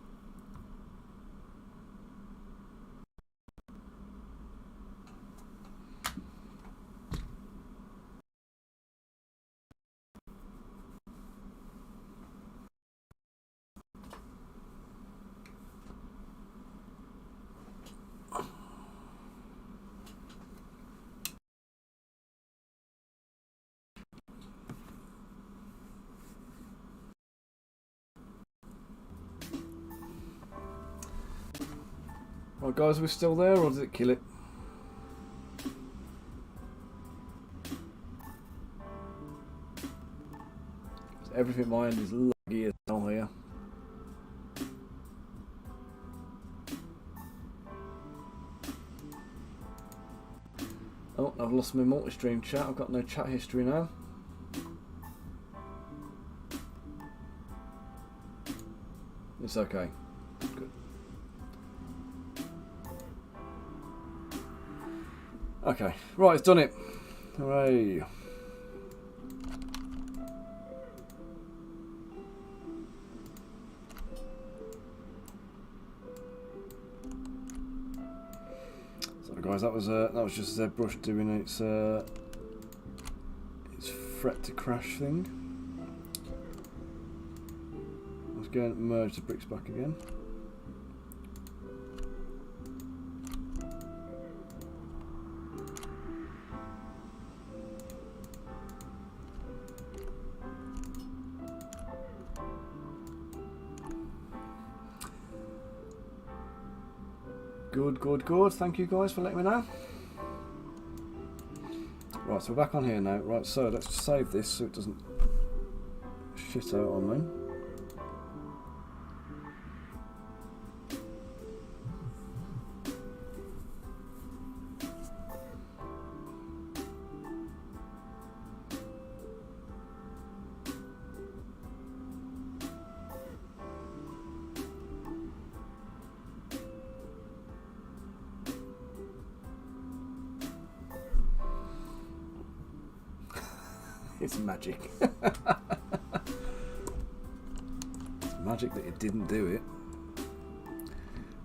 Right guys, are we still there or did it kill it? Everything my end is laggy as hell here. Oh, I've lost my multi-stream chat, I've got no chat history now. It's okay. Good. Okay, right, it's done it. Hooray. Sorry guys, that was just ZBrush doing its fret to crash thing. Let's go and merge the bricks back again. Good, good, good. Thank you guys for letting me know. Right, so we're back on here now. Right, so let's just save this so it doesn't shit out on me. It's magic. It's magic that it didn't do it.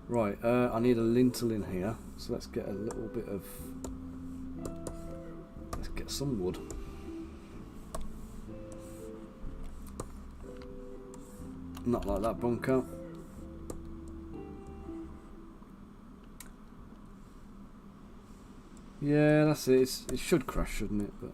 Right, I need a lintel in here, so let's get a little bit of... Let's get some wood. Not like that, bunker. Yeah, that's it. It should crash, shouldn't it? But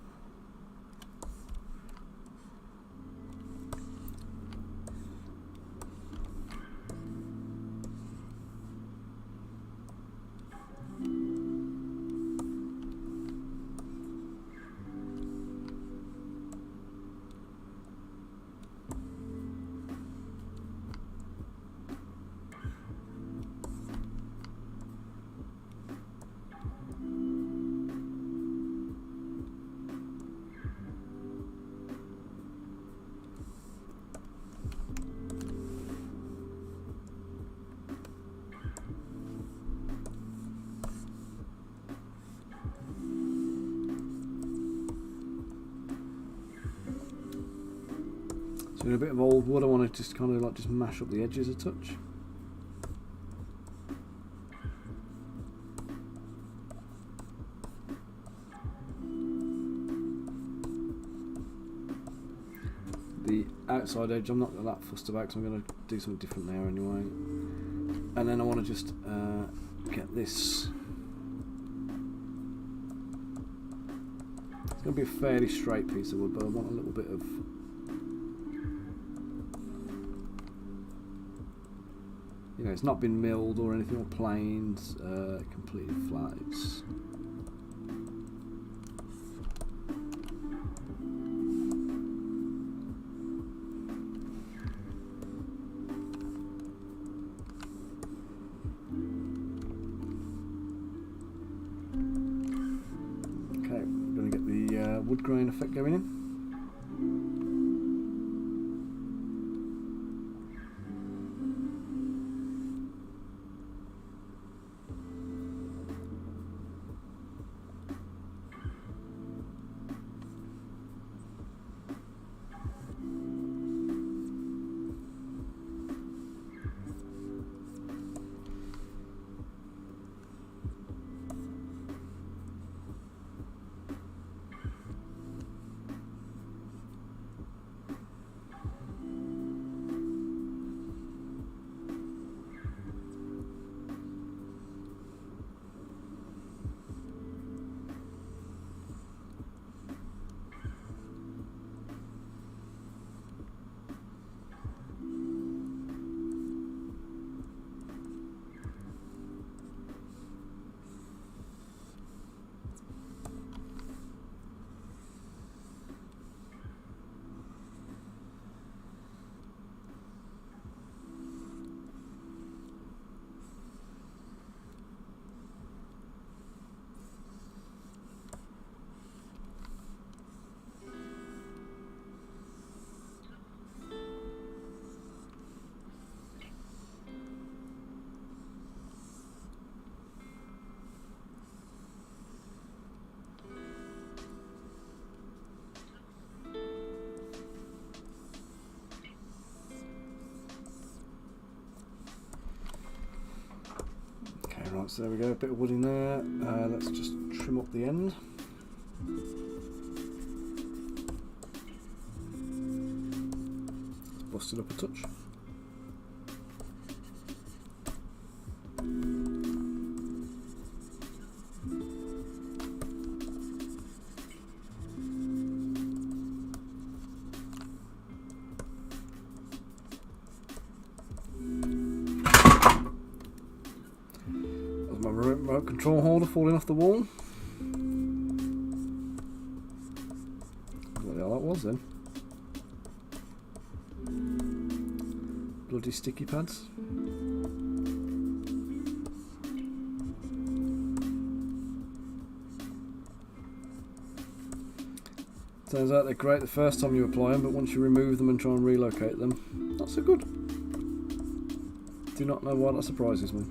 so a bit of old wood. I want to just kind of like just mash up the edges a touch. The outside edge I'm not that fussed about because I'm going to do something different there anyway. And then I want to just get this. It's going to be a fairly straight piece of wood, but I want a little bit of... You know, it's not been milled or anything or planed, completely flat. It's okay. I'm going to get the wood grain effect going in. Right, so there we go, a bit of wood in there. Let's just trim up the end. Let's bust it up a touch. my remote control holder falling off the wall. What the hell that was then? Bloody sticky pads. Turns out they're great the first time you apply them, but once you remove them and try and relocate them, not so good. Do not know why that surprises me.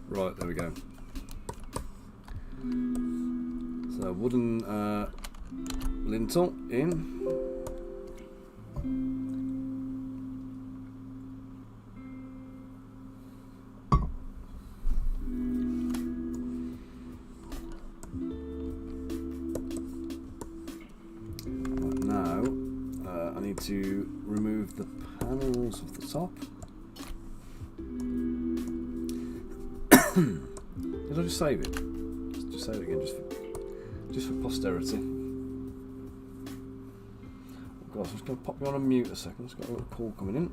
Right, there we go. So wooden lintel in. Right, now I need to remove the panels off the top. Did I just save it? Just save it again, just for posterity. Oh gosh, I'm just going to pop you on a mute a second. It's got a little call coming in.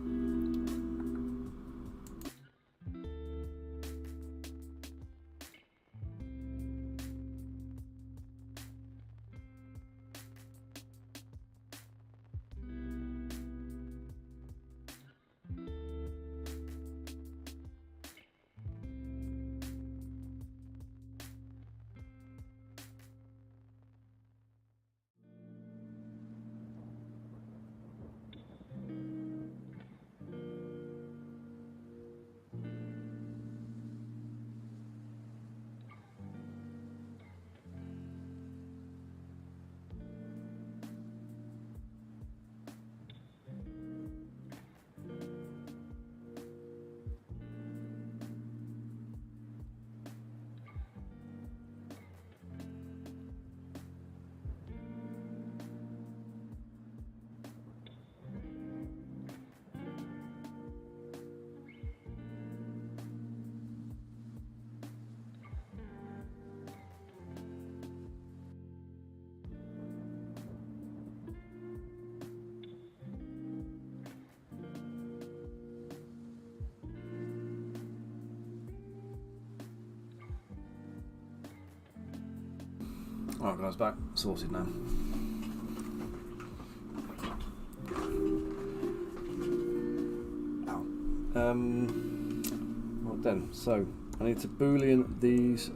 Alright guys, back sorted now. Ow. Right then, so I need to boolean these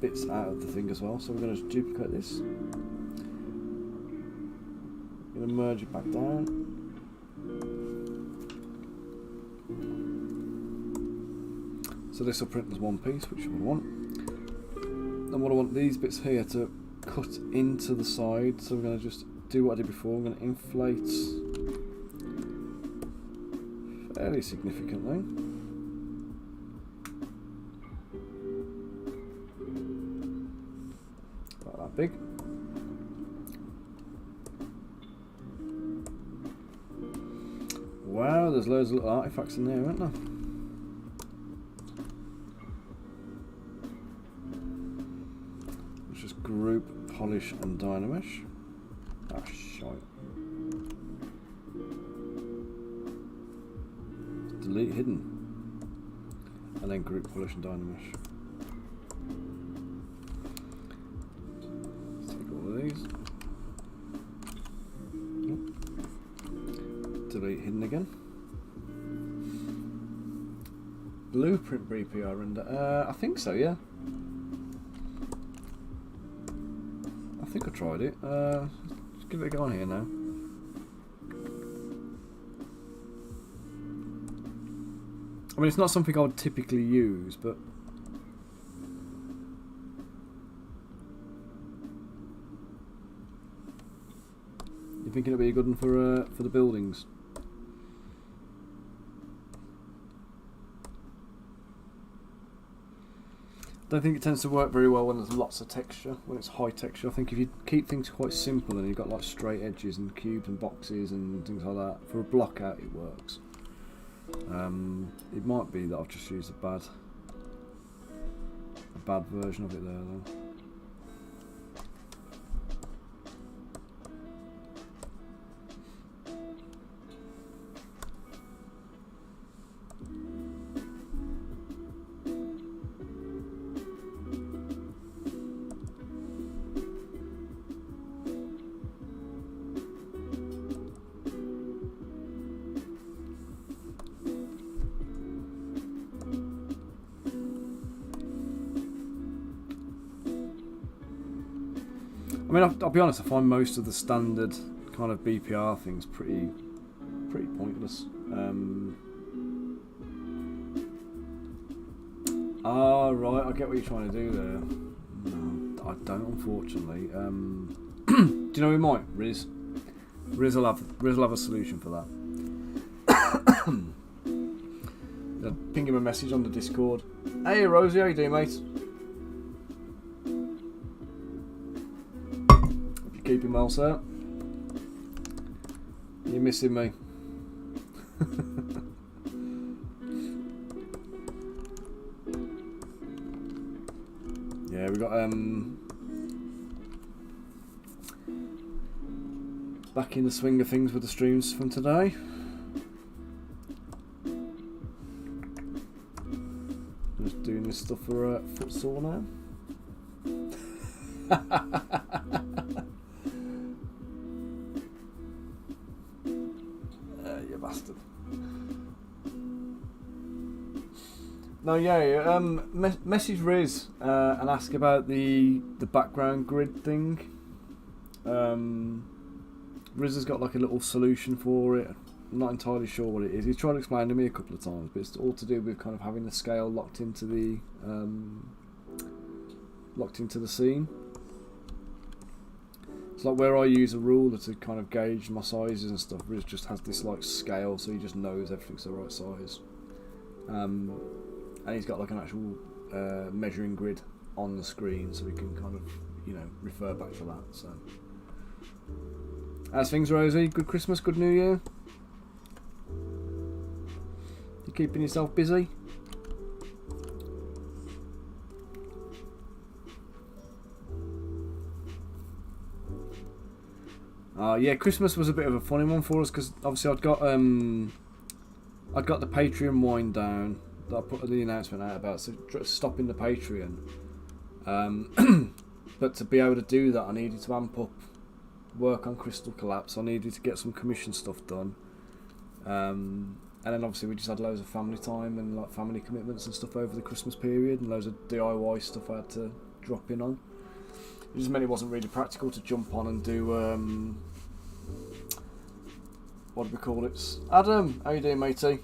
bits out of the thing as well, so we're going to duplicate this. I'm going to merge it back down. So this will print as one piece, which we want. And what I want these bits here to cut into the side, so we're going to just do what I did before. I'm going to inflate fairly significantly. About that big. Wow, there's loads of little artifacts in there, aren't there? Group, polish and dynamesh. Ah, shite. Delete hidden. And then group, polish and dynamesh. Let's take all of these. Delete hidden again. Blueprint BPR render. I think so, yeah. I think I tried it. Let's give it a go on here now. I mean, it's not something I would typically use, but you think it'll be a good one for the buildings? don't think it tends to work very well when there's lots of texture, when it's high texture. I think if you keep things quite simple and you've got like straight edges and cubes and boxes and things like that, for a block out it works. It might be that I've just used a bad version of it there though. I mean, I'll be honest, I find most of the standard kind of BPR things pretty pointless. Right, I get what you're trying to do there. No, I don't, unfortunately. Do you know who might? Riz. Riz will have a solution for that. Ping him a message on the Discord. Hey Rosie, how you doing, mate? Keeping well, sir. You're missing me. Yeah, we got back in the swing of things with the streams from today. Just doing this stuff for futsal now. You bastard. No, yeah. Message Riz and ask about the background grid thing. Riz has got like a little solution for it. I'm not entirely sure what it is. He's tried to explain to me a couple of times, but it's all to do with kind of having the scale locked into the scene. It's like where I use a ruler to kind of gauge my sizes and stuff. Riz just has this like scale, so he just knows everything's the right size. And he's got like an actual measuring grid on the screen, so we can kind of, you know, refer back to that. So, how's things, Rosie? Good Christmas, good New Year. You keeping yourself busy? Yeah, Christmas was a bit of a funny one for us because obviously I'd got the Patreon wind down that I put the announcement out about, so stopping the Patreon. But to be able to do that, I needed to amp up work on Crystal Collapse. I needed to get some commission stuff done, and then obviously we just had loads of family time and like family commitments and stuff over the Christmas period, and loads of DIY stuff I had to drop in on. It just meant it wasn't really practical to jump on and do what do we call it? Adam, how you doing, matey?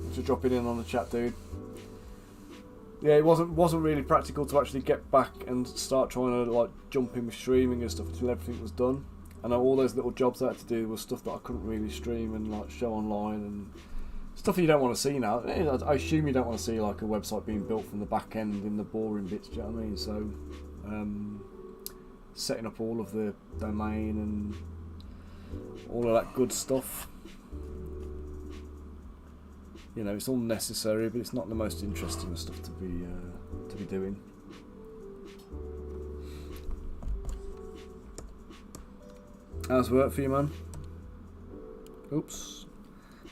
Thanks for dropping in on the chat, dude. Yeah, it wasn't really practical to actually get back and start trying to like jump in with streaming and stuff until everything was done. And all those little jobs I had to do was stuff that I couldn't really stream and like show online and stuff you don't want to see now. I assume you don't want to see like a website being built from the back end in the boring bits. Do you know what I mean? So setting up all of the domain and all of that good stuff. You know, it's all necessary, but it's not the most interesting stuff to be doing. How's work for you, man? Oops.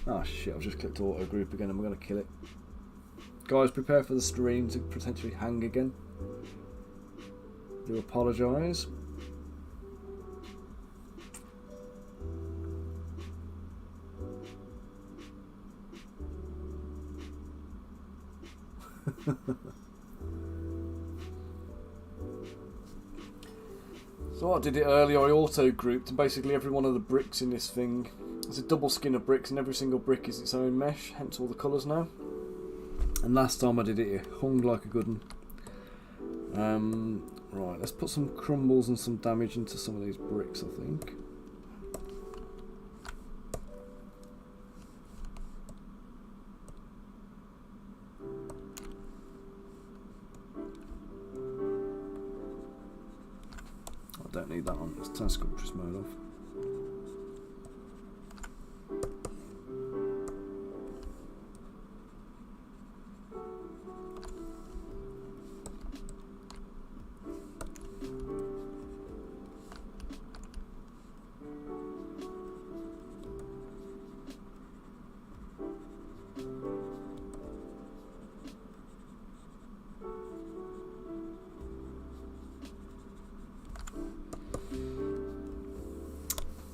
Ah, shit, I've just clicked auto group again. I'm going to kill it. Guys, prepare for the stream to potentially hang again. Do apologise. So I did it earlier, I auto grouped, and basically every one of the bricks in this thing, it's a double skin of bricks and every single brick is its own mesh, hence all the colours now. And last time I did it, it hung like a good one. Right, let's put some crumbles and some damage into some of these bricks, I think. don't need that on. Let's turn sculptress mode off.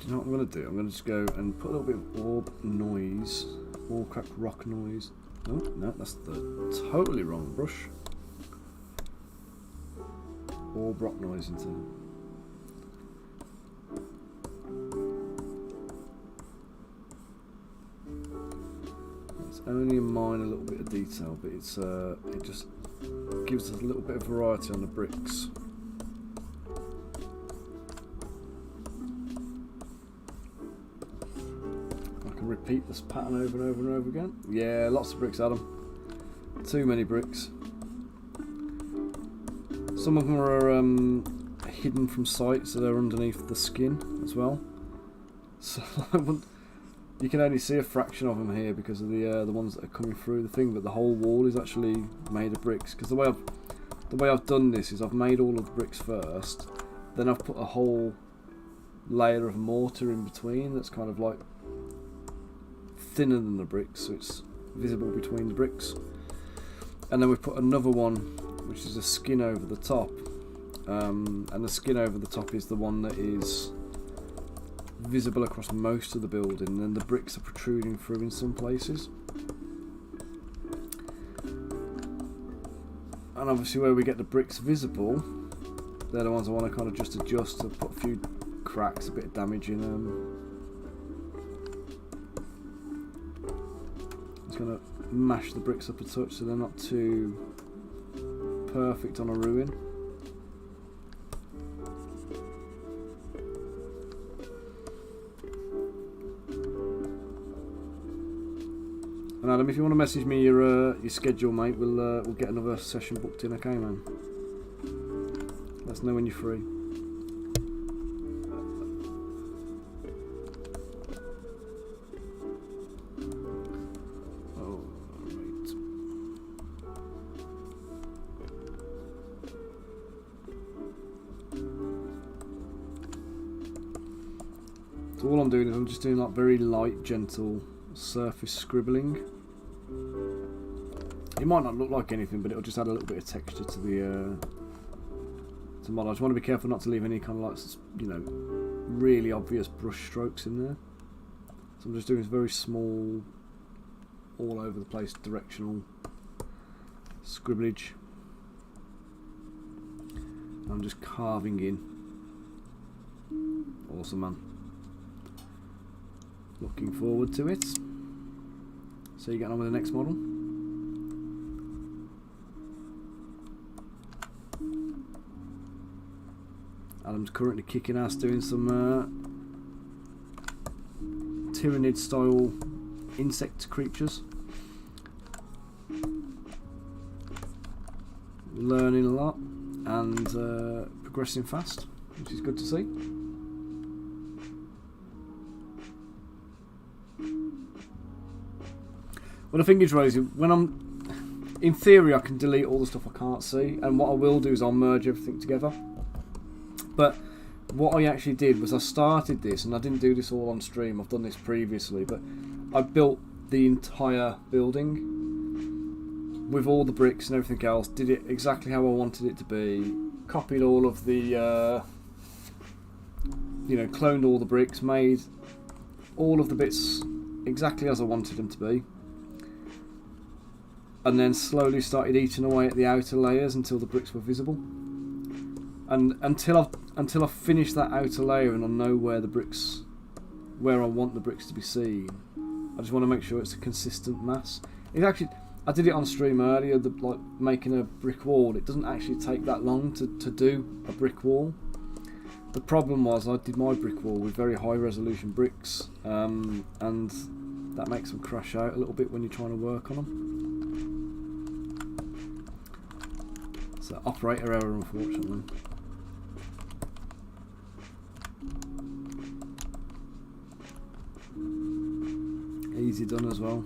You know what I'm going to do? I'm going to just go and put a little bit of orb noise, Warcraft rock noise. Oh, no, that's the totally wrong brush. Orb rock noise into. It's only a minor little bit of detail, but it's it just gives us a little bit of variety on the bricks. Repeat this pattern over and over and over again. Yeah, lots of bricks, Adam. Too many bricks. Some of them are hidden from sight, so they're underneath the skin as well. So you can only see a fraction of them here because of the ones that are coming through the thing. But the whole wall is actually made of bricks. Because the way I've done this is I've made all of the bricks first, then I've put a whole layer of mortar in between. That's kind of like thinner than the bricks, so it's visible between the bricks, and then we've put another one which is a skin over the top, and the skin over the top is the one that is visible across most of the building, and then the bricks are protruding through in some places. And obviously where we get the bricks visible, they're the ones I want to kind of just adjust to put a few cracks, a bit of damage in them. Going to mash the bricks up a touch so they're not too perfect on a ruin. And Adam, if you want to message me your schedule, mate, we'll get another session booked in. Okay, man. Let us know when you're free. So all I'm doing is I'm just doing like very light, gentle surface scribbling. It might not look like anything, but it'll just add a little bit of texture to the model. I just want to be careful not to leave any kind of like, you know, really obvious brush strokes in there. So I'm just doing very small, all over the place, directional scribblage. I'm just carving in. Awesome, man. Looking forward to it. So you getting on with the next model? Adam's currently kicking ass doing some Tyranid style insect creatures. Learning a lot and progressing fast, which is good to see. Well, the thing is, Rosie, when I'm in theory, I can delete all the stuff I can't see, and what I will do is I'll merge everything together. But what I actually did was I started this, and I didn't do this all on stream. I've done this previously, but I built the entire building with all the bricks and everything else. Did it exactly how I wanted it to be. Copied all of the, you know, cloned all the bricks, made all of the bits exactly as I wanted them to be. And then slowly started eating away at the outer layers until the bricks were visible. And until I've finished that outer layer and I know where I want the bricks to be seen, I just want to make sure it's a consistent mass. It actually, I did it on stream earlier, like making a brick wall. It doesn't actually take that long to do a brick wall. The problem was I did my brick wall with very high resolution bricks, and that makes them crash out a little bit when you're trying to work on them. So operator error, unfortunately. easy done as well.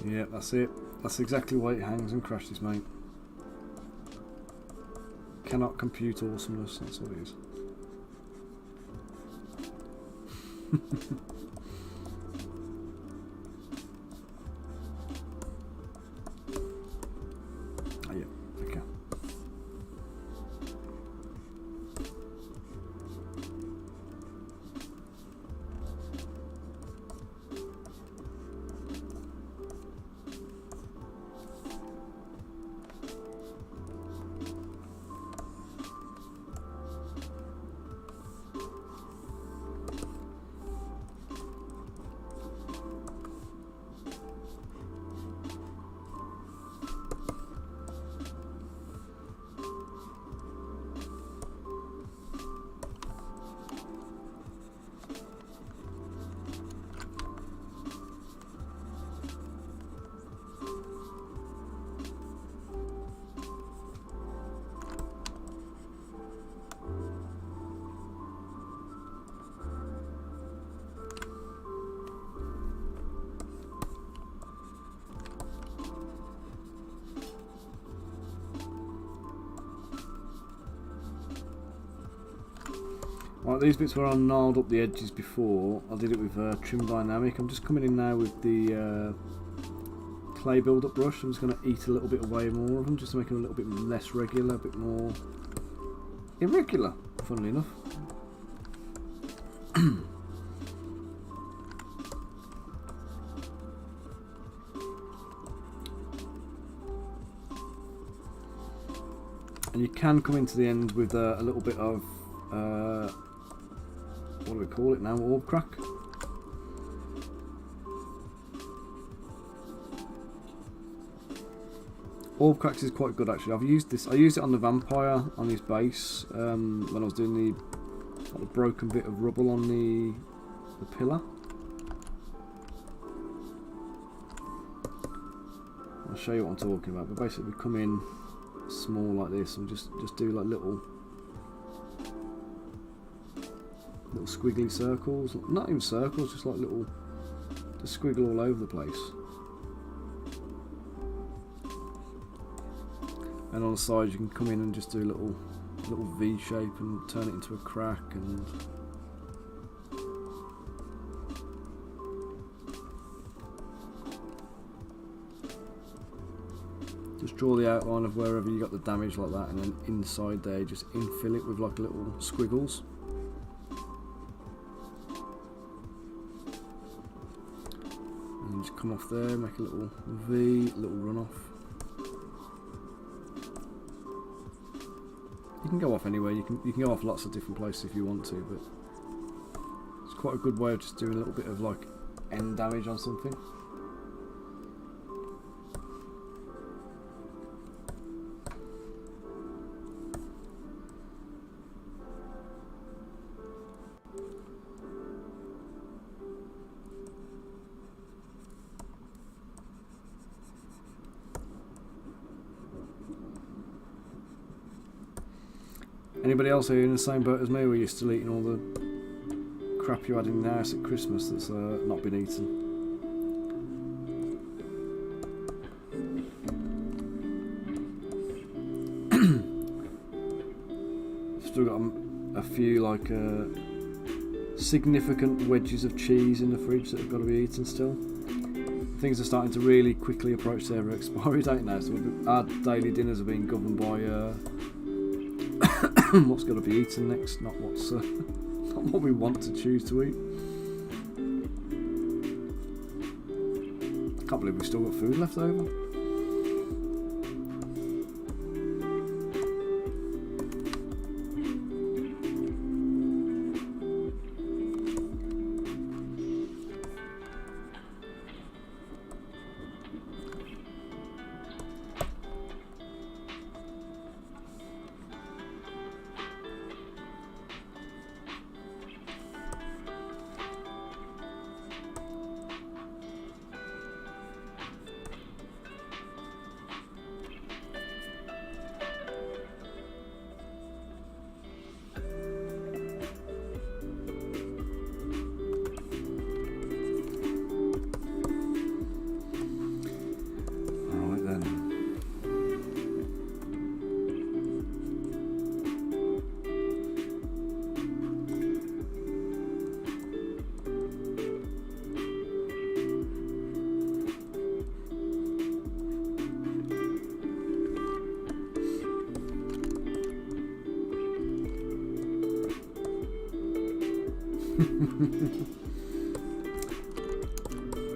Yeah, that's it. That's exactly why it hangs and crashes, mate. Cannot compute awesomeness, that's what it is. Oh, yeah, okay. Right, these bits where I gnarled up the edges before, I did it with Trim Dynamic. I'm just coming in now with the clay build-up brush. I'm just going to eat a little bit away more of them, just to make them a little bit less regular, a bit more irregular, funnily enough. And you can come into the end with a little bit of what do we call it now? Orb crack. Orb cracks is quite good actually. I've used this. I used it on the vampire on his base when I was doing the broken bit of rubble on the pillar. I'll show you what I'm talking about. But basically, we come in small like this and just do like little squiggly circles, not even circles, just like little, just squiggle all over the place. And on the side you can come in and just do a little V shape and turn it into a crack, and just draw the outline of wherever you got the damage like that, and then inside there just infill it with like little squiggles. And just come off there, make a little V, little run off. You can go off anywhere. You can go off lots of different places if you want to, but it's quite a good way of just doing a little bit of like end damage on something. Anybody else here in the same boat as me, where you're still eating all the crap you had in the house at Christmas that's not been eaten? Still got a few like significant wedges of cheese in the fridge that have got to be eaten still. Things are starting to really quickly approach their expiry date now, so our daily dinners are being governed by what's got to be eaten next, not what's not what we want to choose to eat. Can't believe we've still got food left over.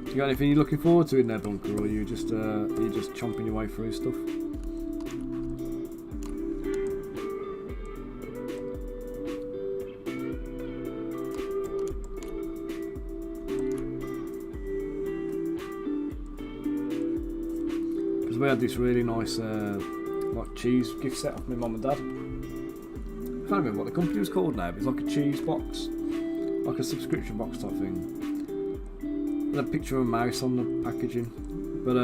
You got anything you're looking forward to in there, Bunker, or are you just chomping your way through stuff? Because we had this really nice like cheese gift set off my mum and dad. I can't remember what the company was called now, but it's like a cheese box, like a subscription box type thing. A picture of a mouse on the packaging, but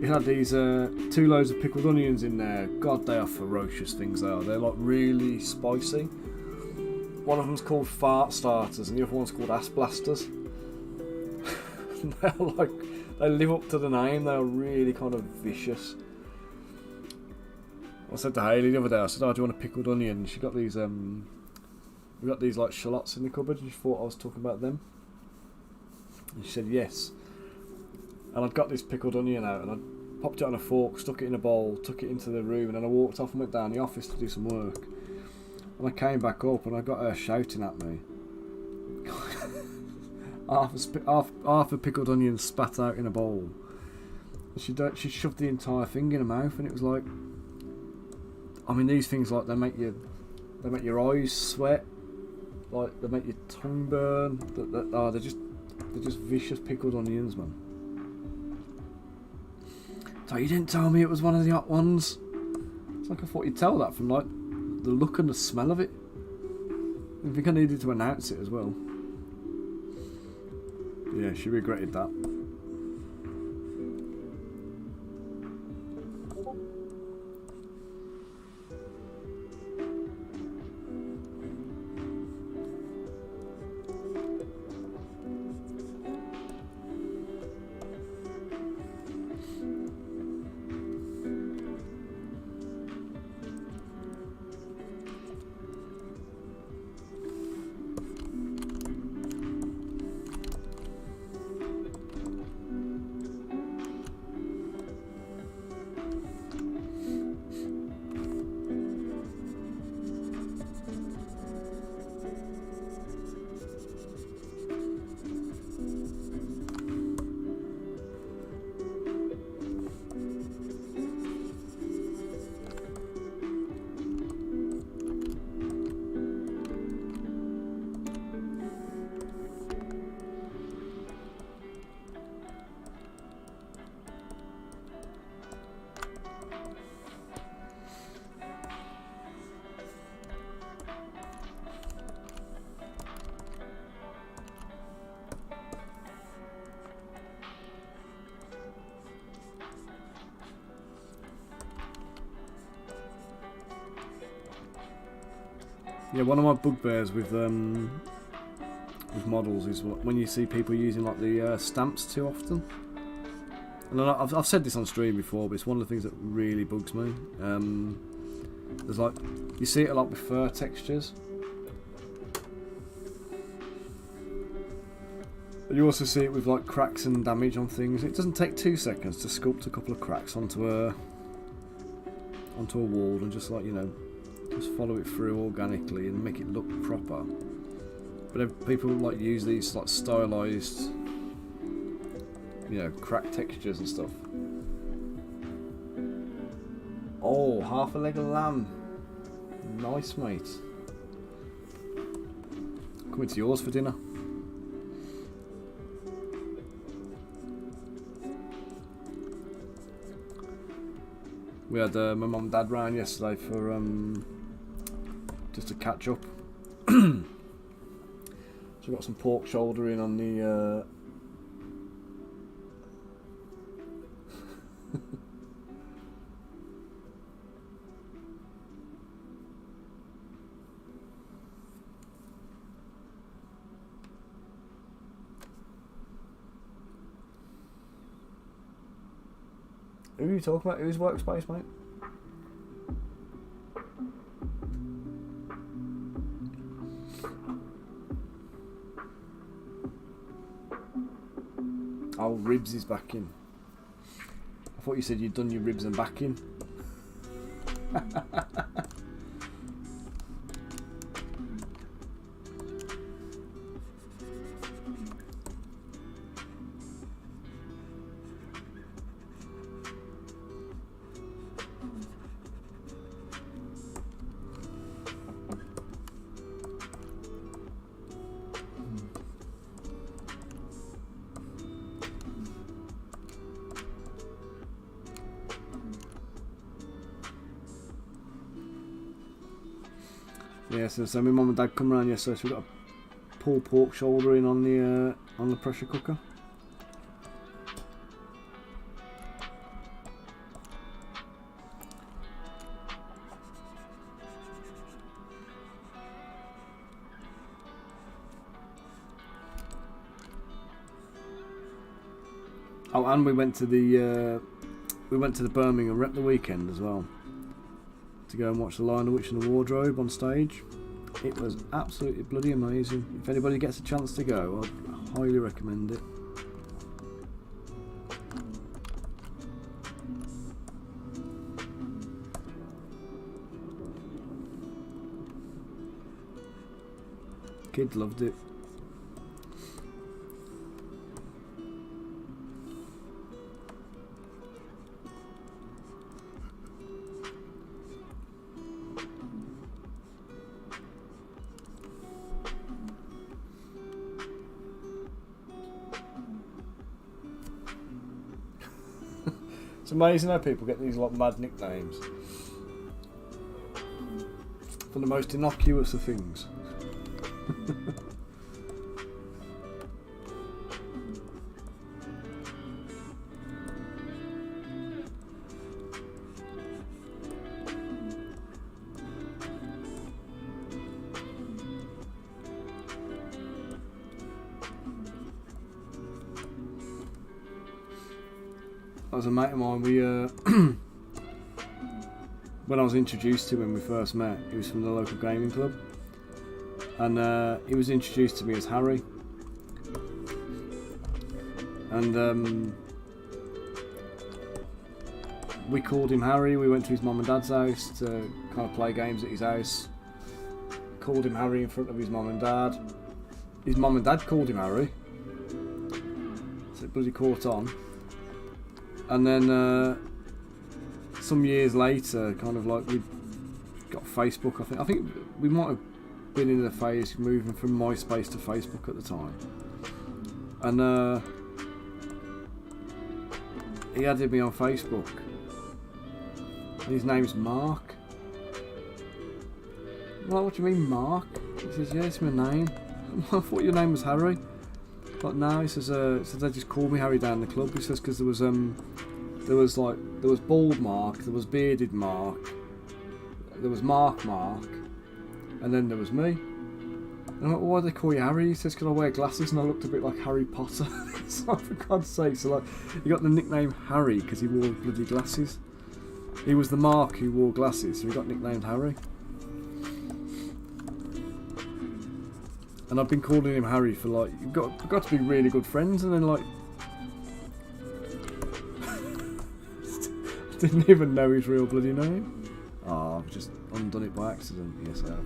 it had these 2 loads of pickled onions in there. God, they are ferocious things. They're like really spicy. One of them's called fart starters and the other one's called ass blasters. They're like, they live up to the name. They're really kind of vicious. I said to Hayley the other day, I said, "Oh, do you want a pickled onion?" And she got these we got these like shallots in the cupboard and she thought I was talking about them. And she said yes. And I'd got this pickled onion out and I popped it on a fork, stuck it in a bowl, took it into the room, and then I walked off and went down the office to do some work. And I came back up and I got her shouting at me. half a pickled onion spat out in a bowl. And she shoved the entire thing in her mouth, and it was like, I mean, these things, like, they make your eyes sweat, like they make your tongue burn. They're just vicious pickled onions, man. So you didn't tell me it was one of the hot ones. It's like I thought you'd tell that from like the look and the smell of it. I think I needed to announce it as well. Yeah, she regretted that. Yeah, one of my bugbears with models is when you see people using like the stamps too often. And I've said this on stream before, but it's one of the things that really bugs me. There's like, you see it a lot with fur textures. But you also see it with like cracks and damage on things. It doesn't take 2 seconds to sculpt a couple of cracks onto a wall and just like, you know, just follow it through organically and make it look proper. But people like use these like stylized, you know, crack textures and stuff. Oh, half a leg of lamb. Nice, mate. Coming to yours for dinner. We had my mum and dad round yesterday for just to catch up. So we got some pork shoulder in on the Who are you talking about? Whose workspace, mate? Oh, ribs is back in. I thought you said you'd done your ribs and back in. Yeah, so my mum and dad come around yesterday, so we got a pulled pork shoulder in on the pressure cooker. Oh, and we went to the Birmingham Rep the weekend as well, to go and watch The Lion, the Witch and the Wardrobe on stage. It was absolutely bloody amazing. If anybody gets a chance to go, I'd highly recommend it. Kids loved it. It's amazing how people get these like mad nicknames for the most innocuous of things. That was a mate of mine. We when I was introduced to him when we first met, he was from the local gaming club, and he was introduced to me as Harry, and we called him Harry. We went to his mum and dad's house to kind of play games at his house. Called him Harry in front of his mum and dad. His mum and dad called him Harry, so it bloody caught on. And then some years later, kind of like we got Facebook. I think we might have been in the phase moving from MySpace to Facebook at the time. And he added me on Facebook. His name's Mark. I'm like, what do you mean, Mark? He says, yeah, it's my name. I thought your name was Harry. But now he says they just called me Harry down the club. He says because there was bald Mark, there was bearded Mark, there was Mark, And then there was me. And I'm like, why do they call you Harry? He says, because I wear glasses and I looked a bit like Harry Potter. It's like, for God's sake. So like, he got the nickname Harry because he wore bloody glasses. He was the Mark who wore glasses, so he got nicknamed Harry. And I've been calling him Harry for like, we've got to be really good friends, and then like, didn't even know his real bloody name. Oh, I've just undone it by accident. Yes, I have.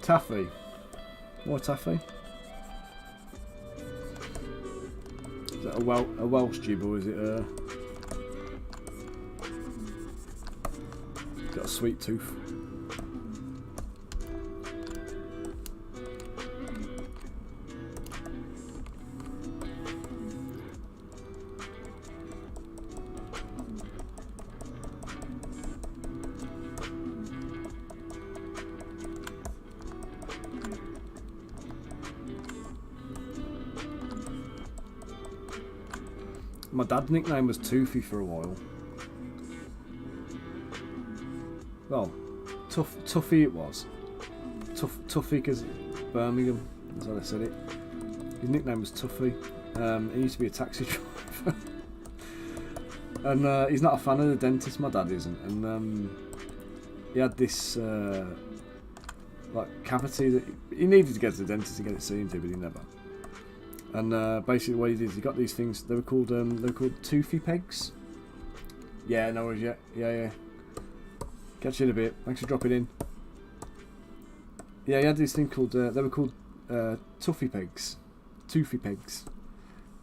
Taffy. Why Taffy? Is that a Welsh jib, or is it got a sweet tooth? My dad's nickname was Toothy for a while. Well, Tuffy it was. Tuffy because Birmingham, that's how they said it. His nickname was Tuffy. He used to be a taxi driver. And he's not a fan of the dentist, my dad isn't. And he had this like cavity that he needed to go to the dentist to get it seen to, but he never. And basically what he did is he got these things, they were called toothy pegs. Yeah, no worries, yeah. Catch you in a bit, thanks for dropping in. Yeah, he had this thing called, they were called toothy pegs. Toothy pegs.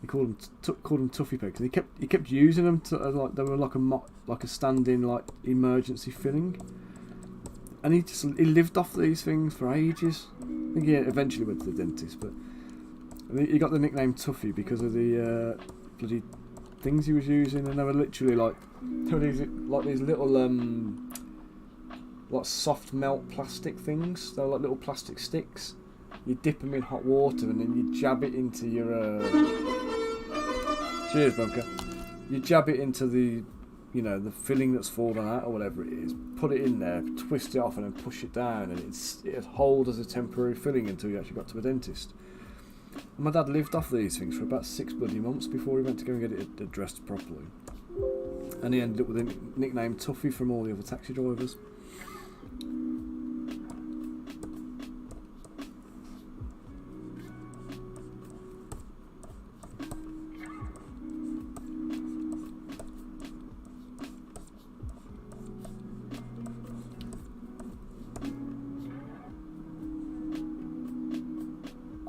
He called them toothy pegs. And he kept using them to, like, they were like a stand-in like emergency filling. And he lived off these things for ages. I think he eventually went to the dentist, but he got the nickname Tuffy because of the bloody things he was using, and they were literally like these little like soft melt plastic things. They were like little plastic sticks. You dip them in hot water and then you jab it into your. Cheers, Bunker. You jab it into the, you know, the filling that's fallen out or whatever it is. Put it in there, twist it off, and then push it down, and it'd hold as a temporary filling until you actually got to a dentist. And my dad lived off these things for about 6 bloody months before he went to go and get it addressed properly. And he ended up with a nickname Tuffy from all the other taxi drivers.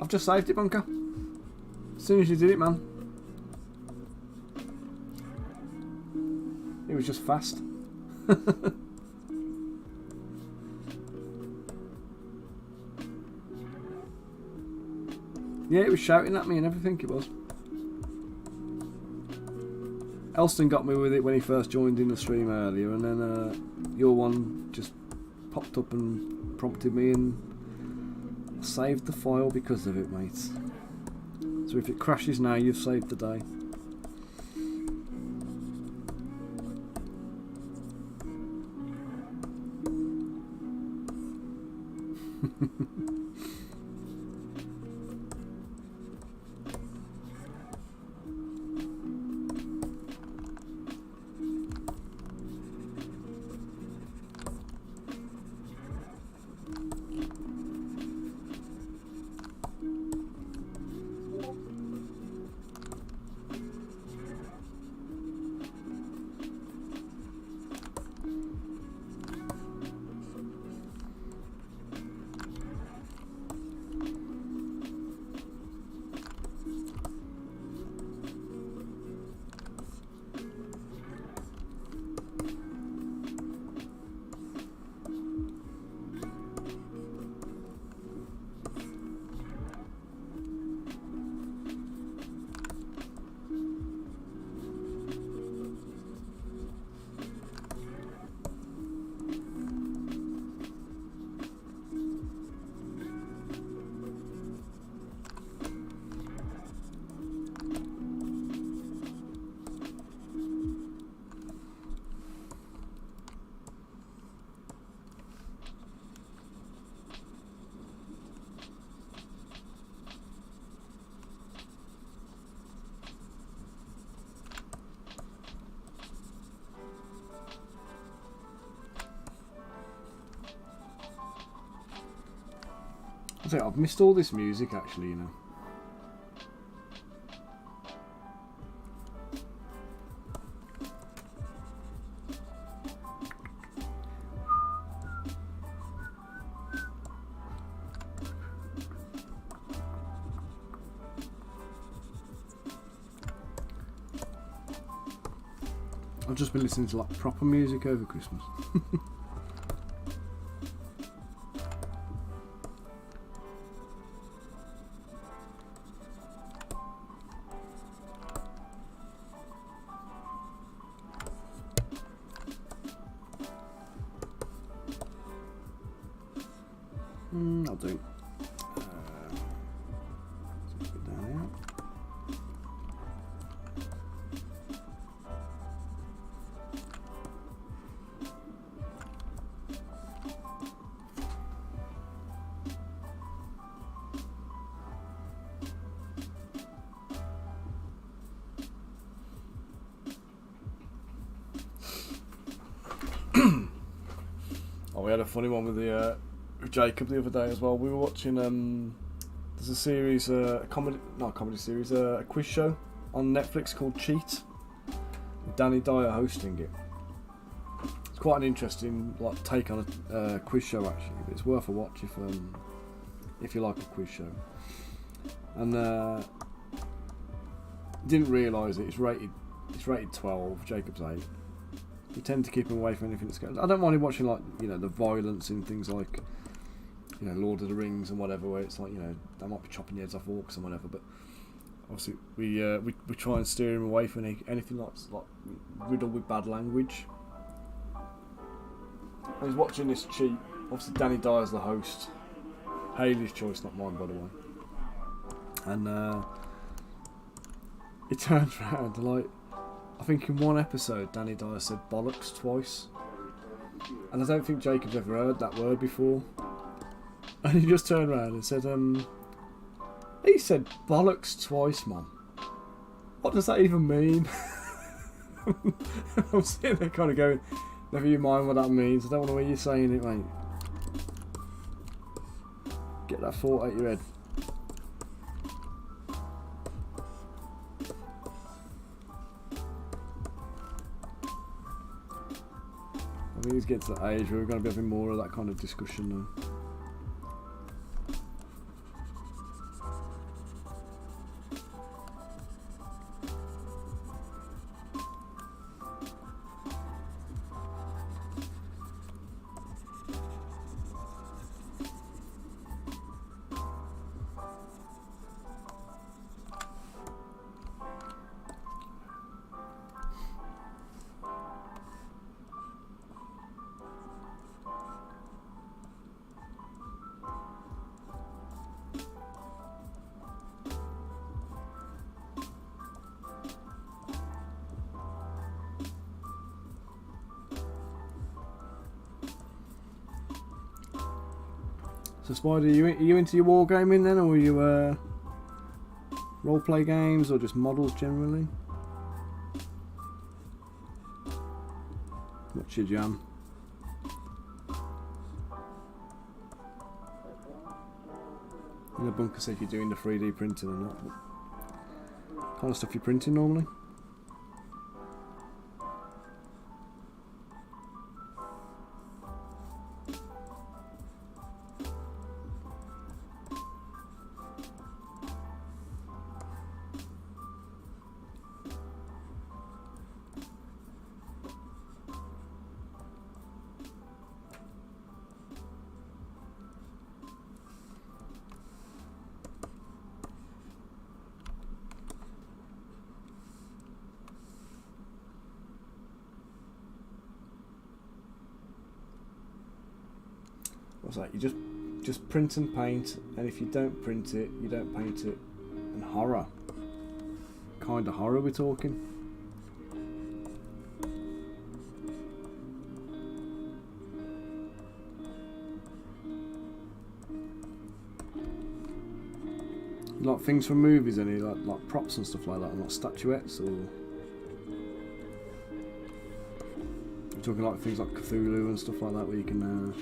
I've just saved it, Bunker. As soon as you did it, man. It was just fast. Yeah, it was shouting at me and everything, it was. Elston got me with it when he first joined in the stream earlier, and then your one just popped up and prompted me, and saved the file because of it, mates. So if it crashes now, you've saved the day. say, I've missed all this music actually, you know. I've just been listening to like proper music over Christmas. I'll do. Let's put it down here. Oh, we had a funny one with the with Jacob the other day as well. We were watching there's a series, a quiz show on Netflix called Cheat, with Danny Dyer hosting it. It's quite an interesting like take on a quiz show actually, but it's worth a watch if you like a quiz show. And didn't realise it. It's rated 12. Jacob's 8. We tend to keep him away from anything that's going. I don't mind him watching like the violence in things like Lord of the Rings and whatever, where it's like they might be chopping the heads off orcs and whatever. But obviously we try and steer him away from anything like riddled with bad language. I was watching this cheat. Obviously Danny Dyer's the host. Haley's choice, not mine, by the way. And it turns around like. I think in one episode Danny Dyer said bollocks twice, and I don't think Jacob's ever heard that word before, and he just turned around and said he said bollocks twice, Mum. What does that even mean? I'm sitting there kind of going, never you mind what that means, I don't want to hear you saying it, mate. Get that thought out your head. I think he's getting to that age where we're going to be having more of that kind of discussion now. So Spider, are you into your wargaming then, or are you role-play games, or just models generally? What's your jam? In the bunker, say if you're doing the 3D printing or not. What kind of stuff you're printing normally? What's that? You just print and paint, and if you don't print it, you don't paint it. And horror. Kind of horror we're talking. Like things from movies, any like props and stuff like that, and like statuettes, or you're talking like things like Cthulhu and stuff like that, where you can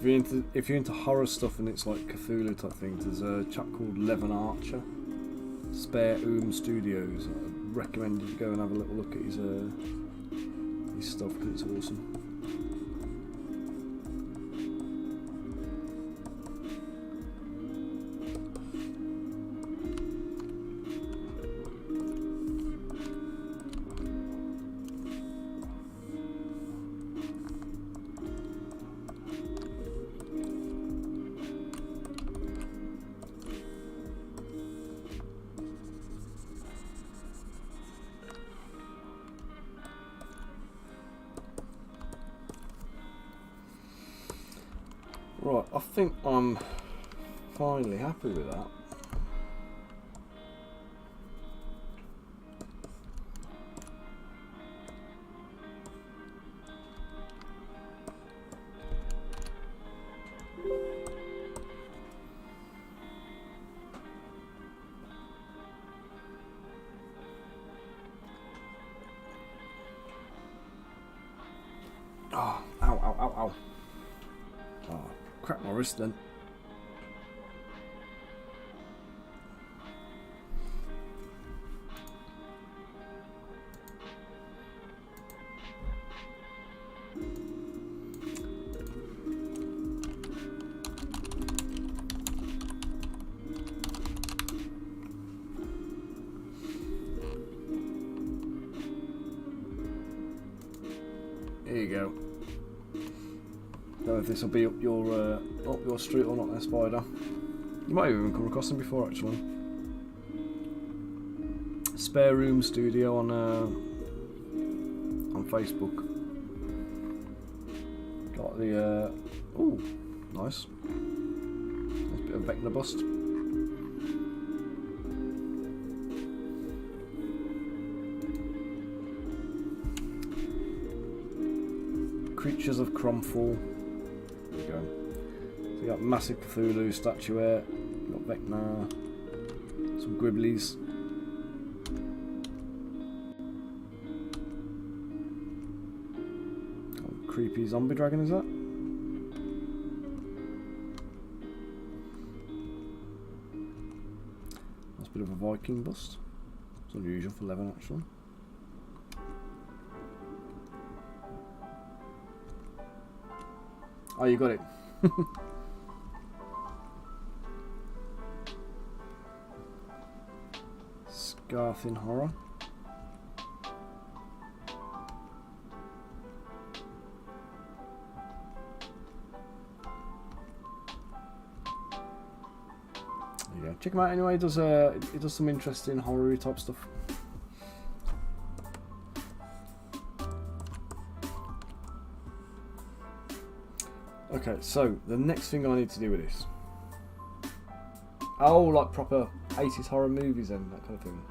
if you're into horror stuff and it's like Cthulhu type things, there's a chap called Levin Archer, Spare Studios. I'd recommend you go and have a little look at his stuff because it's awesome. Right, I think I'm finally happy with that. Oh, ow, ow, ow, ow. Oh, crack my wrist then. Here you go. Don't know if this will be up your street or not, there, Spider. You might have even come across them before, actually. Spare Room Studio on Facebook. Got the oh, nice. Nice bit of Vecna bust. Creatures of Cromfall. There you go. So you got massive Cthulhu statuette, you got Vecna, some Gribblies. Oh, creepy zombie dragon, is that? That's a bit of a Viking bust. It's unusual for 11 actually. Oh, you got it. Scarthin Horror. There you go. Check him out anyway. He does some interesting horror-y type stuff. Okay, so the next thing I need to do with this. Oh, like proper 80s horror movies and that kind of thing.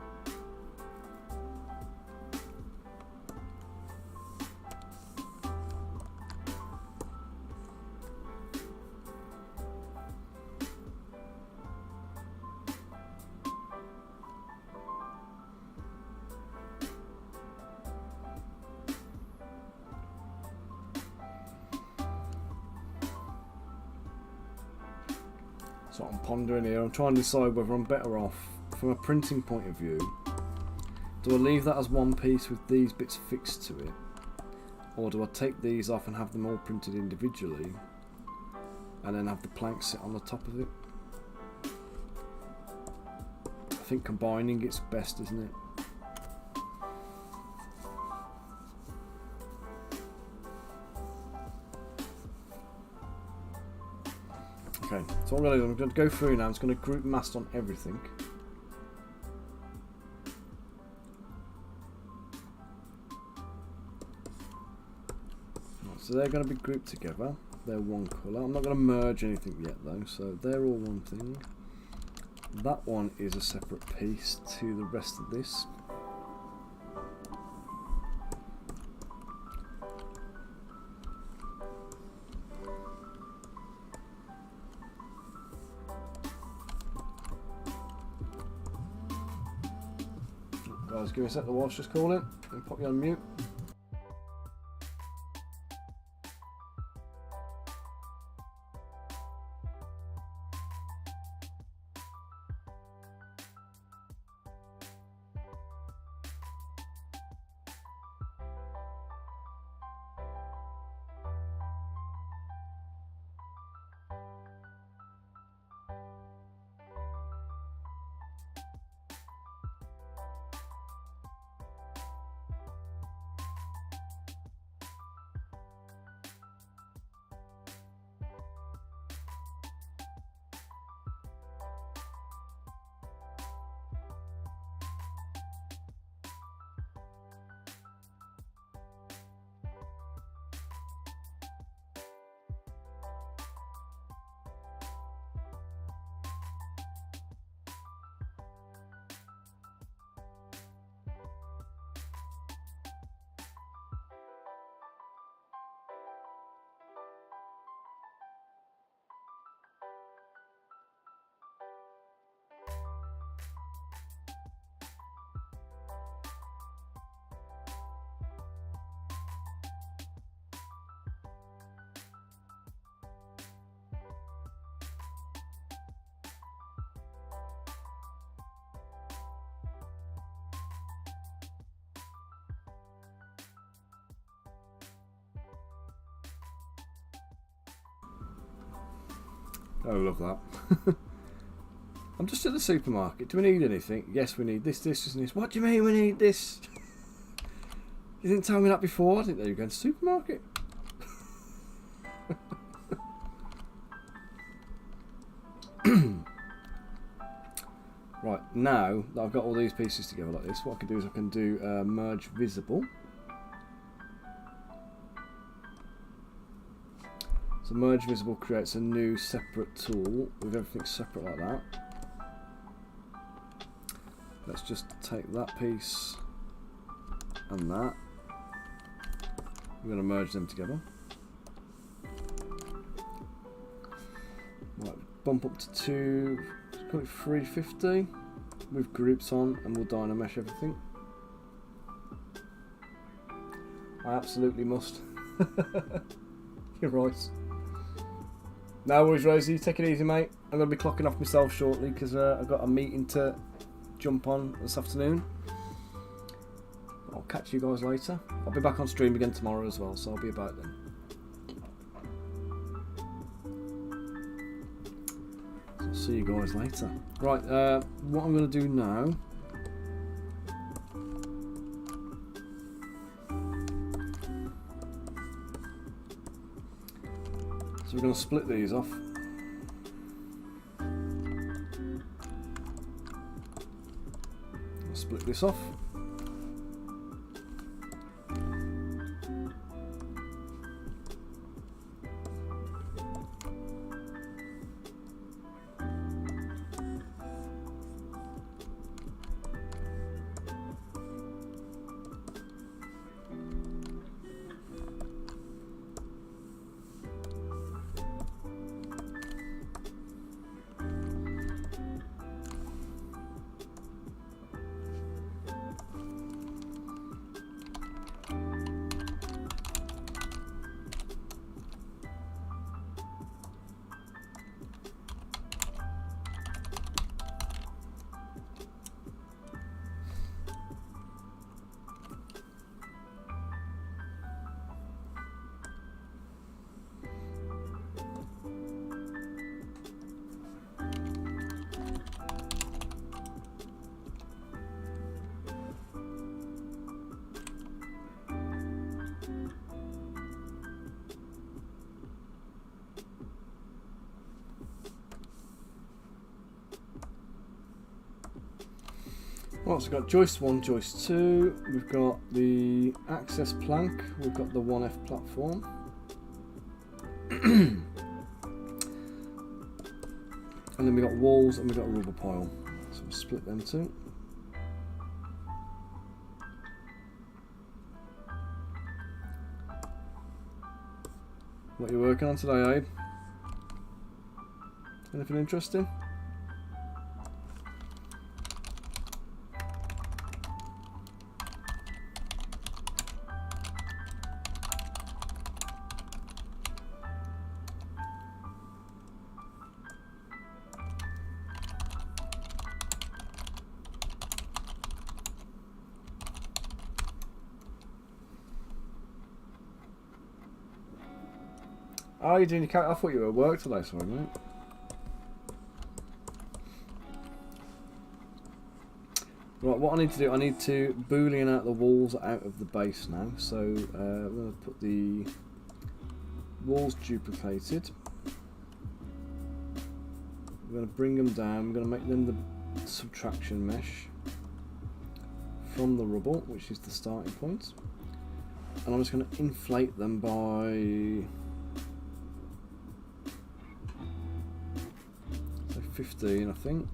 So I'm pondering here. I'm trying to decide whether I'm better off from a printing point of view. Do I leave that as one piece with these bits fixed to it, or do I take these off and have them all printed individually and then have the plank sit on the top of it? I think combining it's best, isn't it? Okay, so what I'm going to do, I'm going to go through now, I'm just going to group mask on everything. Right, so they're going to be grouped together, they're one colour. I'm not going to merge anything yet though, so they're all one thing. That one is a separate piece to the rest of this. Guys, give me a sec, the wife's just calling. Let me pop you on mute. Oh, I love that. I'm just at the supermarket. Do we need anything? Yes, we need this, this, and this. What do you mean we need this? You didn't tell me that before. I didn't know you were going to the supermarket. Right, now that I've got all these pieces together like this, what I can do is I can do merge visible. So merge visible creates a new separate tool with everything separate like that. Let's just take that piece and that. We're going to merge them together. Right, bump up to 350 with groups on, and we'll dynamesh everything. I absolutely must. You're right. No worries, Rosie. Take it easy, mate. I'm going to be clocking off myself shortly because I've got a meeting to jump on this afternoon. I'll catch you guys later. I'll be back on stream again tomorrow as well, so I'll be about then. So I'll see you guys later. Right, what I'm going to do now. So we're going to split these off. I'll split this off. Right, so we've got joist 1, joist 2, we've got the access plank, we've got the 1F platform. And then we've got walls and we've got a rubber pile. So we'll split them two. What are you working on today, Abe? Anything interesting? Oh, you're doing your character? I thought you were at work today, sorry, mate. Right, what I need to do, I need to boolean out the walls out of the base now. So I'm going to put the walls duplicated. We're going to bring them down. We're going to make them the subtraction mesh from the rubble, which is the starting point. And I'm just going to inflate them by 15, I think.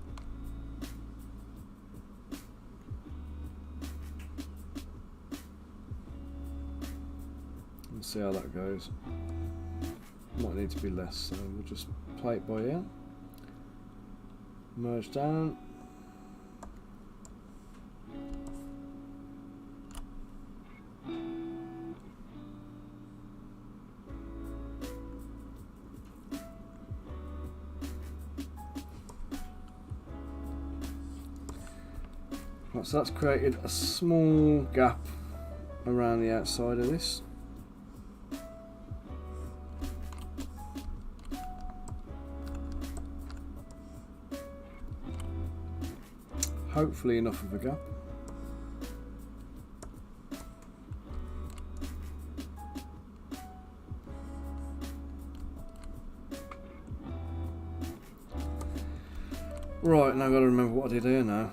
We'll see how that goes. Might need to be less, so we'll just play it by ear. Merge down. Right, so that's created a small gap around the outside of this. hopefully enough of a gap. Right, now I've got to remember what I did here now.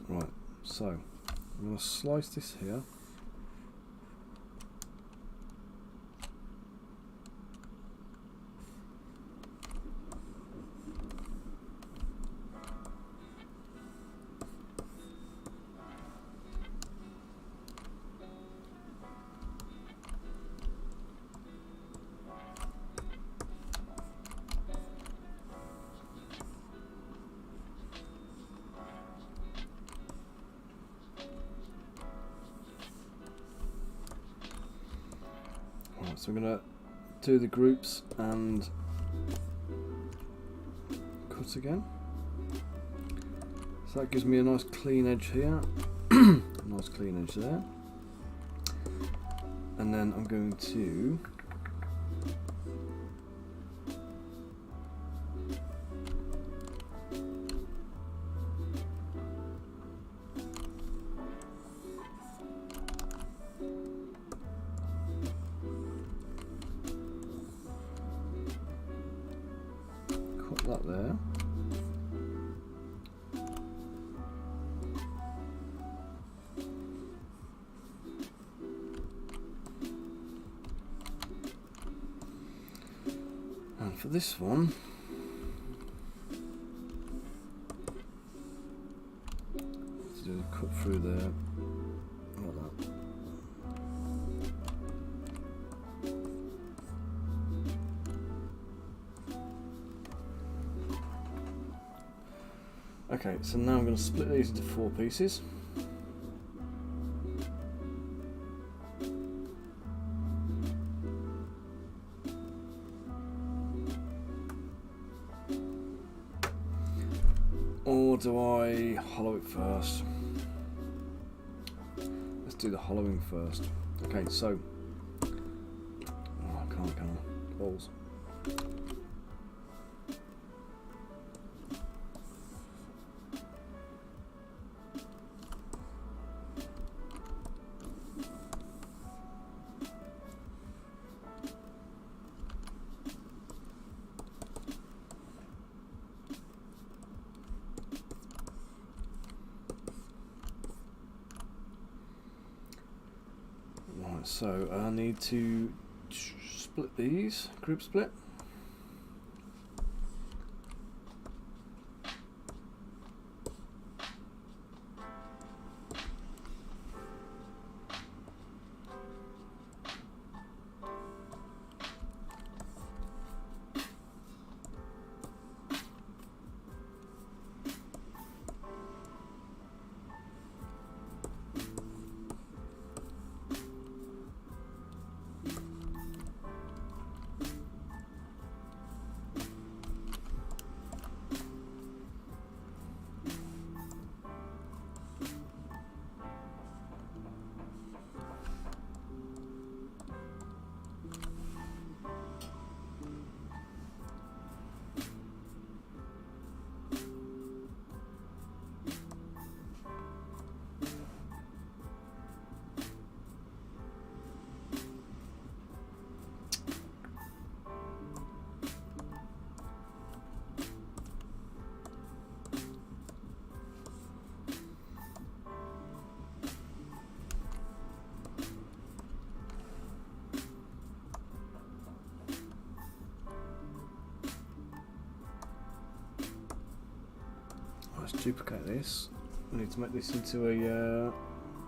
Right, so I'm going to slice this here. So I'm going to do the groups and cut again. So that gives me a nice clean edge here, nice clean edge there. And then I'm going to that there. And for this one, let's do a cut through there, like that. Okay, so now I'm going to split these into 4 pieces. Or do I hollow it first? Let's do the hollowing first. Okay, so I can't balls. So I need to split these, group split. Let's duplicate this. We need to make this into a,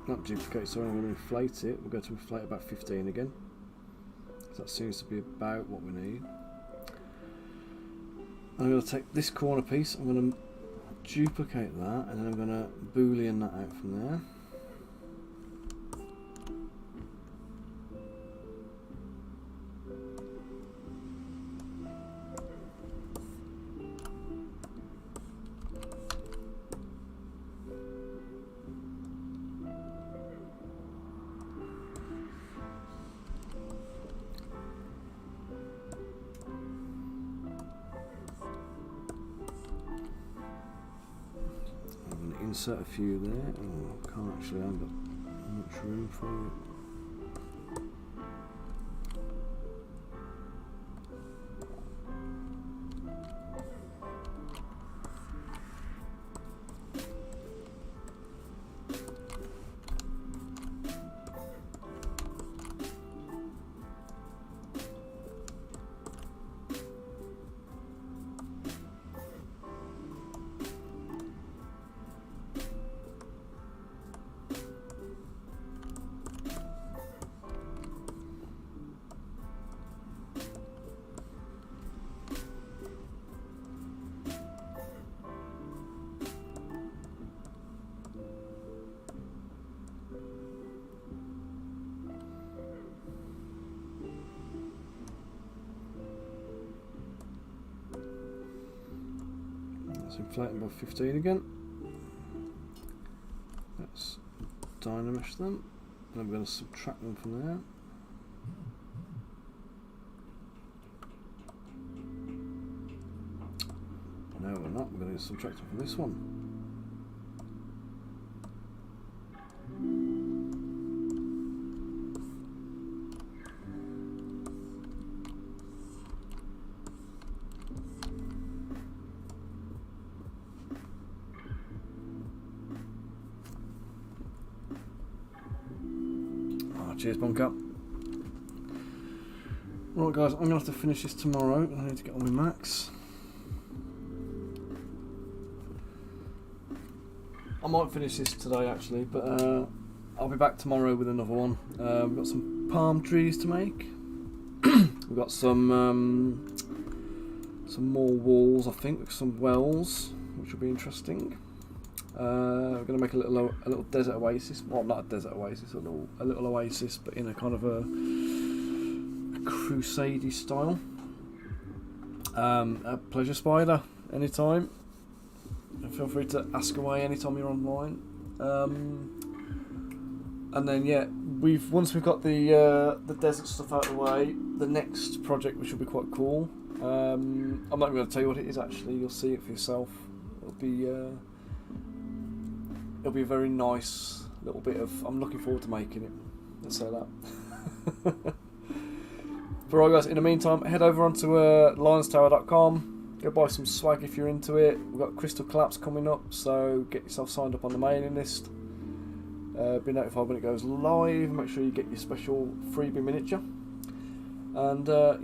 not duplicate, sorry, I'm going to inflate it. We'll go to inflate about 15 again. So that seems to be about what we need. I'm going to take this corner piece, I'm going to duplicate that, and then I'm going to boolean that out from there. Insert a few there. Oh, can't actually, I haven't got much room for it. Let's inflate them by 15 again. Let's dynamesh them, and I'm going to subtract them from there. No, we're not. We're going to subtract them from this one. Cheers, Bunker. Right, guys, I'm going to have to finish this tomorrow. I need to get on with Max. I might finish this today, actually, but I'll be back tomorrow with another one. We've got some palm trees to make. We've got some more walls, I think, with some wells, which will be interesting. We're going to make a little desert oasis. Well, not a desert oasis, a little oasis, but in a kind of a crusade-y style. A pleasure spider, anytime. Feel free to ask away anytime you're online. And then yeah, once we've got the desert stuff out of the way, the next project, which will be quite cool. I'm not going to tell you what it is actually. You'll see it for yourself. It'll be a very nice little bit of. I'm looking forward to making it. Let's say that. But right, guys. In the meantime, head over onto lionstower.com. Go buy some swag if you're into it. We've got Crystal Collapse coming up, so get yourself signed up on the mailing list. Be notified when it goes live. Make sure you get your special freebie miniature. And yeah,